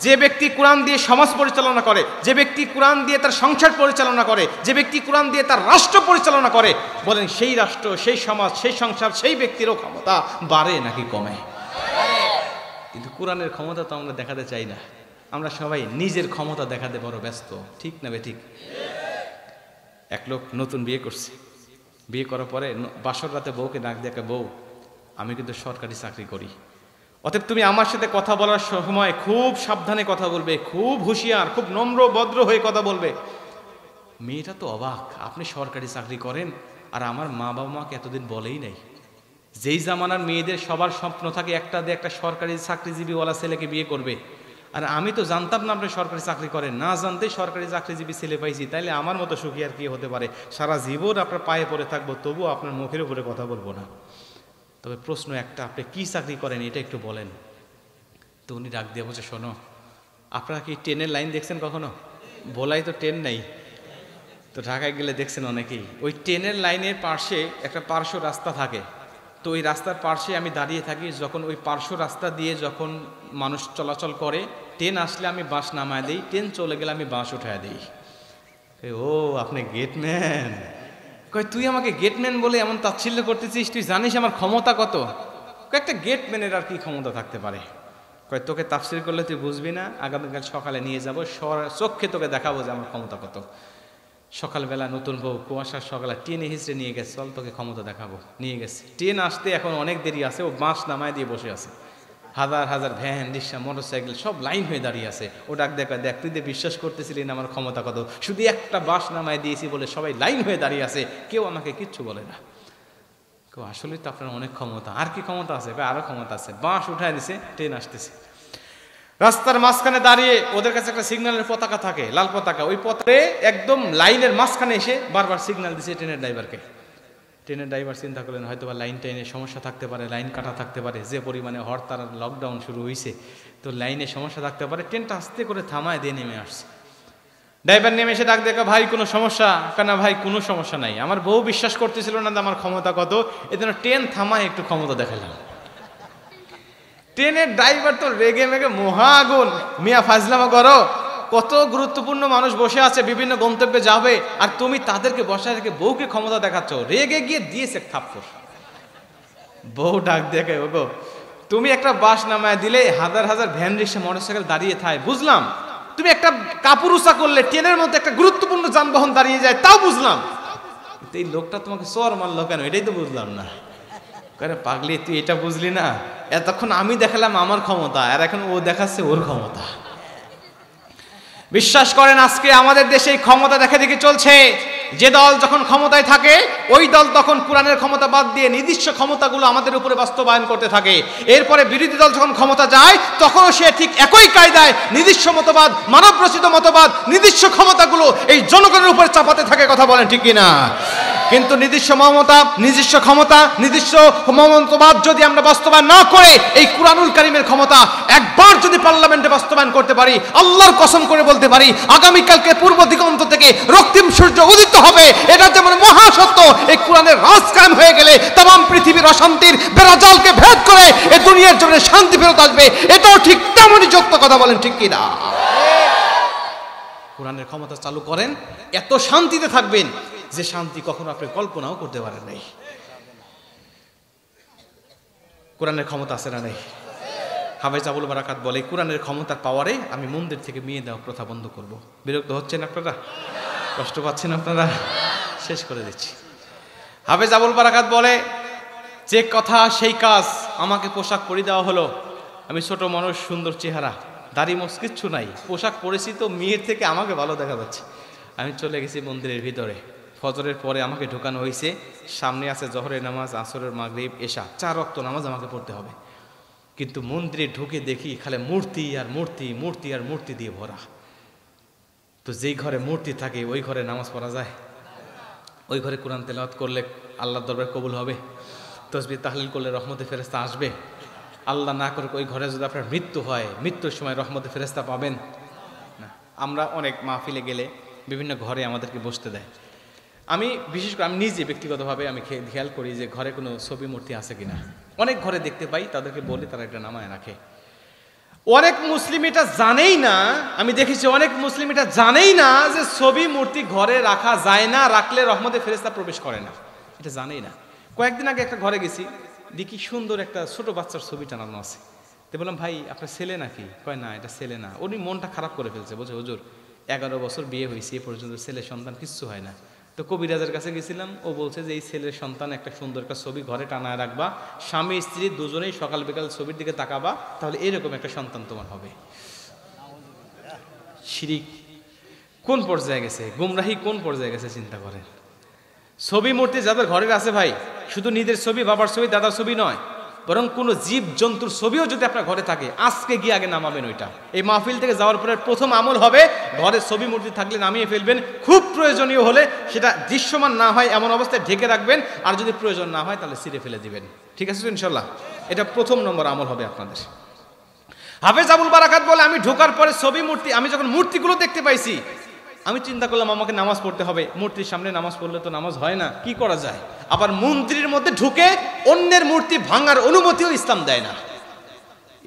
যে ব্যক্তি কোরআন দিয়ে সমাজ পরিচালনা করে, যে ব্যক্তি কোরআন দিয়ে তার সংসার পরিচালনা করে, যে ব্যক্তি কোরআন দিয়ে তার রাষ্ট্র পরিচালনা করে, বলেন সেই রাষ্ট্র, সেই সমাজ, সেই সংসার, সেই ব্যক্তিরও ক্ষমতা বাড়ে নাকি কমে? কিন্তু কোরআনের ক্ষমতা তো আমরা দেখাতে চাই না, আমরা সবাই নিজের ক্ষমতা দেখাতে বড় ব্যস্ত, ঠিক না বেঠিক? এক লোক নতুন বিয়ে করছে, বিয়ে করার পরে বাসর রাতে বউকে ডাক দেখে, বউ আমি কিন্তু সরকারি চাকরি করি, অতএব তুমি আমার সাথে কথা বলার সময় খুব সাবধানে কথা বলবে, খুব হুঁশিয়ার, খুব নম্র ভদ্র হয়ে কথা বলবে। মেয়েটা তো অবাক, আপনি সরকারি চাকরি করেন আর আমার মা বাবা মাকে এতদিন বলেই নাই। যেই জামানার মেয়েদের সবার স্বপ্ন থাকে একটা সরকারি চাকরিজীবীওয়ালা ছেলেকে বিয়ে করবে, আর আমি তো জানতাম না আপনি সরকারি চাকরি করেন, না জানতে সরকারি চাকরিজীবী ছেলে পাইছি, তাইলে আমার মতো সুখী আর কি হতে পারে? সারা জীবন আপনার পায়ে পড়ে থাকবো, তবুও আপনার মুখের উপরে কথা বলবো না। তবে প্রশ্ন একটা, আপনি কি চাকরি করেন এটা একটু বলেন। তো উনি ডাক দিয়ে বলছে, শোনো, আপনারা কি ট্রেনের লাইন দেখছেন কখনো? বলাই তো ট্রেন নাই, তো ঢাকায় গেলে দেখছেন অনেকেই। ওই ট্রেনের লাইনের পাশে একটা পার্শ্ব রাস্তা থাকে, তো ওই রাস্তার পাশে আমি দাঁড়িয়ে থাকি। যখন ওই পার্শ্ব রাস্তা দিয়ে যখন মানুষ চলাচল করে, ট্রেন আসলে আমি বাস নামায় দিই, ট্রেন চলে গেলে আমি বাস উঠায় দিই। ও, আপনি গেটম্যান? কয়, তুই আমাকে গেটম্যান বলে এমন তাচ্ছিল্য করতেছিস, তুই জানিস আমার ক্ষমতা কত? একটা গেটম্যানের আর কি ক্ষমতা থাকতে পারে? কয়, তোকে তাফসির করলে তুই বুঝবি না, আগামীকাল সকালে নিয়ে যাবো, চোখে তোকে দেখাবো যে আমার ক্ষমতা কত। সকালবেলা নতুন বউ কুয়াশার সকালে ট্রেনে হিসড়ে নিয়ে গেছে, চল তোকে ক্ষমতা দেখাবো। নিয়ে গেছে, ট্রেন আসতে এখন অনেক দেরি আছে, ও বাস নামায় দিয়ে বসে আছে। হাজার হাজার ভ্যান, রিক্সা, মোটরসাইকেল সব লাইন হয়ে দাঁড়িয়ে আছে। ও ডাক দেখ, দেখ তুই যে বিশ্বাস করতেছিলি না আমার ক্ষমতা কত, শুধু একটা বাস নামায় দিয়েছি বলে সবাই লাইন হয়ে দাঁড়িয়ে আছে, কেউ আমাকে কিচ্ছু বলে না। কেউ, আসলেই তো আপনার অনেক ক্ষমতা। আর কি ক্ষমতা আছে? আরো ক্ষমতা আছে। বাস উঠায় দিছে, ট্রেন আসতেছে। রাস্তার মাঝখানে দাঁড়িয়ে ওদের কাছে একটা সিগন্যালের পতাকা থাকে, লাল পতাকা, ওই পতাকে একদম লাইনের মাঝখানে এসে বারবার সিগন্যাল দিছে ট্রেনের ড্রাইভারকে। ট্রেনের ড্রাইভার চিন্তা করলেন হয়তো বা লাইন টাইনে সমস্যা থাকতে পারে, লাইন কাটা থাকতে পারে, যে পরিমাণে হরতাল লকডাউন শুরু হয়েছে, তো লাইনে সমস্যা থাকতে পারে। ট্রেনটা আস্তে করে থামায় দিয়ে নেমে আসছে। ড্রাইভার নেমে এসে ডাক দেখা, ভাই কোনো সমস্যা? কেন ভাই, কোনো সমস্যা নাই, আমার বউ বিশ্বাস করতেছিল না আমার ক্ষমতা কত, এজন্য ট্রেন থামায় একটু ক্ষমতা দেখালাম। ট্রেনের ড্রাইভার তো রেগে মেগে মহা আগুন, মিয়া ফাজলামা করো, কত গুরুত্বপূর্ণ মানুষ বসে আছে, বিভিন্ন গন্তব্যে যাবে, আর তুমি তাদেরকে বসায় রেখে বউকে ক্ষমতা দেখাচ্ছ। রেগে গিয়ে দিয়েছে থাপ্পড়। বউ ডাক দেখে, ওগো তুমি একটা বাস নামায় দিলে হাজার হাজার ভ্যান, রিক্সা, মোটরসাইকেল দাঁড়িয়ে থাকে, বুঝলাম। তুমি একটা কাপুরুষা করলে ট্রেনের মধ্যে একটা গুরুত্বপূর্ণ যানবাহন দাঁড়িয়ে যায়, তাও বুঝলাম। এই লোকটা তোমাকে চর মারলো কেন, এটাই তো বুঝলাম না। পাগলি, তুই এটা বুঝলি না? এতক্ষণ আমি দেখালাম আমার ক্ষমতা, আর এখন ও দেখাচ্ছে ওর ক্ষমতা। বিশ্বাস করেন, আজকে আমাদের দেশে ক্ষমতা দেখা দেখি চলছে। যে দল যখন ক্ষমতায় থাকে, ওই দল তখন কোরআনের ক্ষমতা বাদ দিয়ে নিজস্ব ক্ষমতাগুলো আমাদের উপরে বাস্তবায়ন করতে থাকে। এরপরে বিরোধী দল যখন ক্ষমতা যায়, তখনও সে ঠিক একই কায়দায় নিজস্ব মতবাদ, মানব রচিত মতবাদ, নিজস্ব ক্ষমতাগুলো এই জনগণের উপর চাপাতে থাকে। কথা বলেন ঠিক কিনা? কিন্তু নিজস্ব মমতা, নিজস্ব ক্ষমতা, নিজস্ব মমতাবাদ যদি আমরা বাস্তবায়ন না করে এই কুরআনুল কারীমের ক্ষমতা একবার যদি পার্লামেন্টে বাস্তবায়ন করতে পারি, আল্লাহর কসম করে বলতে পারি, আগামীকালকে পূর্ব দিগন্ত থেকে রক্তিম সূর্য উদিত হবে। এটা যেমন মহাসত্য, এই কুরআনের রাজ কায়েম হয়ে গেলে तमाम পৃথিবীর অশান্তির বেড়াজালকে ভেদ করে এই দুনিয়ার জন্য শান্তি ফেরত আসবে। এটাও ঠিক তেমনই যুক্ত। কথা বলেন ঠিক কিনা? কোরআনের ক্ষমতা চালু করেন, এত শান্তিতে থাকবেন যে শান্তি কখনো আপনি কল্পনাও করতে পারেন নাই। কোরআনের ক্ষমতা আছে না নাই? হাফেজ আবুল বারাকাত বলে, কোরআনের ক্ষমতার পাওয়ারে আমি মন্দির থেকে মেয়ে দেওয়া প্রথা বন্ধ করব। বিরক্ত হচ্ছেন আপনারা? কষ্ট পাচ্ছেন আপনারা? শেষ করে দিচ্ছি। হাফেজ আবুল বারাকাত বলে, যে কথা সেই কাজ, আমাকে পোশাক পরিয়ে দেওয়া হলো, আমি ছোট মানুষ, সুন্দর চেহারা, দাড়ি মোছ কিচ্ছু নাই, পোশাক পরেছি তো মেয়ের থেকে আমাকে ভালো দেখা যাচ্ছে। আমি চলে গেছি মন্দিরের ভিতরে। ফজরের পরে আমাকে ঢোকানো হয়েছে, সামনে আছে জহরের নামাজ, আসরের, মাগরিব, এশা, 4 ওয়াক্ত নামাজ আমাকে পড়তে হবে। কিন্তু মন্দিরে ঢুকে দেখি খালি মূর্তি আর মূর্তি, মূর্তি আর মূর্তি দিয়ে ভরা। তো যেই ঘরে মূর্তি থাকে ওই ঘরে নামাজ পড়া যায়? ওই ঘরে কোরআন তেলাওয়াত করলে আল্লাহর দরবারে কবুল হবে? তাসবিহ তাহলিল করলে রহমতে ফেরেশতা আসবে? আল্লাহ না করে ওই ঘরে যদি আপনার মৃত্যু হয়, মৃত্যুর সময় রহমতে ফেরেশতা পাবেন না। আমরা অনেক মাহফিলে গেলে বিভিন্ন ঘরে আমাদেরকে বসতে দেয়। আমি বিশেষ করে আমি নিজে ব্যক্তিগতভাবে আমি খেয়াল করি যে ঘরে কোনো ছবি মূর্তি আছে কিনা। অনেক ঘরে দেখতে পাই, তাদেরকে বলি তারা একটা নামায় রাখে। অনেক মুসলিম এটা জানেই না, আমি দেখেছি অনেক মুসলিম এটা জানেই না যে ছবি মূর্তি ঘরে রাখা যায় না, রাখলে রহমতে ফেরেশতা প্রবেশ করে না, এটা জানেই না। কয়েকদিন আগে একটা ঘরে গেছি, দেখি সুন্দর একটা ছোট বাচ্চার ছবি টানানো আছে। তো বললাম, ভাই আপনার ছেলে নাকি? কয় না, এটা ছেলে না। উনি মনটা খারাপ করে ফেলছে, বলছে হুজুর 11 বছর বিয়ে হয়েছে, এ পর্যন্ত ছেলে সন্তান কিচ্ছু হয় না। তো কবিরাজের কাছে গেছিলাম, ও বলছে যে এই ছেলের সন্তান একটা সুন্দর একটা ছবি ঘরে টানায় রাখবা, স্বামী স্ত্রী দুজনেই সকাল বিকাল ছবির দিকে তাকাবা, তাহলে এরকম একটা সন্তান তোমার হবে। শিরিক। কোন পর্যায়ে গেছে, গুমরাহি কোন পর্যায়ে গেছে চিন্তা করেন। ছবি মূর্তি যাদের ঘরের আছে ভাই, শুধু নিজের ছবি, বাবার ছবি, দাদার ছবি নয়, বরং কোনো জীব জন্তুর ছবিও যদি আপনার ঘরে থাকে, আজকে গিয়ে আগে নামাবেন ওইটা। এই মাহফিল থেকে যাওয়ার পরে প্রথম আমল হবে ঘরে ছবি মূর্তি থাকলে নামিয়ে ফেলবেন। খুব প্রয়োজনীয় হলে সেটা দৃশ্যমান না হয় এমন অবস্থায় ঢেকে রাখবেন, আর যদি প্রয়োজন না হয় তাহলে ছিঁড়ে ফেলে দিবেন। ঠিক আছে তো ইনশাল্লাহ? এটা প্রথম নম্বর আমল হবে আপনাদের। হাফেজ আবুল বারাকাত বলে, আমি ঢোকার পরে ছবি মূর্তি, আমি যখন মূর্তিগুলো দেখতে পাইছি আমি চিন্তা করলাম আমাকে নামাজ পড়তে হবে, মূর্তির সামনে নামাজ পড়লে তো নামাজ হয় না, কি করা যায়? আবার মন্দিরের মধ্যে ঢুকে অন্যের মূর্তি ভাঙার অনুমতিও ইসলাম দেয় না।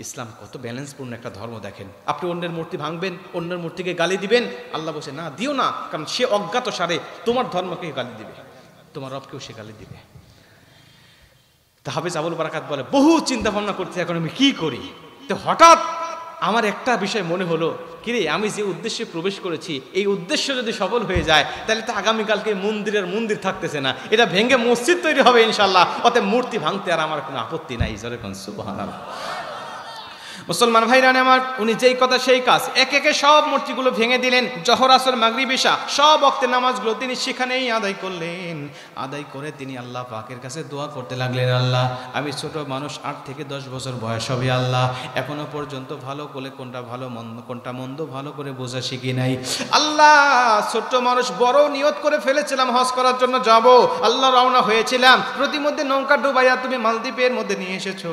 ইসলাম কত ব্যালেন্সপূর্ণ একটা ধর্ম দেখেন। আপনি অন্যের মূর্তি ভাঙবেন, অন্যের মূর্তিকে গালি দিবেন, আল্লাহ বসে না, দিও না, কারণ সে অজ্ঞাত সারে তোমার ধর্মকে গালি দিবে, তোমার রবকেও সে গালি দিবে। তা হাফেজ আবুল বারাকাত বলে, বহু চিন্তা ভাবনা করতে এখন আমি কি করি। তো হঠাৎ আমার একটা বিষয় মনে হলো, কিরে আমি যে উদ্দেশ্যে প্রবেশ করেছি এই উদ্দেশ্য যদি সফল হয়ে যায় তাহলে তো আগামীকালকে মন্দির থাকতেছে না, এটা ভেঙে মসজিদ তৈরি হবে ইনশাল্লাহ, অতএব মূর্তি ভাঙতে আর আমার কোনো আপত্তি নাই। জোরে কোন সুবহানাল্লাহ। মুসলমান ভাইরা আমার, উনি যেই কথা সেই কাজ, একে একে সব মূর্তিগুলো ভেঙে দিলেন। জোহর আসর মাগরিব ইশা সব ওয়াক্তের নামাজগুলো তিনি সেখানেই আদায় করলেন। আদায় করে তিনি আল্লাহ পাকের কাছে দোয়া করতে লাগলেন, আল্লাহ আমি ছোট মানুষ, 8 থেকে 10 বছর বয়স হবে, আল্লাহ এখনো পর্যন্ত ভালো করে কোনটা ভালো মন্দ কোনটা মন্দ ভালো করে বোঝা শিখি নাই। আল্লাহ ছোট্ট মানুষ, বড় নিয়ত করে ফেলেছিলাম হজ করার জন্য যাব, আল্লাহ রওনা হয়েছিলাম, প্রতিমধ্যে নৌকা ডুবাইয়া তুমি মালদ্বীপের মধ্যে নিয়ে এসেছো।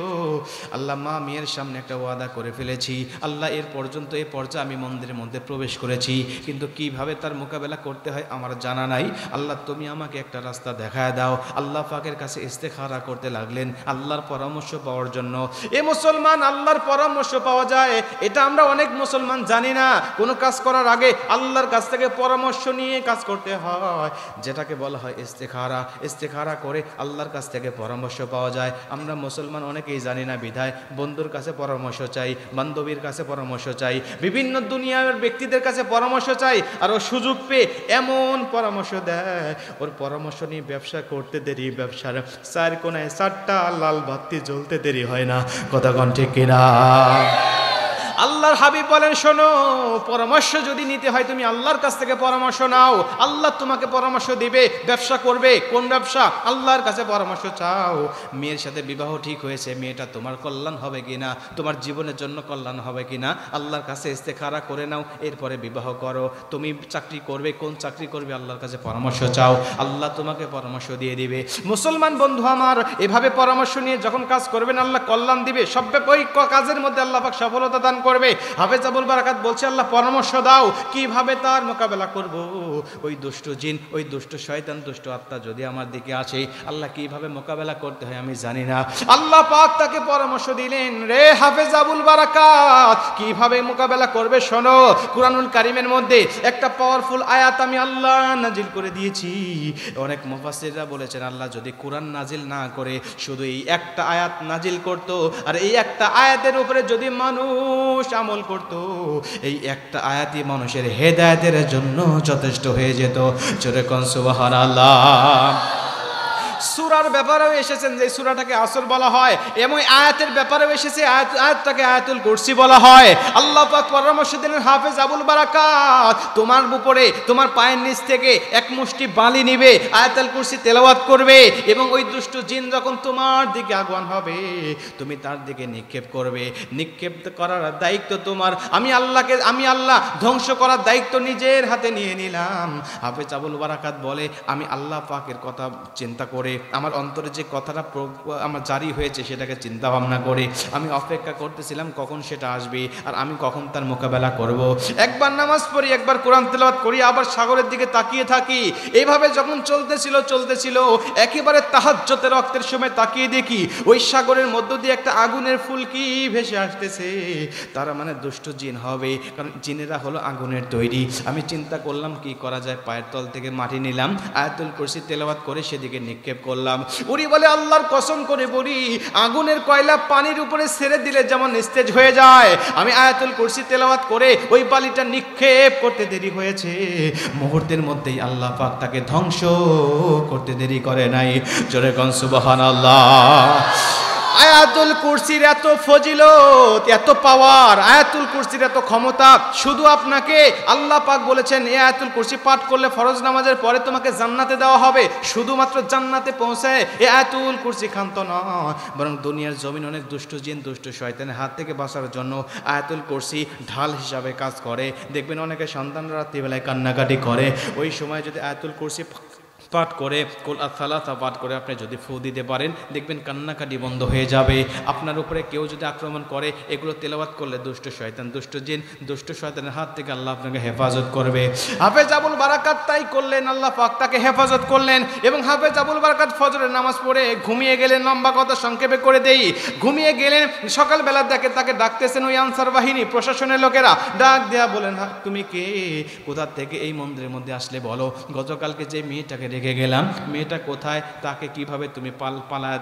আল্লাহ মা মেয়ের সামনে একটা করে ফেলেছি, আল্লাহ এর পর্যন্ত এই পর্যায়ে আমি মন্দিরের মধ্যে প্রবেশ করেছি, কিন্তু কিভাবে তার মোকাবেলা করতে হয় আমার জানা নাই। আল্লাহ তুমি আমাকে একটা রাস্তা দেখায় দাও। আল্লাহ পাকের কাছে ইস্তেখারা করতে লাগলেন আল্লাহর পরামর্শ পাওয়ার জন্য। এ মুসলমান, আল্লাহর পরামর্শ পাওয়া যায় এটা আমরা অনেক মুসলমান জানি না। কোনো কাজ করার আগে আল্লাহর কাছ থেকে পরামর্শ নিয়ে কাজ করতে হয়, যেটাকে বলা হয় ইস্তেখারা। ইস্তেখারা করে আল্লাহর কাছ থেকে পরামর্শ পাওয়া যায়। আমরা মুসলমান অনেকেই জানি না, বিধায় বন্ধুর কাছে পরামর্শ চাই, বান্ধবীর কাছে পরামর্শ চাই, বিভিন্ন দুনিয়ার ব্যক্তিদের কাছে পরামর্শ চাই, আর ও সুযোগ পেয়ে এমন পরামর্শ দেয়, ওর পরামর্শ নিয়ে ব্যবসা করতে দেরি, ব্যবসার 4 কোণায় 4টা লাল বাতি জ্বলতে দেরি হয় না। কথা কোন ঠিক কিনা? আল্লাহর হাবিব বলেন, শোনো, পরামর্শ যদি নিতে হয় তুমি আল্লাহর কাছ থেকে পরামর্শ নাও, আল্লাহ তোমাকে পরামর্শ দিবে। ব্যবসা করবে, কোন ব্যবসা? আল্লাহর কাছে পরামর্শ চাও। মেয়ের সাথে বিবাহ ঠিক হয়েছে, মেয়েটা তোমার কল্যাণ হবে কিনা, তোমার জীবনের জন্য কল্যাণ হবে কিনা, আল্লাহর কাছে ইস্তেখারা করে নাও, এরপরে বিবাহ করো। তুমি চাকরি করবে, কোন চাকরি করবে, আল্লাহর কাছে পরামর্শ চাও, আল্লাহ তোমাকে পরামর্শ দিয়ে দিবে। মুসলমান বন্ধু আমার, এভাবে পরামর্শ নিয়ে যখন কাজ করবেন আল্লাহ কল্যাণ দিবে। সব ওই কাজের মধ্যে আল্লাহ পাক সফলতা দান করবে। হাফেজ আবুল বারাকাত বলছে, আল্লাহ পরামর্শ দাও কিভাবে তার মোকাবেলা করব। ওই দুষ্ট জিন, ওই দুষ্ট শয়তান, দুষ্ট আত্মা যদি আমার দিকে আসে, আল্লাহ কিভাবে মোকাবেলা করতে হয় আমি জানি না। আল্লাহ পাক তাকে পরামর্শ দিলেন, রে হাফেজ আবুল বারাকাত, কিভাবে মোকাবেলা করবে শোনো। কুরআনুল কারীমের মধ্যে একটা পাওয়ারফুল আয়াত আমি আল্লাহ নাজিল করে দিয়েছি। অনেক মুফাসসিররা বলেছেন, আল্লাহ যদি কোরআন নাজিল না করে শুধু এই একটা আয়াত নাজিল করত, আর এই একটা আয়াতের উপরে যদি মানুষ আমল করত, এই একটা আয়াতই মানুষের হেদায়েতের জন্য যথেষ্ট হয়ে যেত। জোরে কোন সুবহানাল্লাহ। সূরার ব্যাপারেও এসেছেন যে সূরাটাকে আসর বলা হয়, এবং আয়াতের ব্যাপারেও এসেছে আয়াতটাকে আয়াতুল কুরসি বলা হয়। আল্লাহ পাক পরামর্শ দিলেন, হাফেজ আবুল বারাকাত, তোমার উপরে তোমার পায়ের নিচ থেকে এক মুষ্টি বালি নিবে, আয়াতুল কুরসি তেলাওয়াত করবে, এবং ওই দুষ্ট জিন যখন তোমার দিকে আগুয়ান হবে তুমি তার দিকে নিক্ষেপ করবে। নিক্ষেপ করার দায়িত্ব তোমার। আমি আল্লাহ ধ্বংস করার দায়িত্ব নিজের হাতে নিয়ে নিলাম। হাফেজ আবুল বারাকাত বলে, আমি আল্লাহ পাকের কথা চিন্তা করে, আমার অন্তরে যে কথাটা আমার জারি হয়েছে সেটাকে চিন্তা ভাবনা করে আমি অপেক্ষা করতেছিলাম কখন সেটা আসবে আর আমি কখন তার মোকাবেলা করব। একবার নামাজ পড়ি, একবার কোরআন তেলাওয়াত করি, আবার সাগরের দিকে তাকিয়ে থাকি। এইভাবে যখন চলতেছিল একেবারে তাহাজ্জুদের ওয়াক্তের সময় তাকিয়ে দেখি ওই সাগরের মধ্য দিয়ে একটা আগুনের ফুলকি ভেসে আসতেছে। তারা মানে দুষ্ট জিন হবে, কারণ জিনেরা হলো আগুনের তৈরি। আমি চিন্তা করলাম কি করা যায়, পায়ের তল থেকে মাটি নিলাম, আয়াতুল কুরসি তেলাওয়াত করে সেদিকে নিক্ষেপ করলাম। উনি বলে, আল্লাহর কসম করে বলি, আগুনের কয়লা পানির উপরে ছেড়ে দিলে যেমন নিস্তেজ হয়ে যায়, আমি আয়াতুল কুরসি তেলাওয়াত করে ওই বালিটা নিক্ষেপ করতে দেরি হয়েছে, মুহূর্তের মধ্যেই আল্লাহ পাক তাকে ধ্বংস করতে দেরি করে নাই। জোরে কোন সুবহানাল্লাহ। আয়াতুল কুরসির এত ফজিলত, এত পাওয়ার, আয়াতুল কুরসির এত ক্ষমতা, শুধু আপনাকে আল্লাহ পাক বলেছেন এই আয়াতুল কুরসি পাঠ করলে ফরজ নামাজের পরে তোমাকে জান্নাতে দেওয়া হবে। শুধুমাত্র জান্নাতে পৌঁছায় এই আয়াতুল কুরসি ক্ষান্ত নয়, বরং দুনিয়ার জমিন অনেক দুষ্ট জিন দুষ্ট শয়তানের হাত থেকে বাঁচার জন্য আয়াতুল কুরসি ঢাল হিসাবে কাজ করে। দেখবেন অনেকে সন্তানরা রাত্রিবেলায় কান্নাকাটি করে, ওই সময় যদি আয়াতুল কুরসি পাঠ করে, কুল আসালাসা পাঠ করে আপনি যদি ফু দিতে পারেন, দেখবেন কান্নাকাটি বন্ধ হয়ে যাবে। আপনার উপরে কেউ যদি আক্রমণ করে, এগুলো তেলাওয়াত করলে দুষ্ট শয়তান দুষ্ট জিন দুষ্ট শয়তানের হাত থেকে আল্লাহ আপনাকে হেফাজত করবে। হাফেজ আবুল বারাকাত তাই করলেন, আল্লাহ পাক তাকে হেফাজত করলেন। এবং হাফেজ আবুল বারাকাত ফজরের নামাজ পড়ে ঘুমিয়ে গেলেন। লম্বা কথা সংক্ষেপে করে দেই, ঘুমিয়ে গেলেন। সকালবেলা দেখে তাকে ডাকতেছেন ওই আনসার বাহিনী প্রশাসনের লোকেরা, ডাক দেয়া বলেন, তুমি কে, কোথা থেকে এই মন্দিরের মধ্যে আসলে বলো, গতকালকে যে মেয়েটাকে রেখে গেলাম মেয়েটা কোথায়, তাকে কিভাবে তুমি পালা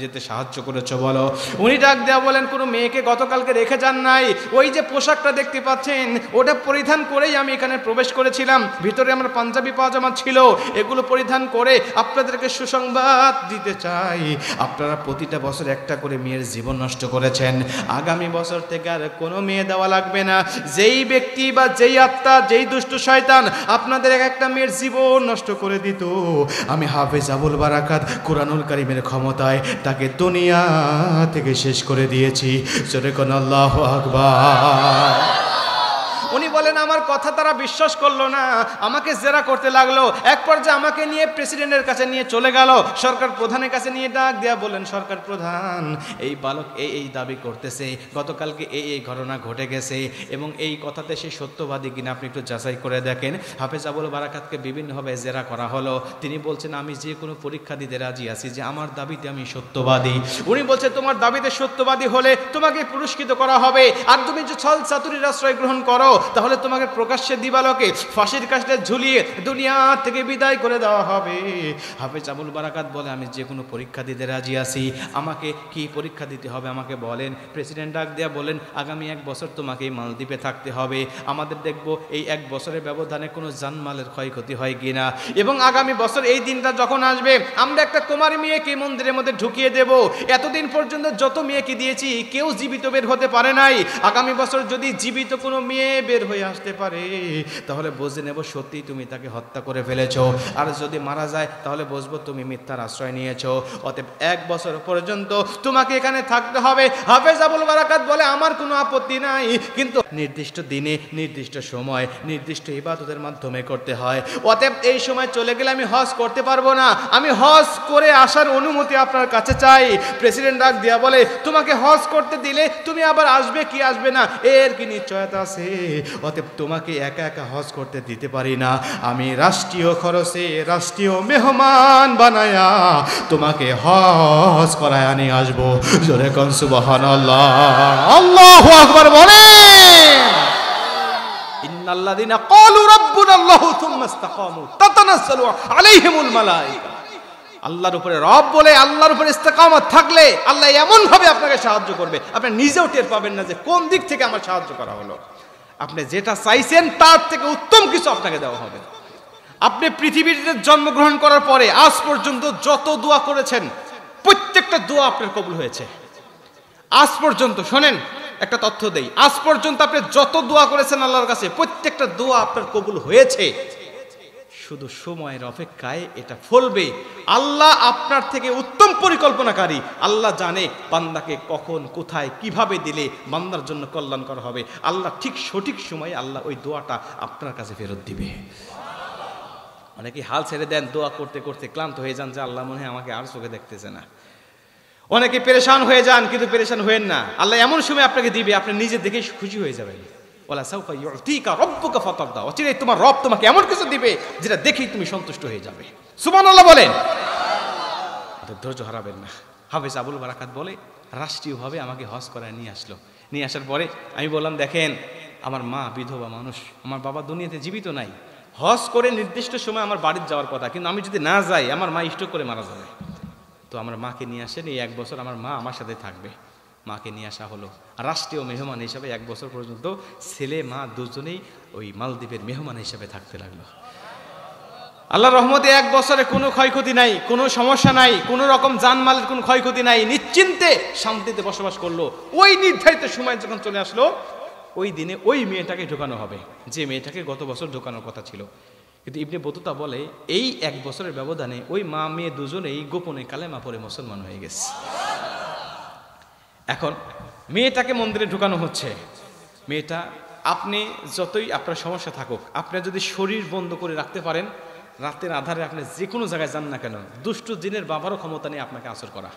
যেতে সাহায্য করেছো বলো। উনি ডাক দেয়া বলেন, কোনো মেয়েকে গতকালকে রেখে যান নাই, ওই যে পোশাকটা দেখতে পাচ্ছেন ওটা পরিধান করেই আমি এখানে প্রবেশ করেছিলাম। ভিতরে আমার পাঞ্জাবি পাজামা ছিল, এগুলো পরিধান করে আপনাদেরকে সুসংবাদ দিতে চাই, আপনারা প্রতিটা বছর একটা করে মেয়ের জীবন নষ্ট করেছেন, আগামী বছর থেকে আর কোনো মেয়ে দেওয়া লাগবে না। যেই ব্যক্তি বা যেই আত্মা, যেই দুষ্ট শয়তান আপনাদের একটা মেয়ের জীবন নষ্ট করে দিত, আমি হাফেজ আবুল বারাকাত কুরআনুল কারীমের ক্ষমতায় তাকে দুনিয়া থেকে শেষ করে দিয়েছি। জোরে কোন আল্লাহু আকবার। উনি বলেন, আমার কথা তারা বিশ্বাস করলো না, আমাকে জেরা করতে লাগলো। এক পর্যায়ে আমাকে নিয়ে প্রেসিডেন্টের কাছে নিয়ে চলে গেল, সরকার প্রধানের কাছে নিয়ে ডাক দেয়া বলেন, সরকার প্রধান এই বালক এই দাবি করতেছে, গতকালকে এই ঘটনা ঘটে গেছে এবং এই কথাতে সে সত্যবাদী কিনা আপনি একটু যাচাই করে দেখেন। হাফেজ আবুল বারাকাতকে বিভিন্নভাবে জেরা করা হলো, তিনি বলছেন আমি যে কোনো পরীক্ষা দিতে রাজি আছি যে আমার দাবিতে আমি সত্যবাদী। উনি বলছে, তোমার দাবিতে সত্যবাদী হলে তোমাকে পুরস্কৃত করা হবে, আর তুমি যে ছল চাতুরির আশ্রয় গ্রহণ করো তাহলে তোমাকে প্রকাশ্যে দিবালোকে ফাঁসির কাস্টে ঝুলিয়ে দুনিয়া থেকে বিদায় করে দেওয়া হবে। হাফেজ আবুল বারাকাত বলে, আমি যে কোনো পরীক্ষা দিতে রাজি আছি, আমাকে কি পরীক্ষা দিতে হবে আমাকে বলেন। প্রেসিডেন্ট ডাক দেয়া বলেন, আগামী 1 বছর তোমাকে এই মালদ্বীপে থাকতে হবে, আমাদের দেখব এই 1 বছরের ব্যবধানে কোনো জানমালের ক্ষয়ক্ষতি হয় কিনা, এবং আগামী বছর এই দিনটা যখন আসবে আমরা একটা কুমারী মেয়েকে মন্দিরের মধ্যে ঢুকিয়ে দেব। এতদিন পর্যন্ত যত মেয়েকে দিয়েছি কেউ জীবিত বের হতে পারে নাই, আগামী বছর যদি জীবিত কোনো মেয়ে বের হয়ে আসতে পারে তাহলে বুঝে নেব সত্যি তুমি তাকে হত্যা করে ফেলেছো, আর যদি মারা যায় তাহলে বুঝবো তুমি মিথ্যার আশ্রয় নিয়েছো। অতএব 1 বছর পর্যন্ত তোমাকে এখানে থাকতে হবে। হাফেজ আবুল বারাকাত বলে, আমার কোনো আপত্তি নাই, কিন্তু নির্দিষ্ট দিনে নির্দিষ্ট সময় নির্দিষ্ট ইবাদতের মাধ্যমে করতে হয়। অতএব এই সময় চলে গেলে আমি হজ করতে পারবো না, আমি হজ করে আসার অনুমতি আপনার কাছে চাই। প্রেসিডেন্ট ডাক দিয়া বলে, তোমাকে হজ করতে দিলে তুমি আবার আসবে কি আসবে না এর কি নিশ্চয়তা আছে? অতএব তোমাকে একা একা হজ করতে দিতে পারি না, আমি রাষ্ট্রীয় খরচে রাষ্ট্রীয় মেহমান বানায়া তোমাকে হজ করায় আনি আসবো। জোরে কোন সুবহানাল্লাহ, আল্লাহু আকবার বলেন। ইন্নাল্লাযীনা ক্বালু রাব্বুনাল্লাহু থুম্মা ইসতাকামু তাতানাজ্জালু আলাইহিমুল মালায়েকা। আল্লাহর উপরে রব বলে আল্লাহর উপরে ইস্তেকামত থাকলে আল্লাহ এমন ভাবে আপনাকে সাহায্য করবে আপনি নিজেও টের পাবেন না যে কোন দিক থেকে আমার সাহায্য করা হলো। আপনি যেটা চাইছেন তার থেকে উত্তম কিছু আপনাকে দেওয়া হবে। আপনি পৃথিবীতে জন্মগ্রহণ করার পরে আজ পর্যন্ত যত দোয়া করেছেন প্রত্যেকটা দোয়া আপনার কবুল হয়েছে। আজ পর্যন্ত শোনেন, একটা তথ্য দেই, আজ পর্যন্ত আপনি যত দোয়া করেছেন আল্লাহর কাছে প্রত্যেকটা দোয়া আপনার কবুল হয়েছে। শুধু সময়ের অপেক্ষায় এটা ফলবে। আল্লাহ আপনার থেকে উত্তম পরিকল্পনাকারী। আল্লাহ জানে বান্দাকে কখন কোথায় কিভাবে দিলে বান্দার জন্য কল্যাণকর হবে। আল্লাহ ঠিক সঠিক সময়ে আল্লাহ ওই দোয়াটা আপনার কাছে ফেরত দিবে। অনেকে হাল ছেড়ে দেন, দোয়া করতে করতে ক্লান্ত হয়ে যান যে আল্লাহ মনে হয় আমাকে আর চোখে দেখতেছে না। অনেকে পেরেশান হয়ে যান, কিন্তু পেরেশান হয়েন না, আল্লাহ এমন সময় আপনাকে দিবে আপনি নিজে দেখে খুশি হয়ে যাবেন। ওয়ালা সাউফা ইউতিকা রাব্বুকা ফাতারদা, অচিরেই তোমার রব তোমাকে এমন কিছু দিবে যেটা দেখেই তুমি সন্তুষ্ট হয়ে যাবে। সুবহানাল্লাহ বলেন। ধৈর্য হারাবেন না। হাফেজ আবুল বারাকাত বলে, রাষ্ট্রীয়ভাবে আমাকে হজ করায় নিয়ে আসলো। নিয়ে আসার পরে আমি বললাম, দেখেন আমার মা বিধবা মানুষ, আমার বাবা দুনিয়াতে জীবিত নাই, হজ করে নির্দিষ্ট সময় আমার বাড়িতে যাওয়ার কথা, কিন্তু আমি যদি না যাই আমার মা স্ট্রোক করে মারা যাবে। তো আমার মাকে নিয়ে আসেন, এই 1 বছর আমার মা আমার সাথে থাকবে। মাকে নিয়ে আসা হলো রাষ্ট্রীয় মেহমান হিসাবে। 1 বছর পর্যন্ত ছেলে মা দুজনেই ওই মালদ্বীপের মেহমান হিসাবে থাকতে লাগলো। আল্লাহর রহমতে 1 বছরে কোনো ক্ষয়ক্ষতি নাই, কোনো সমস্যা নাই, কোনো রকম জানমালের কোনো ক্ষয়ক্ষতি নাই, নিশ্চিন্তে শান্তিতে বসবাস করলো। ওই নির্ধারিত সময় যখন চলে আসলো, ওই দিনে ওই মেয়েটাকে ঢোকানো হবে যে মেয়েটাকে গত বছর ঢোকানোর কথা ছিল। কিন্তু ইবনে বতুতা বলে এই 1 বছরের ব্যবধানে ওই মা মেয়ে দুজনেই গোপনে কালেমা পড়ে মুসলমান হয়ে গেছে। এখন মেয়েটাকে মন্দিরে ঢোকানো হচ্ছে। মেয়েটা, আপনি যতই আপনার সমস্যা থাকুক, আপনি যদি শরীর বন্ধ করে রাখতে পারেন, রাতের আধারে আপনি যে কোনো জায়গায় যান না কেন, দুষ্ট জিনের বাবারও ক্ষমতা নেই আপনাকে আসর করা।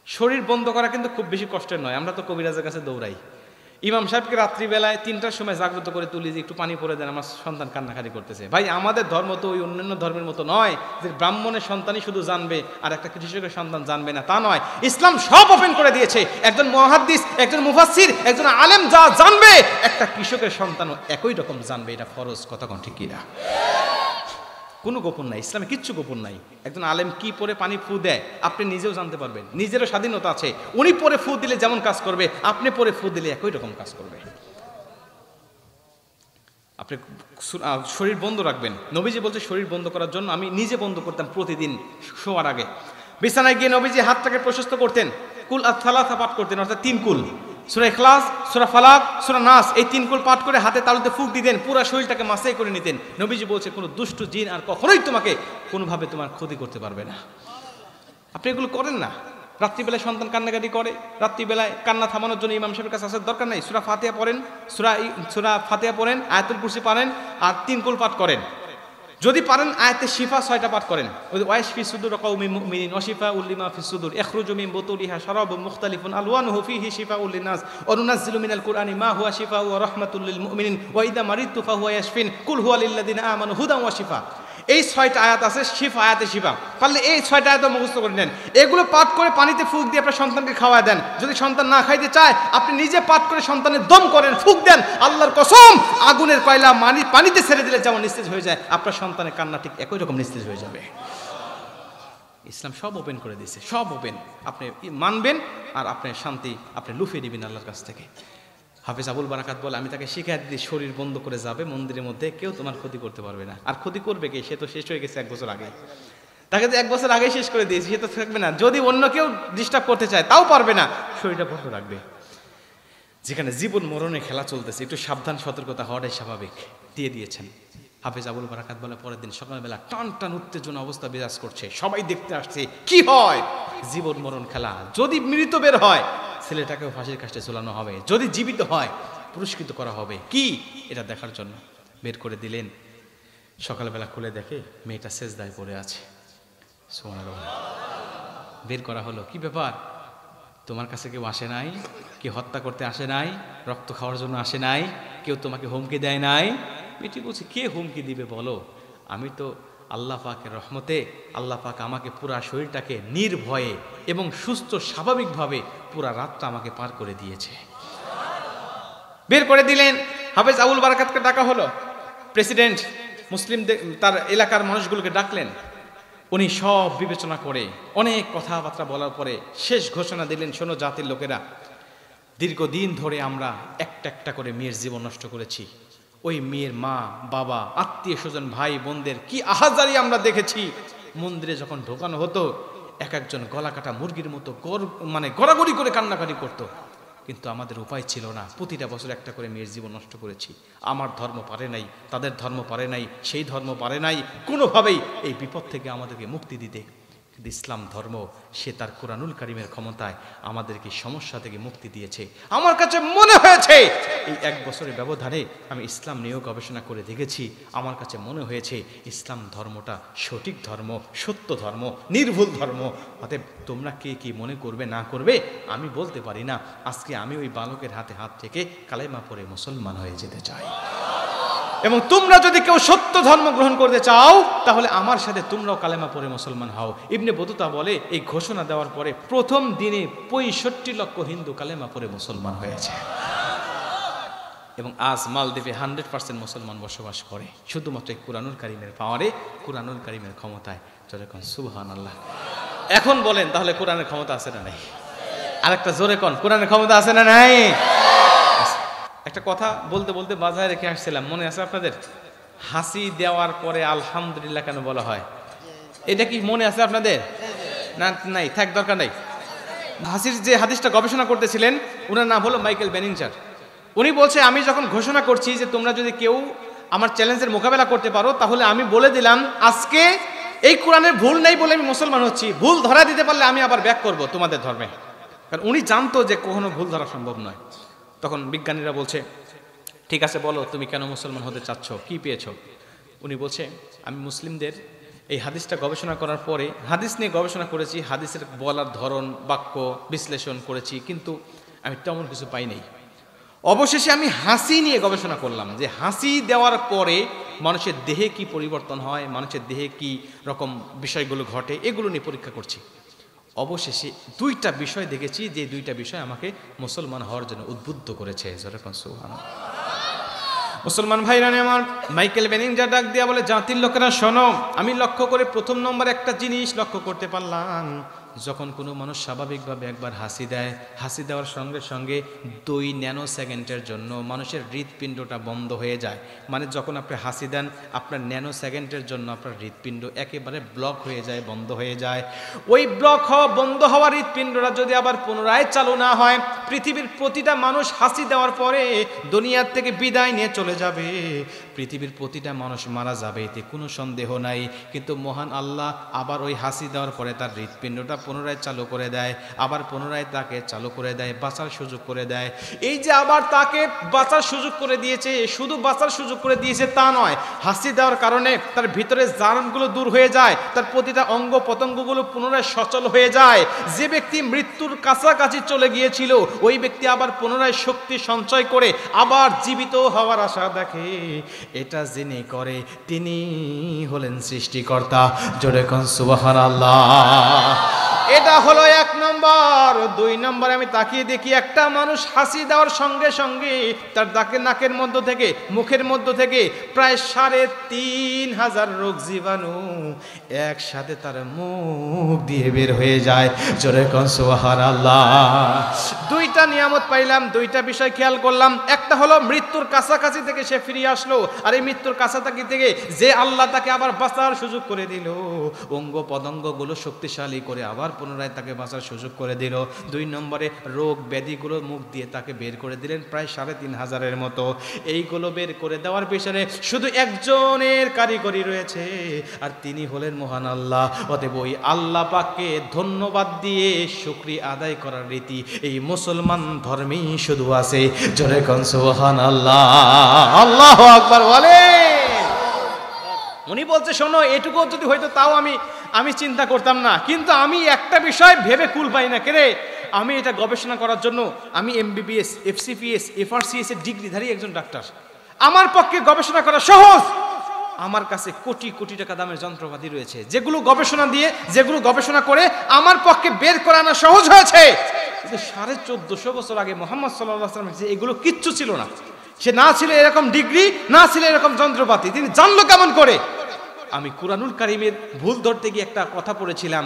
শরীর বন্ধ করা কিন্তু খুব বেশি কষ্টের নয়। আমরা তো কবিরাজের কাছে দৌড়াই। ইমাম সাহেবকে রাত্রিবেলায় 3টার সময় জাগ্রত করে তুলি যে একটু পানি পরে দেন, আমার সন্তান কান্নাকাটি করতেছে। ভাই, আমাদের ধর্ম তো ওই অন্যান্য ধর্মের মতো নয় যে ব্রাহ্মণের সন্তানই শুধু জানবে আর একটা কৃষকের সন্তান জানবে না, তা নয়। ইসলাম সব ওপেন করে দিয়েছে। একজন মুহাদ্দিস, একজন মুফাসসির, একজন আলেম যা জানবে, একটা কৃষকের সন্তানও একই রকম জানবে। এটা ফরজ। কথা কোন ঠিক কিনা? কোনো গোপন নাই, ইসলামে কিচ্ছু গোপন নাই। একজন আলেম কি পরে পানি ফু দেয় আপনি নিজেও জানতে পারবেন, নিজেরও স্বাধীনতা আছে। উনি পরে ফু দিলে যেমন কাজ করবে, আপনি পরে ফু দিলে একই রকম কাজ করবে। আপনি শরীর বন্ধ রাখবেন। নবীজি বলছে শরীর বন্ধ করার জন্য আমি নিজে বন্ধ করতাম প্রতিদিন শোয়ার আগে। বিছানায় গিয়ে নবীজি হাতটাকে প্রশস্ত করতেন, কুল আত-সালাসা পাঠ করতেন, অর্থাৎ 3 কুল, সূরা ইখলাস, সূরা ফালাক, সূরা নাস, এই 3 কুল পাঠ করে হাতে তালুতে ফুঁক দিতেন, পুরো শরীরটাকে মাসাই করে নিতেন। নবীজি বলছে কোনো দুষ্ট জিন আর কখনোই তোমাকে কোনোভাবে তোমার ক্ষতি করতে পারবে না। আপনি এগুলো করেন না। রাত্রিবেলায় সন্তান কান্নাকাটি করে, রাত্রিবেলায় কান্না থামানোর জন্য ইমাম সাহেবের কাছে আসার দরকার নেই। সূরা ফাতিহা পড়েন, সূরা ফাতিহা পড়েন, আয়াতুল কুরসি পড়েন আর 3 কুল পাঠ করেন। যদি পারেন আয়াতে শিফা 6টা পাঠ করেন। ওয়াইশফি সুদুর কওমিল মুমিনিন ওয়া শিফাউল লিমা ফিস সুদুর ইখরুজু মিন বুতুলিহা শারাবুন মুখতালিফুন আলওয়ানুহু ফীহি শিফাউল লিন্নাস ওয়া নুনাজ্জিলু মিনাল কুরআনি মা হুয়া শিফাউ ওয়া রাহমাতুল লিল মুমিনিন ওয়া ইযা মারিদতু ফাহুয়া ইয়াশফিন কুল হুয়া লিল লাযিনা আমানু হুদান ওয়া শিফা। এই 6টা আয়াত আছে, শিফা, আয়াতে শিফা। পারলে এই 6টা আয়াত মুখস্থ করে নেন। এগুলো পাঠ করে পানিতে ফুঁক দিয়ে আপনার সন্তানকে খাওয়া দেন। যদি সন্তান না খাইতে চায়, আপনি নিজে পাঠ করে সন্তানের দম করেন, ফুঁক দেন। আল্লাহর কসম, আগুনের কয়লা পানিতে ছেড়ে দিলে যেমন নিস্তেজ হয়ে যায়, আপনার সন্তানের কান্না ঠিক একই রকম নিস্তেজ হয়ে যাবে। ইসলাম সব ওপেন করে দিয়েছে, সব ওপেন। আপনি মানবেন আর আপনার শান্তি আপনি লুফিয়ে দিবেন আল্লাহর কাছ থেকে। হাফেজ আবুল বারাকাত বলে, আমি তাকে শিখাই দিই, শরীর বন্ধ করে যাবে মন্দিরের মধ্যে, কেউ তোমার ক্ষতি করতে পারবে না। আর ক্ষতি করবে কে? সে তো শেষ হয়ে গেছে 1 বছর আগে। তাকে তো 1 বছর আগে শেষ করে দিয়েছি, সে তো থাকবে না। যদি অন্য কেউ ডিস্টার্ব করতে চায় তাও পারবে না, শরীরটা বন্ধ রাখবে। যেখানে জীবন মরণের খেলা চলতেছে, একটু সাবধান সতর্কতা হওয়াটাই স্বাভাবিক। দিয়ে দিয়েছেন। হাফেজ আবুল বারাকাত বলে, পরের দিন সকালবেলা টান টান উত্তেজনা অবস্থা বিরাজ করছে, সবাই দেখতে আসছে কি হয়। জীবন মরণ খেলা। যদি মৃত বের হয়, ছেলেটাকেও ফাঁসির কাস্টে ঝোলানো হবে, যদি জীবিত হয় পুরস্কৃত করা হবে। কি এটা দেখার জন্য বের করে দিলেন। সকালবেলা খুলে দেখে মেয়েটা সেজদায় পড়ে আছে। সুবহানাল্লাহ। বের করা হলো, কি ব্যাপার, তোমার কাছে কেউ আসে নাই? কেউ হত্যা করতে আসে নাই? রক্ত খাওয়ার জন্য আসে নাই? কেউ তোমাকে হুমকি দেয় নাই? মেয়েটি বলছে, কে হুমকি দিবে বলো? আমি তো আল্লাহ পাকের রহমতে আল্লাহ পাক আমাকে পুরা শরীরটাকে নির্ভয়ে এবং সুস্থ স্বাভাবিকভাবে পুরা রাতটা আমাকে পার করে দিয়েছে। বের করে দিলেন। হাফেজ আবুল বারাকাতকে ডাকা হলো। প্রেসিডেন্ট মুসলিমদের তার এলাকার মানুষগুলোকে ডাকলেন। উনি সব বিবেচনা করে অনেক কথাবার্তা বলার পরে শেষ ঘোষণা দিলেন, শোনো জাতির লোকেরা, দীর্ঘদিন ধরে আমরা একটা একটা করে মেয়ের জীবন নষ্ট করেছি। ওই মেয়ের মা বাবা আত্মীয় স্বজন ভাই বোনদের কি আহাজারি আমরা দেখেছি। মন্দিরে যখন ঢোকানো হতো, এক একজন গলা কাটা মুরগির মতো গড়াগড়ি করে কান্নাকাটি করতো। কিন্তু আমাদের উপায় ছিল না। প্রতিটা বছর একটা করে মেয়ের জীবন নষ্ট করেছি। আমার ধর্ম পারে নাই, তাদের ধর্ম পারে নাই, সেই ধর্ম পারে নাই কোনোভাবেই এই বিপদ থেকে আমাদেরকে মুক্তি দিতে। কিন্তু ইসলাম ধর্ম, সে তার কোরআনুল কারীমের ক্ষমতায় আমাদেরকে সমস্যা থেকে মুক্তি দিয়েছে। আমার কাছে মনে হয়েছে এই 1 বছরের ব্যবধানে আমি ইসলাম নিয়েও গবেষণা করে দেখেছি। আমার কাছে মনে হয়েছে ইসলাম ধর্মটা সঠিক ধর্ম, সত্য ধর্ম, নির্ভুল ধর্ম। অতএব তোমরা কে কি মনে করবে না করবে আমি বলতে পারি না। আজকে আমি ওই বালকের হাতে হাত থেকে কালেমা পড়ে মুসলমান হয়ে যেতে চাই। এবং তোমরা যদি কেউ সত্য ধর্ম গ্রহণ করতে চাও, তাহলে আমার সাথে তোমরাও কালেমা পড়ে মুসলমান হও। ইবনে বতুতা বলে, এই ঘোষণা দেওয়ার পরে প্রথম দিনে 65 লক্ষ হিন্দু কালেমা পড়ে মুসলমান হয়েছে। এবং আজ মালদ্বীপে 100% মুসলমান বসবাস করে, শুধুমাত্র কুরআনুল কারীমের পাওয়ারে, কুরআনুল কারীমের ক্ষমতায়। জোরে কোন সুবহানাল্লাহ। এখন বলেন, তাহলে কোরআনের ক্ষমতা আছে না নাই? আরেকটা জোরে কোন, কোরআনের ক্ষমতা আছে না নাই? একটা কথা বলতে বলতে বাজারে রেখে আসছিলাম, মনে আছে আপনাদের? হাসি দেওয়ার পরে আলহামদুলিল্লাহ কেন বলা হয়? এটা কি মনে আছে আপনাদের? না নাই, থাক, দরকার নাই। হাসির যে হাদিসটা গবেষণা করতেছিলেন ওনার নাম হলো মাইকেল বেনিংজার। উনি বলছে, আমি যখন ঘোষণা করছি যে তোমরা যদি কেউ আমার চ্যালেঞ্জের মোকাবেলা করতে পারো, তাহলে আমি বলে দিলাম আজকে এই কোরআনের ভুল নেই বলে আমি মুসলমান হচ্ছি, ভুল ধরা দিতে পারলে আমি আবার ব্যাক করব তোমাদের ধর্মে। কারণ উনি জানতো যে কখনো ভুল ধরা সম্ভব নয়। তখন বিজ্ঞানীরা বলছে, ঠিক আছে বলো তুমি কেন মুসলমান হতে চাচ্ছ, কি পেয়েছো? উনি বলছে, আমি মুসলিমদের এই হাদিসটা গবেষণা করার পরে, হাদিস নিয়ে গবেষণা করেছি, হাদিসের বলার ধরন, বাক্য বিশ্লেষণ করেছি, কিন্তু আমি তেমন কিছু পাই নাই। অবশেষে আমি হাসি নিয়ে গবেষণা করলাম যে হাসি দেওয়ার পরে মানুষের দেহে কি পরিবর্তন হয়, মানুষের দেহে কি রকম বিষয়গুলো ঘটে, এগুলো নিয়ে পরীক্ষা করছি। অবশেষে দুইটা বিষয় দেখেছি, যে দুইটা বিষয় আমাকে মুসলমান হওয়ার জন্য উদ্বুদ্ধ করেছে। মুসলমান ভাইরা আমার, মাইকেল বেনিংজার ডাক দিয়া বলে, জাতির লোকেরা শোনো, আমি লক্ষ্য করে প্রথম নম্বরে একটা জিনিস লক্ষ্য করতে পারলাম, যখন কোনো মানুষ স্বাভাবিকভাবে একবার হাসি দেয়, হাসি দেওয়ার সঙ্গে সঙ্গে 2 ন্যানো সেকেন্ডের জন্য মানুষের হৃৎপিণ্ডটা বন্ধ হয়ে যায়। মানে যখন আপনি হাসি দেন, আপনার ন্যানো সেকেন্ডের জন্য আপনার হৃৎপিণ্ড একেবারে ব্লক হয়ে যায়, বন্ধ হয়ে যায়। ওই ব্লক হওয়া, বন্ধ হওয়া হৃৎপিণ্ডটা যদি আবার পুনরায় চালু না হয়, পৃথিবীর প্রতিটা মানুষ হাসি দেওয়ার পরে দুনিয়ার থেকে বিদায় নিয়ে চলে যাবে, পৃথিবীর প্রতিটা মানুষ মারা যাবে, এতে কোনো সন্দেহ নাই। কিন্তু মহান আল্লাহ আবার ওই হাসি দেওয়ার পরে তার হৃৎপিণ্ডটা পুনরায় চালু করে দেয়, আবার পুনরায় তাকে চালু করে দেয়, বাঁচার সুযোগ করে দেয়। এই যে আবার তাকে বাঁচার সুযোগ করে দিয়েছে, শুধু বাঁচার সুযোগ করে দিয়েছে তা নয়, হাসি দেওয়ার কারণে তার ভিতরে জার্মগুলো দূর হয়ে যায়, তার প্রতিটা অঙ্গ প্রত্যঙ্গগুলো পুনরায় সচল হয়ে যায়। যে ব্যক্তি মৃত্যুর কাছাকাছি চলে গিয়েছিল, ওই ব্যক্তি আবার পুনরায় শক্তি সঞ্চয় করে আবার জীবিত হওয়ার আশা দেখে। এটা যিনি করে তিনি হলেন সৃষ্টিকর্তা। জোরে কোন সুবহানাল্লাহ। এটা হলো 1 নম্বর। 2 নম্বরে আমি তাকিয়ে দেখি, একটা মানুষ হাসি দেওয়ার সঙ্গে সঙ্গে তার নাকের মধ্য থেকে, মুখের মধ্য থেকে প্রায় 3500 রোগ জীবাণু একসাথে তার মুখ দিয়ে বের হয়ে যায়। জোরে কোন সুবহানাল্লাহ। 2টা নিয়ামত পাইলাম, 2টা বিষয় খেয়াল করলাম। একটা হলো মৃত্যুর কাছাকাছি থেকে সে ফিরে আসলো, আর এই মৃত্যুর কাছাকাছি থেকে যে আল্লাহ তাকে আবার বাঁচার সুযোগ করে দিল, অঙ্গ পতঙ্গগুলো শক্তিশালী করে আবার পুনরায় তাকে বাঁচার সুযোগ করে দিল। 2 নম্বরে রোগ ব্যাধিগুলো মুখ দিয়ে তাকে বের করে দিলেন, প্রায় 3500-এর মতো। এইগুলো বের করে দেওয়ার পেছনে শুধু একজনের কারিগরি রয়েছে, আর তিনি হলেন মহান আল্লাহ। অতএব ওই আল্লাহ পাককে ধন্যবাদ দিয়ে শুকরিয়া আদায় করার রীতি এই মুসলমান ধর্মেই শুধু আছে। জোরে কোন সুবহানাল্লাহ। আল্লাহু আকবার বলে। উনি বলছে, শোনো, এটুকু যদি হয়তো তাও আমি চিন্তা করতাম না, কিন্তু আমি একটা বিষয় ভেবে কুল পাই না। কেরে, আমি এটা গবেষণা করার জন্য, আমি MBBS, FCPS, FRCS এর ডিগ্রিধারী একজন ডাক্তার, আমার পক্ষে গবেষণা করা সহজ। আমার কাছে কোটি কোটি টাকা দামের যন্ত্রপাতি রয়েছে, যেগুলো গবেষণা করে আমার পক্ষে বের করে আনা সহজ হয়েছে। 1450 বছর আগে মুহাম্মদ সাল্লাল্লাহু আলাইহি ওয়াসাল্লাম এগুলো কিচ্ছু ছিল না। সে না ছিল এরকম ডিগ্রি, না ছিল এরকম যন্ত্রপাতি, তিনি জানলো কেমন করে? আমি কুরআনুল কারীমের ভুল ধরতে গিয়ে একটা কথা পড়েছিলাম,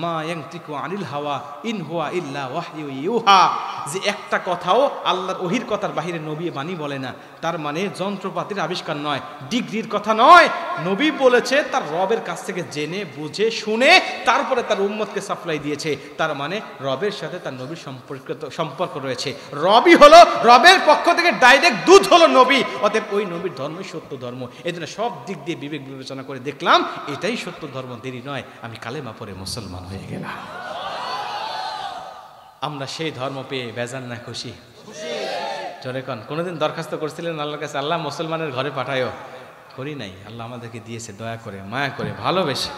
মা ইয়ানতিকু আনিল হাওয়া ইন হুয়া ইল্লা ওয়াহয়ু ইউহা, যে একটা কথাও আল্লাহর ওহির কথার বাহিরে নবী বাণী বলে না। তার মানে যন্ত্রপাতির আবিষ্কার নয়, ডিগ্রির কথা নয়। নবী বলেছে তার রবের কাছ থেকে জেনে বুঝে শুনে তারপরে তার উম্মতকে সাপ্লাই দিয়েছে। তার মানে রবের সাথে তার নবীর সম্পর্ক রয়েছে। রবই হলো, রবের পক্ষ থেকে ডাইরেক্ট দুধ হলো নবী। অতএব ওই নবীর ধর্মই সত্য ধর্ম। এই জন্য সব দিক দিয়ে বিবেক বিবেচনা করে দেখলাম এটাই সত্য ধর্ম, দেরি নয়, আমি কালেমা পড়ে মুসলমান হয়ে গেলাম। আমরা সেই ধর্ম পেয়ে বেজান না খুশি? জোরে কোন। কোনোদিন দরখাস্ত করছিলেন আল্লাহর কাছে, আল্লাহ মুসলমানের ঘরে পাঠায়ও? করি নাই। আল্লাহ আমাদেরকে দিয়েছে দয়া করে, মায়া করে, ভালোবেসে।